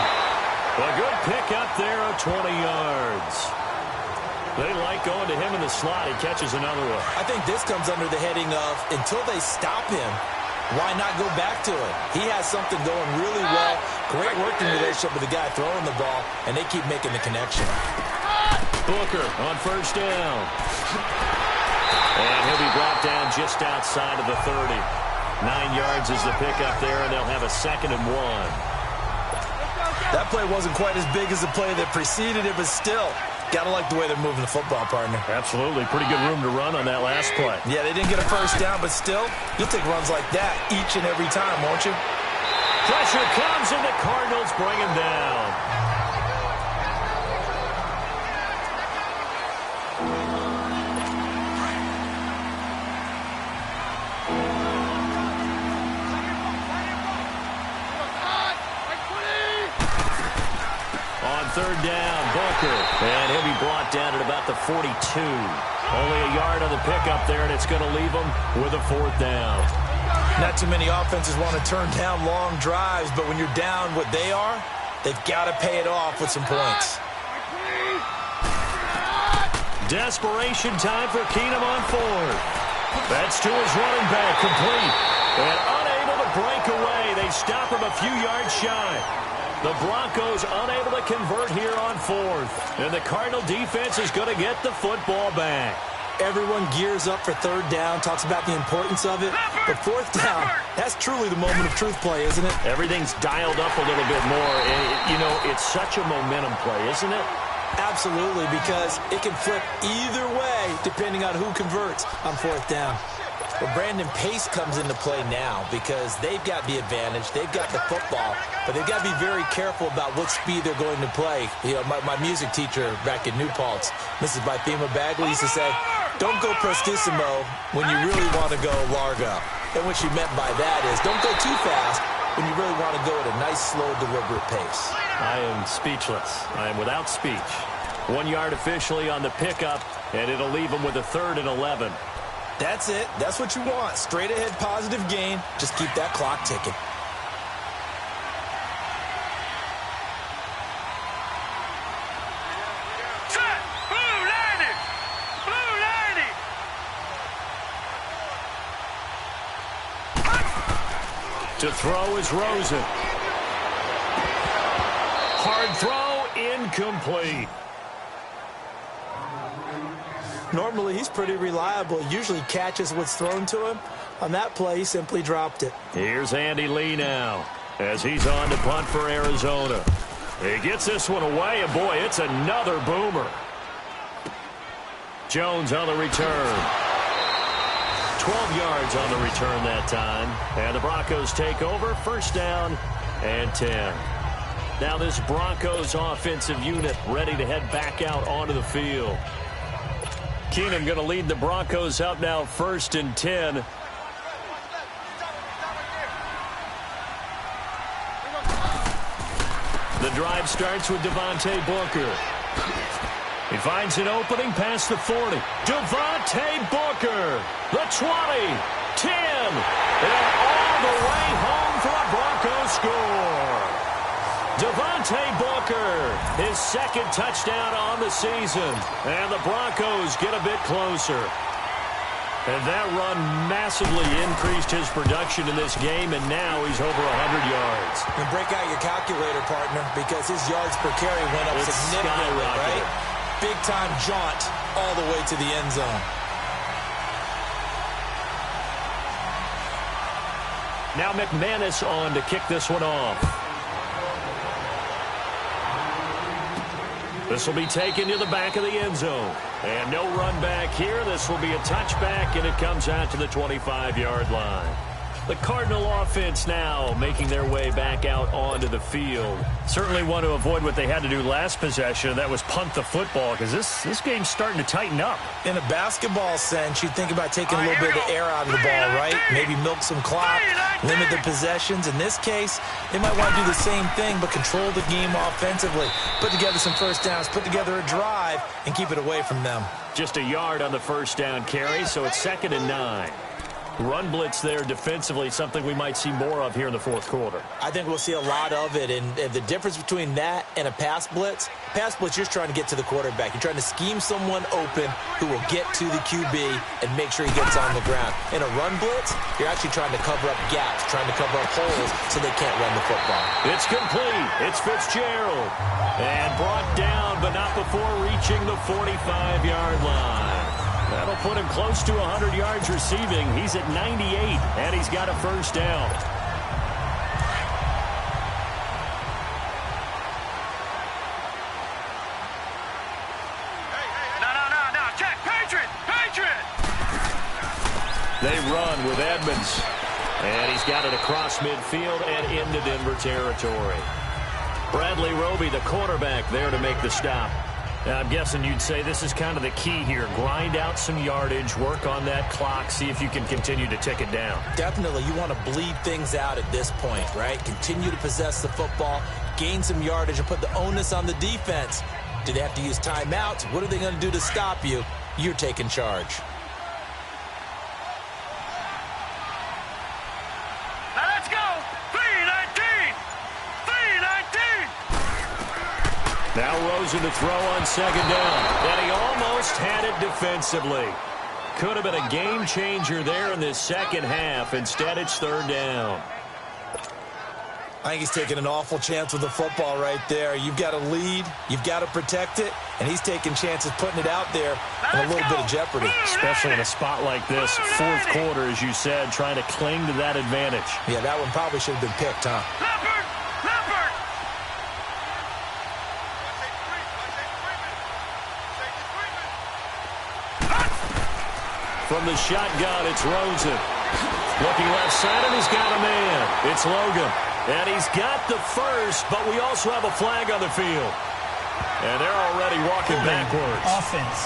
A good pick up there of 20 yards. They like going to him in the slot. He catches another one. I think this comes under the heading of until they stop him, why not go back to it? He has something going really well. Great working relationship with the guy throwing the ball, and they keep making the connection. Booker on first down. And he'll be brought down just outside of the 30. 9 yards is the pickup there, and they'll have a 2nd and 1. That play wasn't quite as big as the play that preceded it, but still, gotta like the way they're moving the football, partner. Absolutely. Pretty good room to run on that last play. Yeah, they didn't get a first down, but still, you'll take runs like that each and every time, won't you? Pressure comes, and the Cardinals bring him down. Third down, Booker. And he'll be brought down at about the 42. Only a yard on the pickup there, and it's going to leave him with a 4th down. Not too many offenses want to turn down long drives, but when you're down what they are, they've got to pay it off with some points. Desperation time for Keenum on 4th. That's to his running back, complete. And unable to break away. They stop him a few yards shy. The Broncos unable to convert here on 4th. And the Cardinal defense is going to get the football back. Everyone gears up for 3rd down, talks about the importance of it. But 4th down, that's truly the moment of truth play, isn't it? Everything's dialed up a little bit more. And it's such a momentum play, isn't it? Absolutely, because it can flip either way depending on who converts on 4th down. But Brandon, pace comes into play now because they've got the advantage. They've got the football, but they've got to be very careful about what speed they're going to play. You know, my music teacher back in New Paltz, Mrs. Bythema Bagley, used to say, don't go prestissimo when you really want to go largo. And what she meant by that is don't go too fast when you really want to go at a nice, slow, deliberate pace. I am speechless. I am without speech. 1 yard officially on the pickup, and it'll leave them with a 3rd and 11. That's it. That's what you want. Straight ahead positive gain. Just keep that clock ticking. Set. Blue 90. Blue 90. To throw is Rosen. Hard throw, incomplete. Normally, he's pretty reliable. Usually catches what's thrown to him. On that play, he simply dropped it. Here's Andy Lee now as he's on to punt for Arizona. He gets this one away, and boy, it's another boomer. Jones on the return. 12 yards on the return that time. And the Broncos take over, 1st down and 10. Now this Broncos offensive unit ready to head back out onto the field. Keenum going to lead the Broncos up now 1st and 10. The drive starts with Devontae Booker. He finds an opening past the 40. Devontae Booker, the 20, 10, and all the way home for a Broncos score. Devontae Booker, his 2nd touchdown on the season. And the Broncos get a bit closer. And that run massively increased his production in this game, and now he's over 100 yards. And break out your calculator, partner, because his yards per carry went up significantly, right? Big-time jaunt all the way to the end zone. Now McManus on to kick this one off. This will be taken to the back of the end zone. And no run back here. This will be a touchback, and it comes out to the 25-yard line. The Cardinal offense now making their way back out onto the field. Certainly want to avoid what they had to do last possession. That was punt the football, because this game's starting to tighten up. In a basketball sense, you think about taking a little bit of the air out of the ball, right? Maybe milk some clock, limit the possessions. In this case, they might want to do the same thing, but control the game offensively. Put together some first downs, put together a drive, and keep it away from them. Just a yard on the first down carry, so it's 2nd and 9. Run blitz there defensively, something we might see more of here in the fourth quarter. I think we'll see a lot of it, and the difference between that and a pass blitz, you're just trying to get to the quarterback. You're trying to scheme someone open who will get to the QB and make sure he gets on the ground. In a run blitz, you're actually trying to cover up gaps, trying to cover up holes so they can't run the football. It's complete. It's Fitzgerald. And brought down, but not before reaching the 45-yard line. That'll put him close to 100 yards receiving. He's at 98, and he's got a first down. No. Check. Patriot. They run with Edmonds. And he's got it across midfield and into Denver territory. Bradley Roby, the quarterback, there to make the stop. Now, I'm guessing you'd say this is kind of the key here. Grind out some yardage, work on that clock, see if you can continue to tick it down. Definitely. You want to bleed things out at this point, right? Continue to possess the football, gain some yardage, and put the onus on the defense. Do they have to use timeouts? What are they going to do to stop you? You're taking charge. Now let's go. 3-19. Now Rosen to throw on 2nd down. And he almost had it defensively. Could have been a game changer there in this second half. Instead, it's 3rd down. I think he's taking an awful chance with the football right there. You've got to lead. You've got to protect it. And he's taking chances putting it out there in a little bit of jeopardy. Especially in a spot like this. 4th quarter, as you said, trying to cling to that advantage. Yeah, that one probably should have been picked, huh? Leopard. From the shotgun, it's Rosen. Looking left side, and he's got a man. It's Logan. And he's got the first, but we also have a flag on the field. And they're already walking backwards. Offense.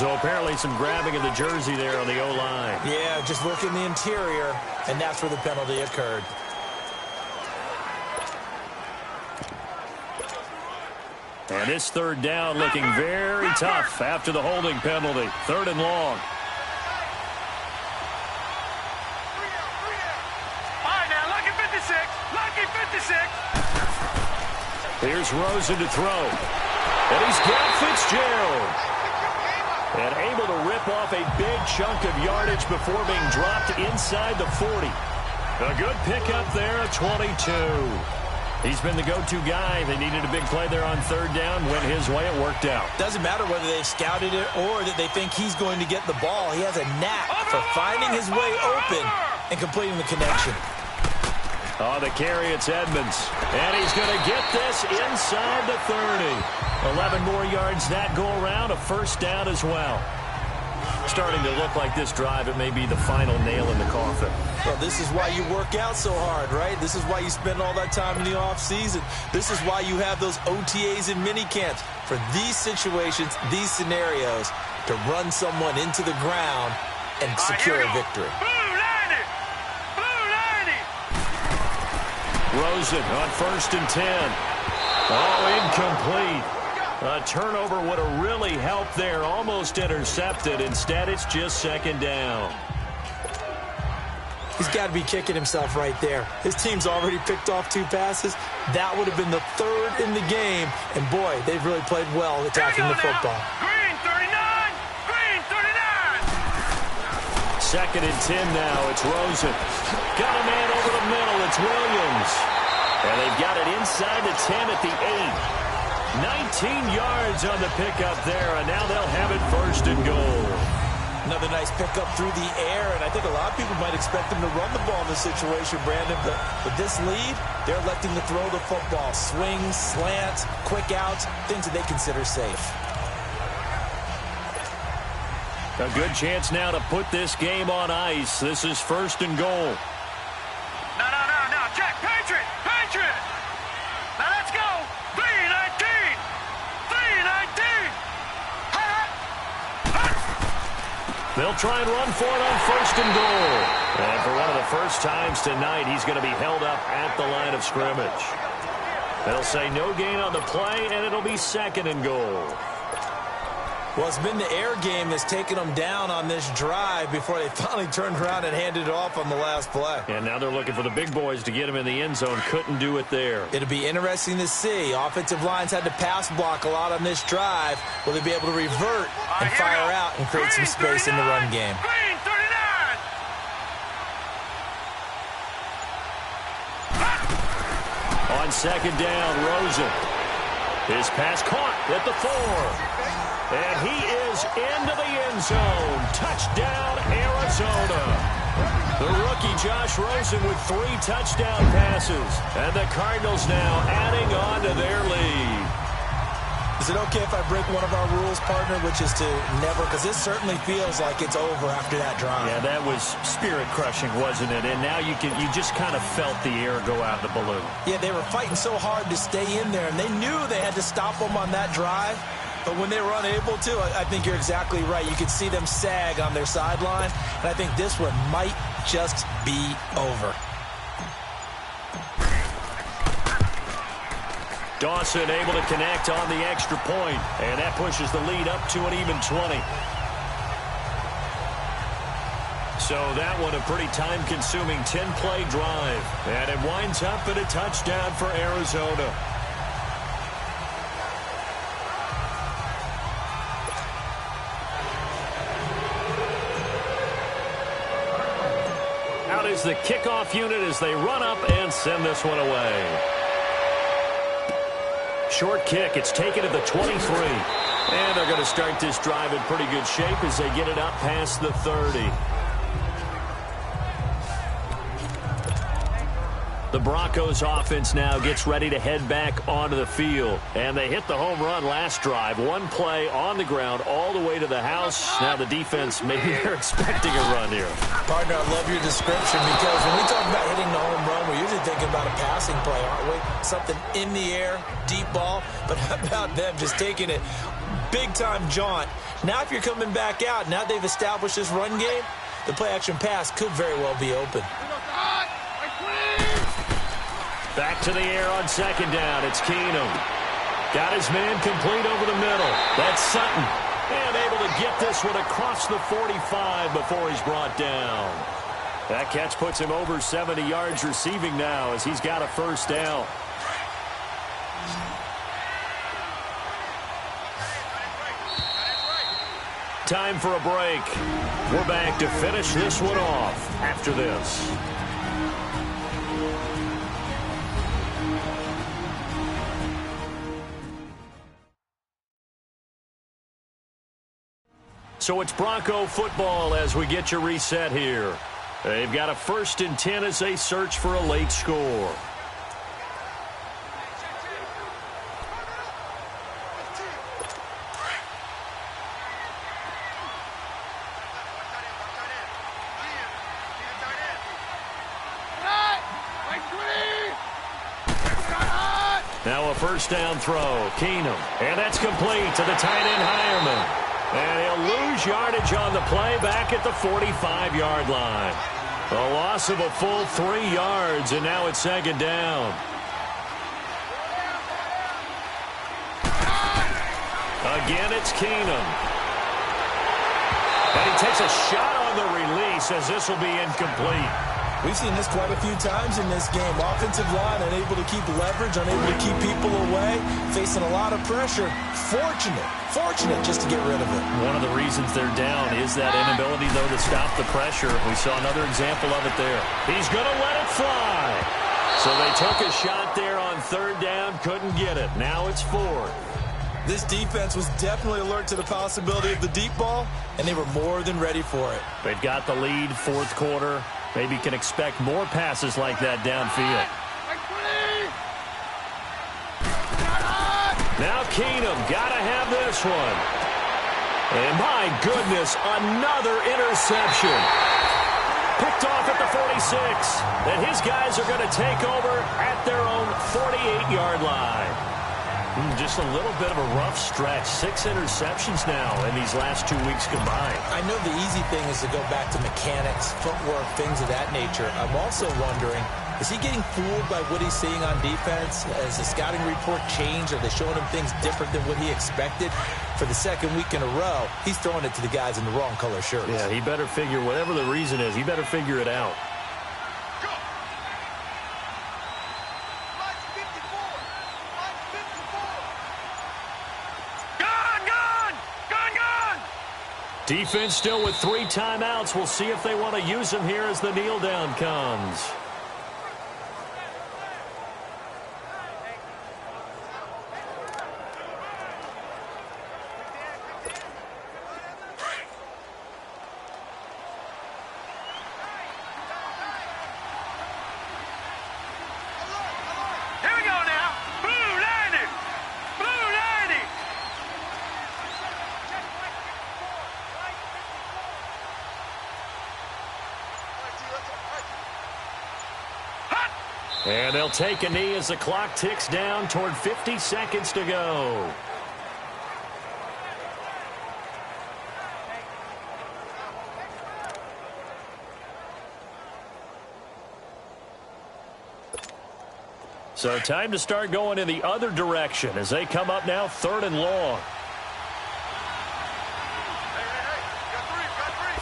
So apparently some grabbing of the jersey there on the O-line. Yeah, just working the interior, and that's where the penalty occurred. And this 3rd down looking very tough after the holding penalty. 3rd and long. All right, now, lucky 56. Here's Rosen to throw. And he's got Fitzgerald. And able to rip off a big chunk of yardage before being dropped inside the 40. A good pickup there, a 22. He's been the go-to guy. They needed a big play there on 3rd down. Went his way. It worked out. Doesn't matter whether they've scouted it or that they think he's going to get the ball. He has a knack for finding his way open and completing the connection. Oh, the carry, it's Edmonds. And he's going to get this inside the 30. 11 more yards that go around. A first down as well. Starting to look like this drive, it may be the final nail in the coffin. Well, this is why you work out so hard, right? This is why you spend all that time in the offseason. This is why you have those OTAs and minicamps. For these situations, these scenarios, to run someone into the ground and secure a victory. Blue 90. Rosen on 1st and 10. Oh, incomplete. A turnover would have really helped there. Almost intercepted. Instead, it's just 2nd down. He's got to be kicking himself right there. His team's already picked off 2 passes. That would have been the 3rd in the game. And, boy, they've really played well attacking the football. Green 39. 2nd and 10 now. It's Rosen. Got a man over the middle. It's Williams. And they've got it inside the 10 at the 8. 19 yards on the pickup there, and now they'll have it 1st and goal. Another nice pickup through the air, and I think a lot of people might expect him to run the ball in this situation, Brandon, but with this lead, they're electing to throw the football. Swings, slants, quick outs, things that they consider safe. A good chance now to put this game on ice. This is 1st and goal. No, check, Patriot! Now let's go! 3-19! They'll try and run for it on 1st and goal. And for one of the first times tonight, he's going to be held up at the line of scrimmage. They'll say no gain on the play, and it'll be 2nd and goal. Well, it's been the air game that's taken them down on this drive before they finally turned around and handed it off on the last play. And now they're looking for the big boys to get him in the end zone. Couldn't do it there. It'll be interesting to see. Offensive lines had to pass block a lot on this drive. Will they be able to revert and fire out and create some space in the run game? Green 39! On 2nd down, Rosen. His pass caught at the 4. And he is into the end zone. Touchdown, Arizona. The rookie Josh Rosen with 3 touchdown passes. And the Cardinals now adding on to their lead. Is it okay if I break one of our rules, partner, which is to never, because this certainly feels like it's over after that drive. Yeah, that was spirit-crushing, wasn't it? And now you just kind of felt the air go out of the balloon. Yeah, they were fighting so hard to stay in there, and they knew they had to stop them on that drive. But when they were unable to, I think you're exactly right. You could see them sag on their sideline, and I think this one might just be over. Dawson able to connect on the extra point, and that pushes the lead up to an even 20. So that one a pretty time-consuming 10-play drive, and it winds up in a touchdown for Arizona. Out is the kickoff unit as they run up and send this one away. Short kick. It's taken at the 23. And they're going to start this drive in pretty good shape as they get it up past the 30. The Broncos offense now gets ready to head back onto the field. And they hit the home run last drive. One play on the ground all the way to the house. Now the defense, maybe they're expecting a run here. Partner, I love your description because when we talk about hitting the home run, we're usually thinking about a passing play, aren't we? Something in the air, deep ball. But how about them just taking it big-time jaunt? Now if you're coming back out, now they've established this run game, the play-action pass could very well be open. Back to the air on 2nd down. It's Keenum. Got his man complete over the middle. That's Sutton. And able to get this one across the 45 before he's brought down. That catch puts him over 70 yards receiving now as he's got a 1st down. Time for a break. We're back to finish this one off after this. So it's Bronco football as we get you reset here. They've got a 1st and 10 as they search for a late score. Now a 1st down throw. Keenum. And that's complete to the tight end Hireman. And he'll lose yardage on the play back at the 45-yard line. A loss of a full 3 yards, and now it's 2nd down. Again, it's Keenum. And he takes a shot on the release as this will be incomplete. We've seen this quite a few times in this game. Offensive line unable to keep leverage, unable to keep people away, facing a lot of pressure. Fortunate just to get rid of it. One of the reasons they're down is that inability, though, to stop the pressure. We saw another example of it there. He's going to let it fly. So they took a shot there on 3rd down, couldn't get it. Now it's 4th. This defense was definitely alert to the possibility of the deep ball, and they were more than ready for it. They've got the lead, fourth quarter. Maybe can expect more passes like that downfield. Now Keenum, got to have this one. And my goodness, another interception. Picked off at the 46. And his guys are going to take over at their own 48-yard line. Just a little bit of a rough stretch. 6 interceptions now in these last 2 weeks combined. I know the easy thing is to go back to mechanics, footwork, things of that nature. I'm also wondering, is he getting fooled by what he's seeing on defense? Has the scouting report changed? Are they showing him things different than what he expected? For the second week in a row, he's throwing it to the guys in the wrong color shirts. Yeah, he better figure, whatever the reason is, he better figure it out. Defense still with 3 timeouts. We'll see if they want to use them here as the kneel down comes. Here we go now. Blue 90. Blue 90. And they'll take a knee as the clock ticks down toward 50 seconds to go. So time to start going in the other direction as they come up now 3rd and long. All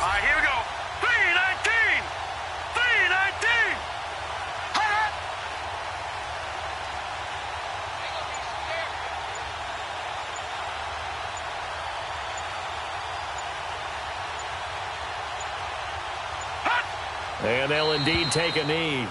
right, here we go. 319. 319. And they'll indeed take a knee.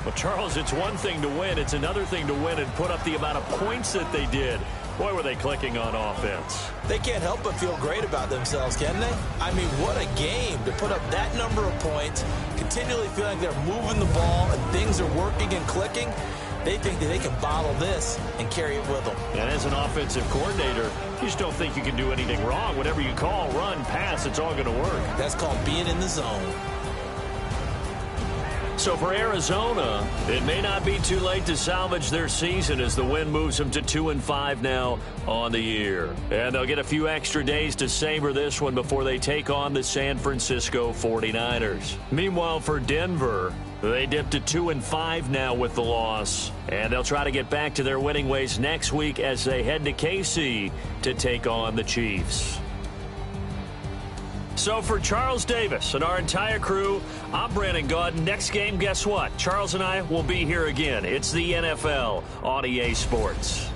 Well, Charles, it's one thing to win. It's another thing to win and put up the amount of points that they did. Boy, were they clicking on offense. They can't help but feel great about themselves, can they? I mean, what a game to put up that number of points, continually feeling like they're moving the ball and things are working and clicking. They think that they can bottle this and carry it with them. And as an offensive coordinator, you just don't think you can do anything wrong. Whatever you call, run, pass, it's all going to work. That's called being in the zone. So for Arizona, it may not be too late to salvage their season as the win moves them to 2-5 now on the year. And they'll get a few extra days to savor this one before they take on the San Francisco 49ers. Meanwhile, for Denver, they dipped to 2-5 now with the loss. And they'll try to get back to their winning ways next week as they head to KC to take on the Chiefs. So for Charles Davis and our entire crew, I'm Brandon Gaudin. Next game, guess what? Charles and I will be here again. It's the NFL on EA Sports.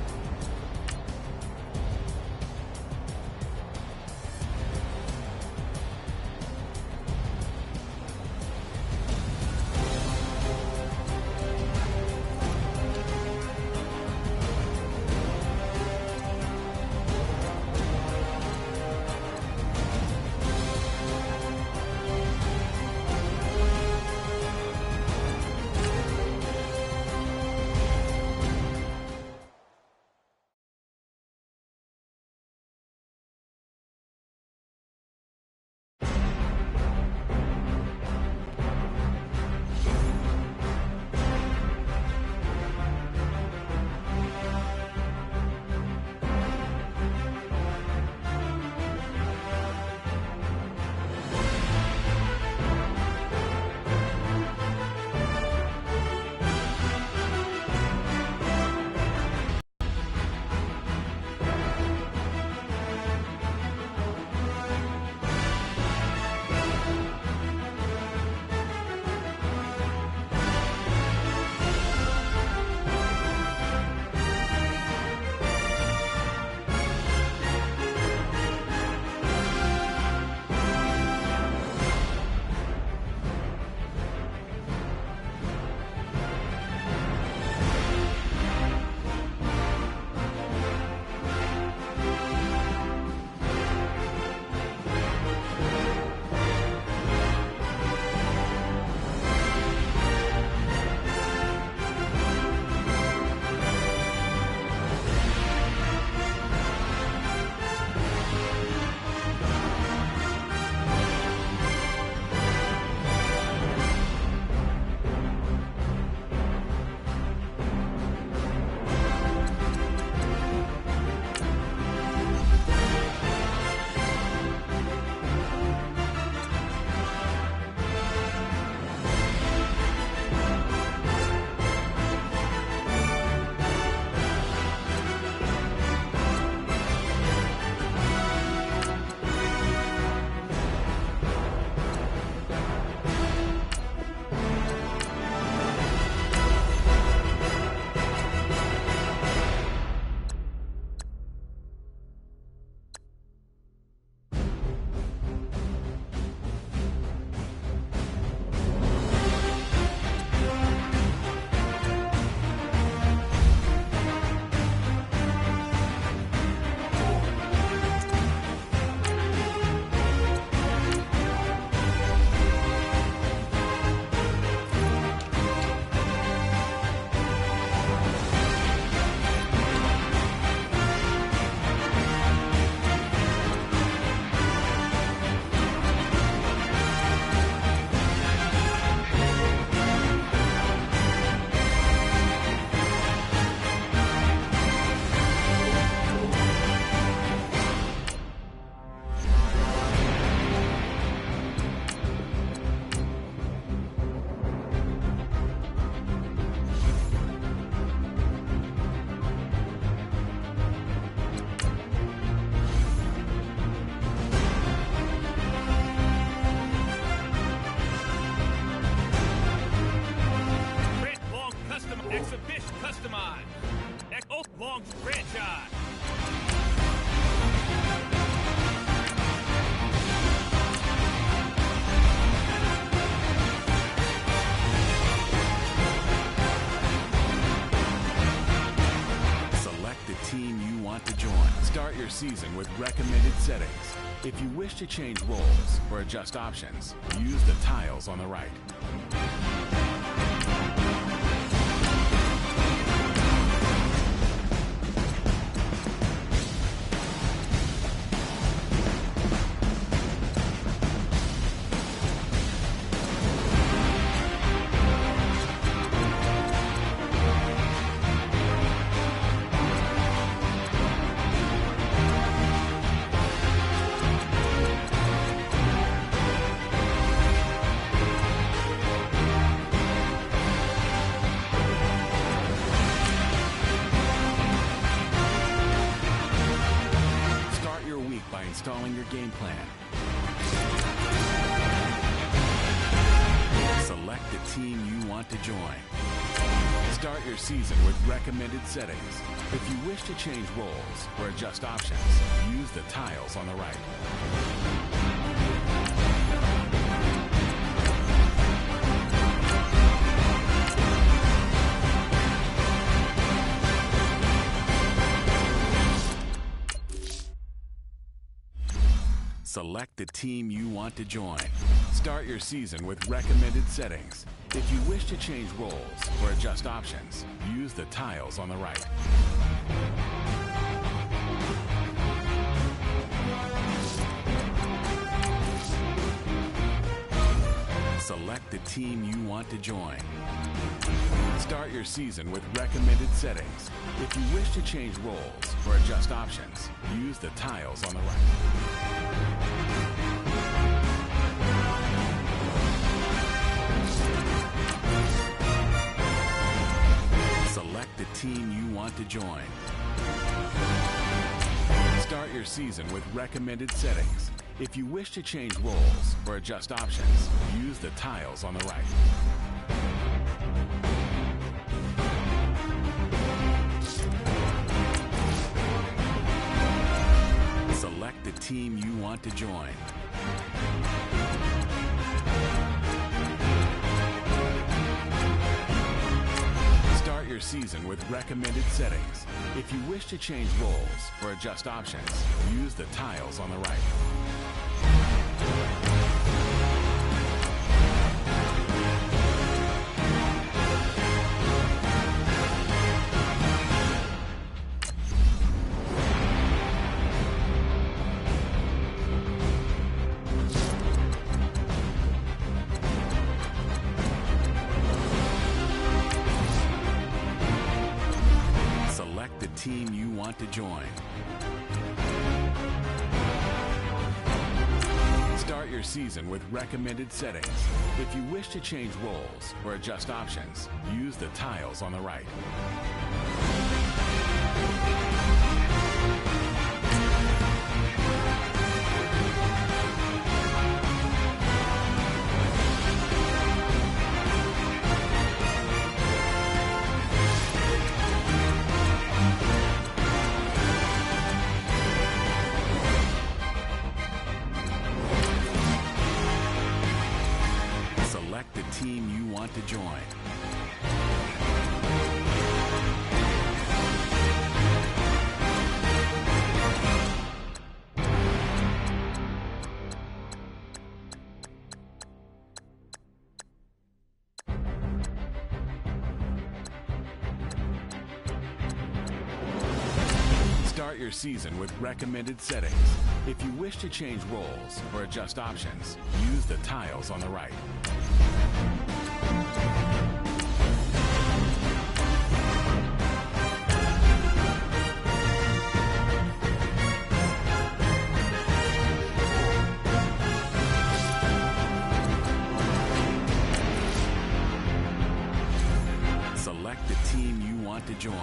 belongs franchise. Select the team you want to join. Start your season with recommended settings. If you wish to change roles or adjust options, use the tiles on the right. Installing your game plan. Select the team you want to join. Start your season with recommended settings. If you wish to change roles or adjust options, use the tiles on the right. Select the team you want to join. Start your season with recommended settings. If you wish to change roles or adjust options, use the tiles on the right. Select the team you want to join. Start your season with recommended settings. If you wish to change roles or adjust options, use the tiles on the right. Select the team you want to join. Start your season with recommended settings. If you wish to change roles or adjust options, use the tiles on the right. Select the team you want to join. Start your season with recommended settings. If you wish to change roles or adjust options, use the tiles on the right. Select the team you want to join. Start your season with recommended settings. If you wish to change roles or adjust options, use the tiles on the right. Select the team you want to join. Start your season with recommended settings. If you wish to change roles or adjust options, use the tiles on the right. Select the team you want to join.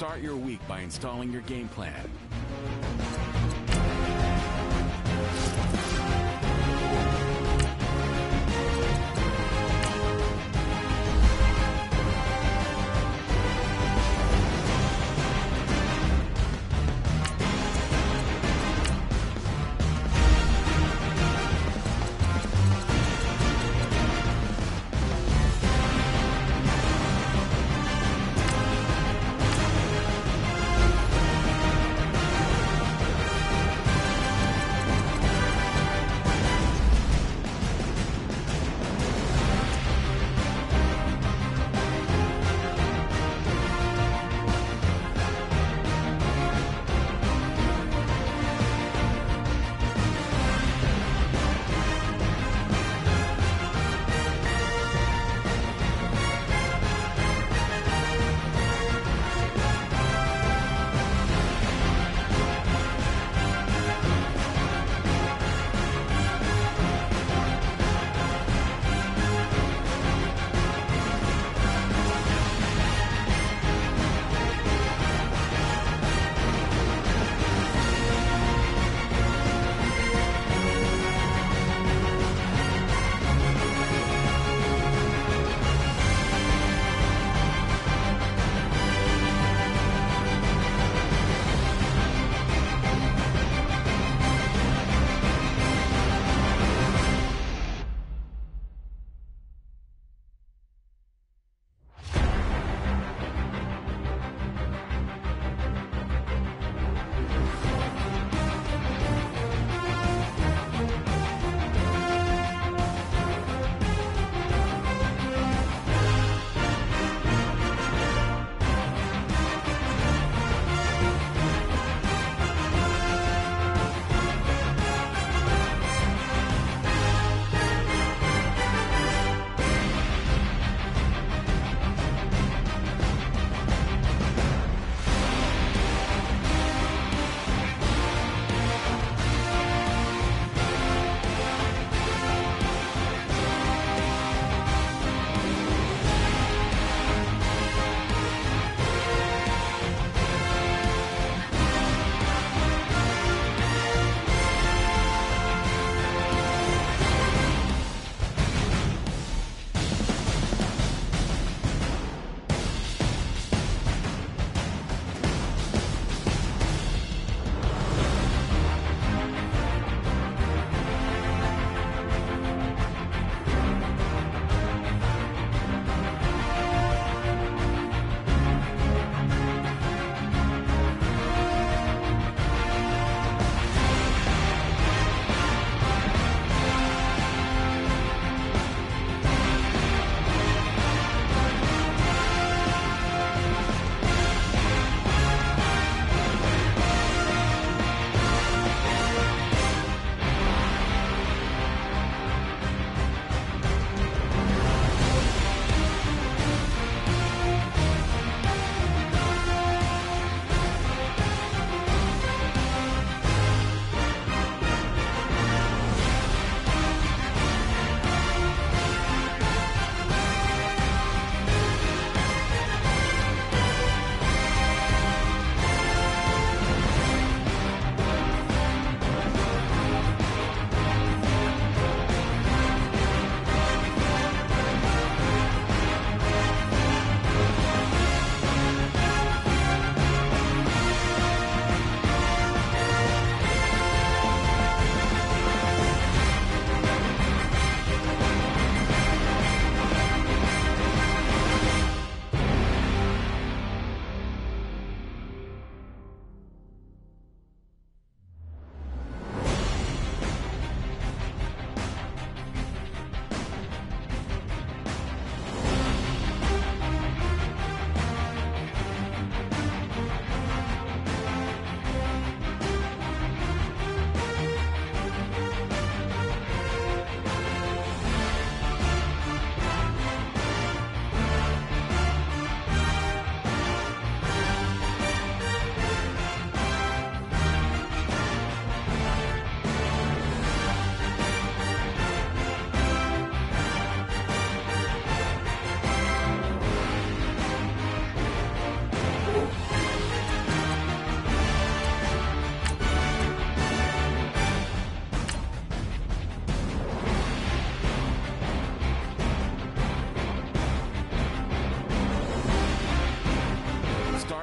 Start your week by installing your game plan.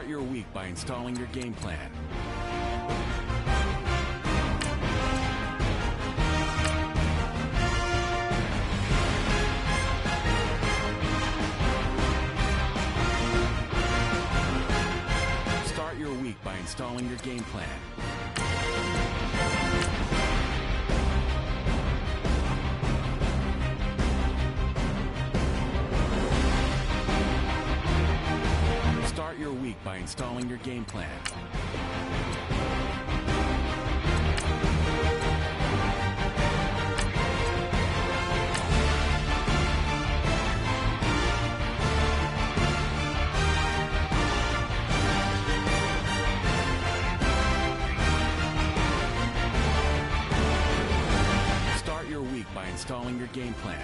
Start your week by installing your game plan. Start your week by installing your game plan. Start your week by installing your game plan. Start your week by installing your game plan.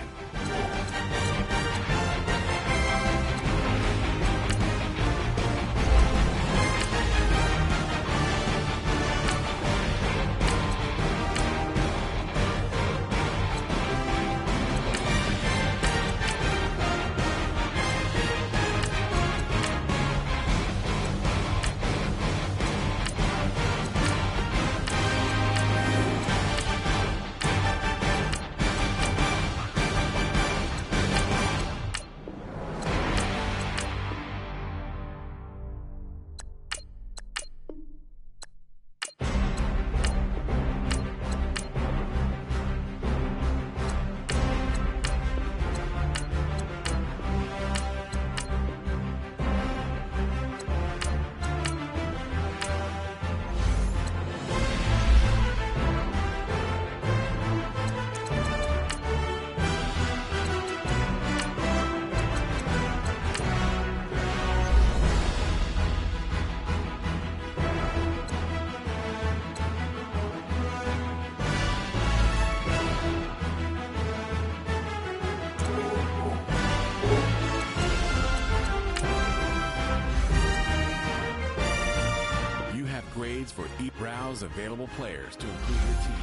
For browse available players to improve your team.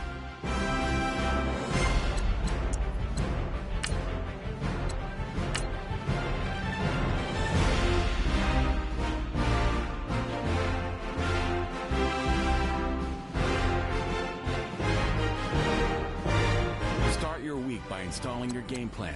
Start your week by installing your game plan.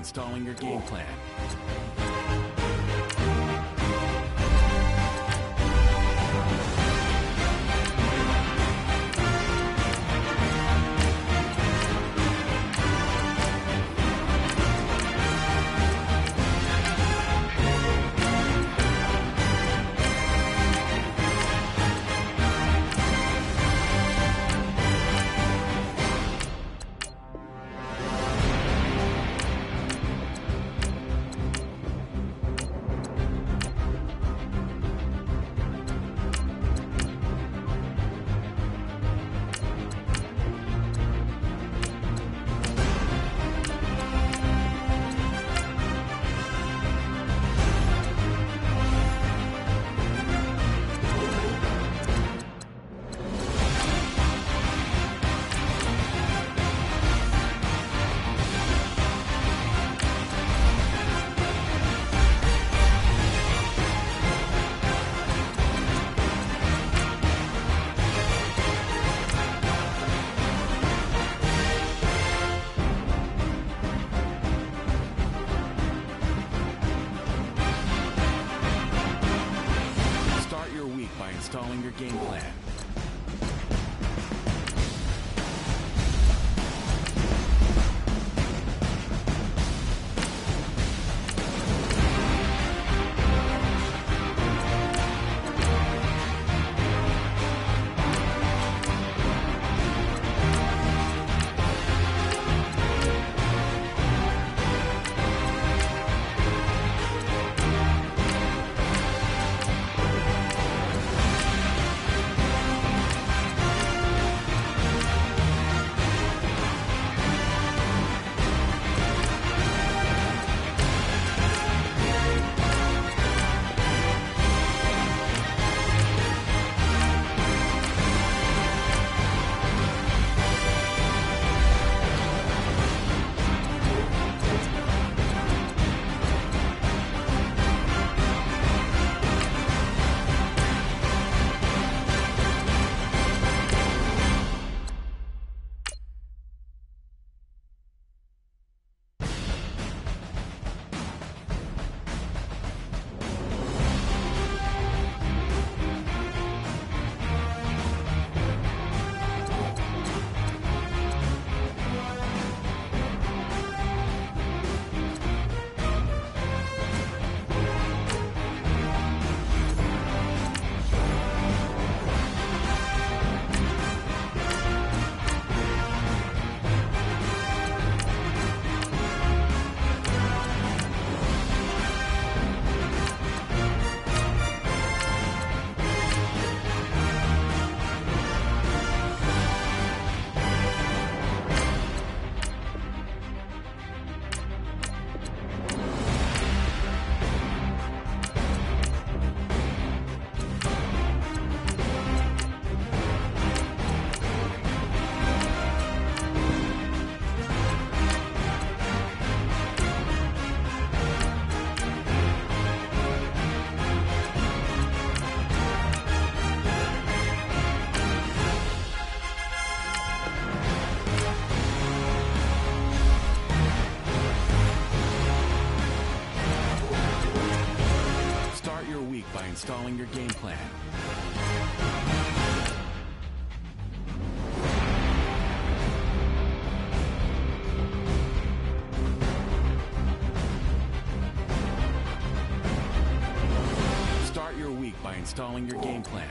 Installing your game plan. game plan. Installing your game plan. Start your week by installing your game plan.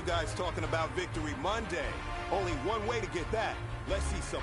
you guys talking about Victory Monday. Only one way to get that. Let's see some.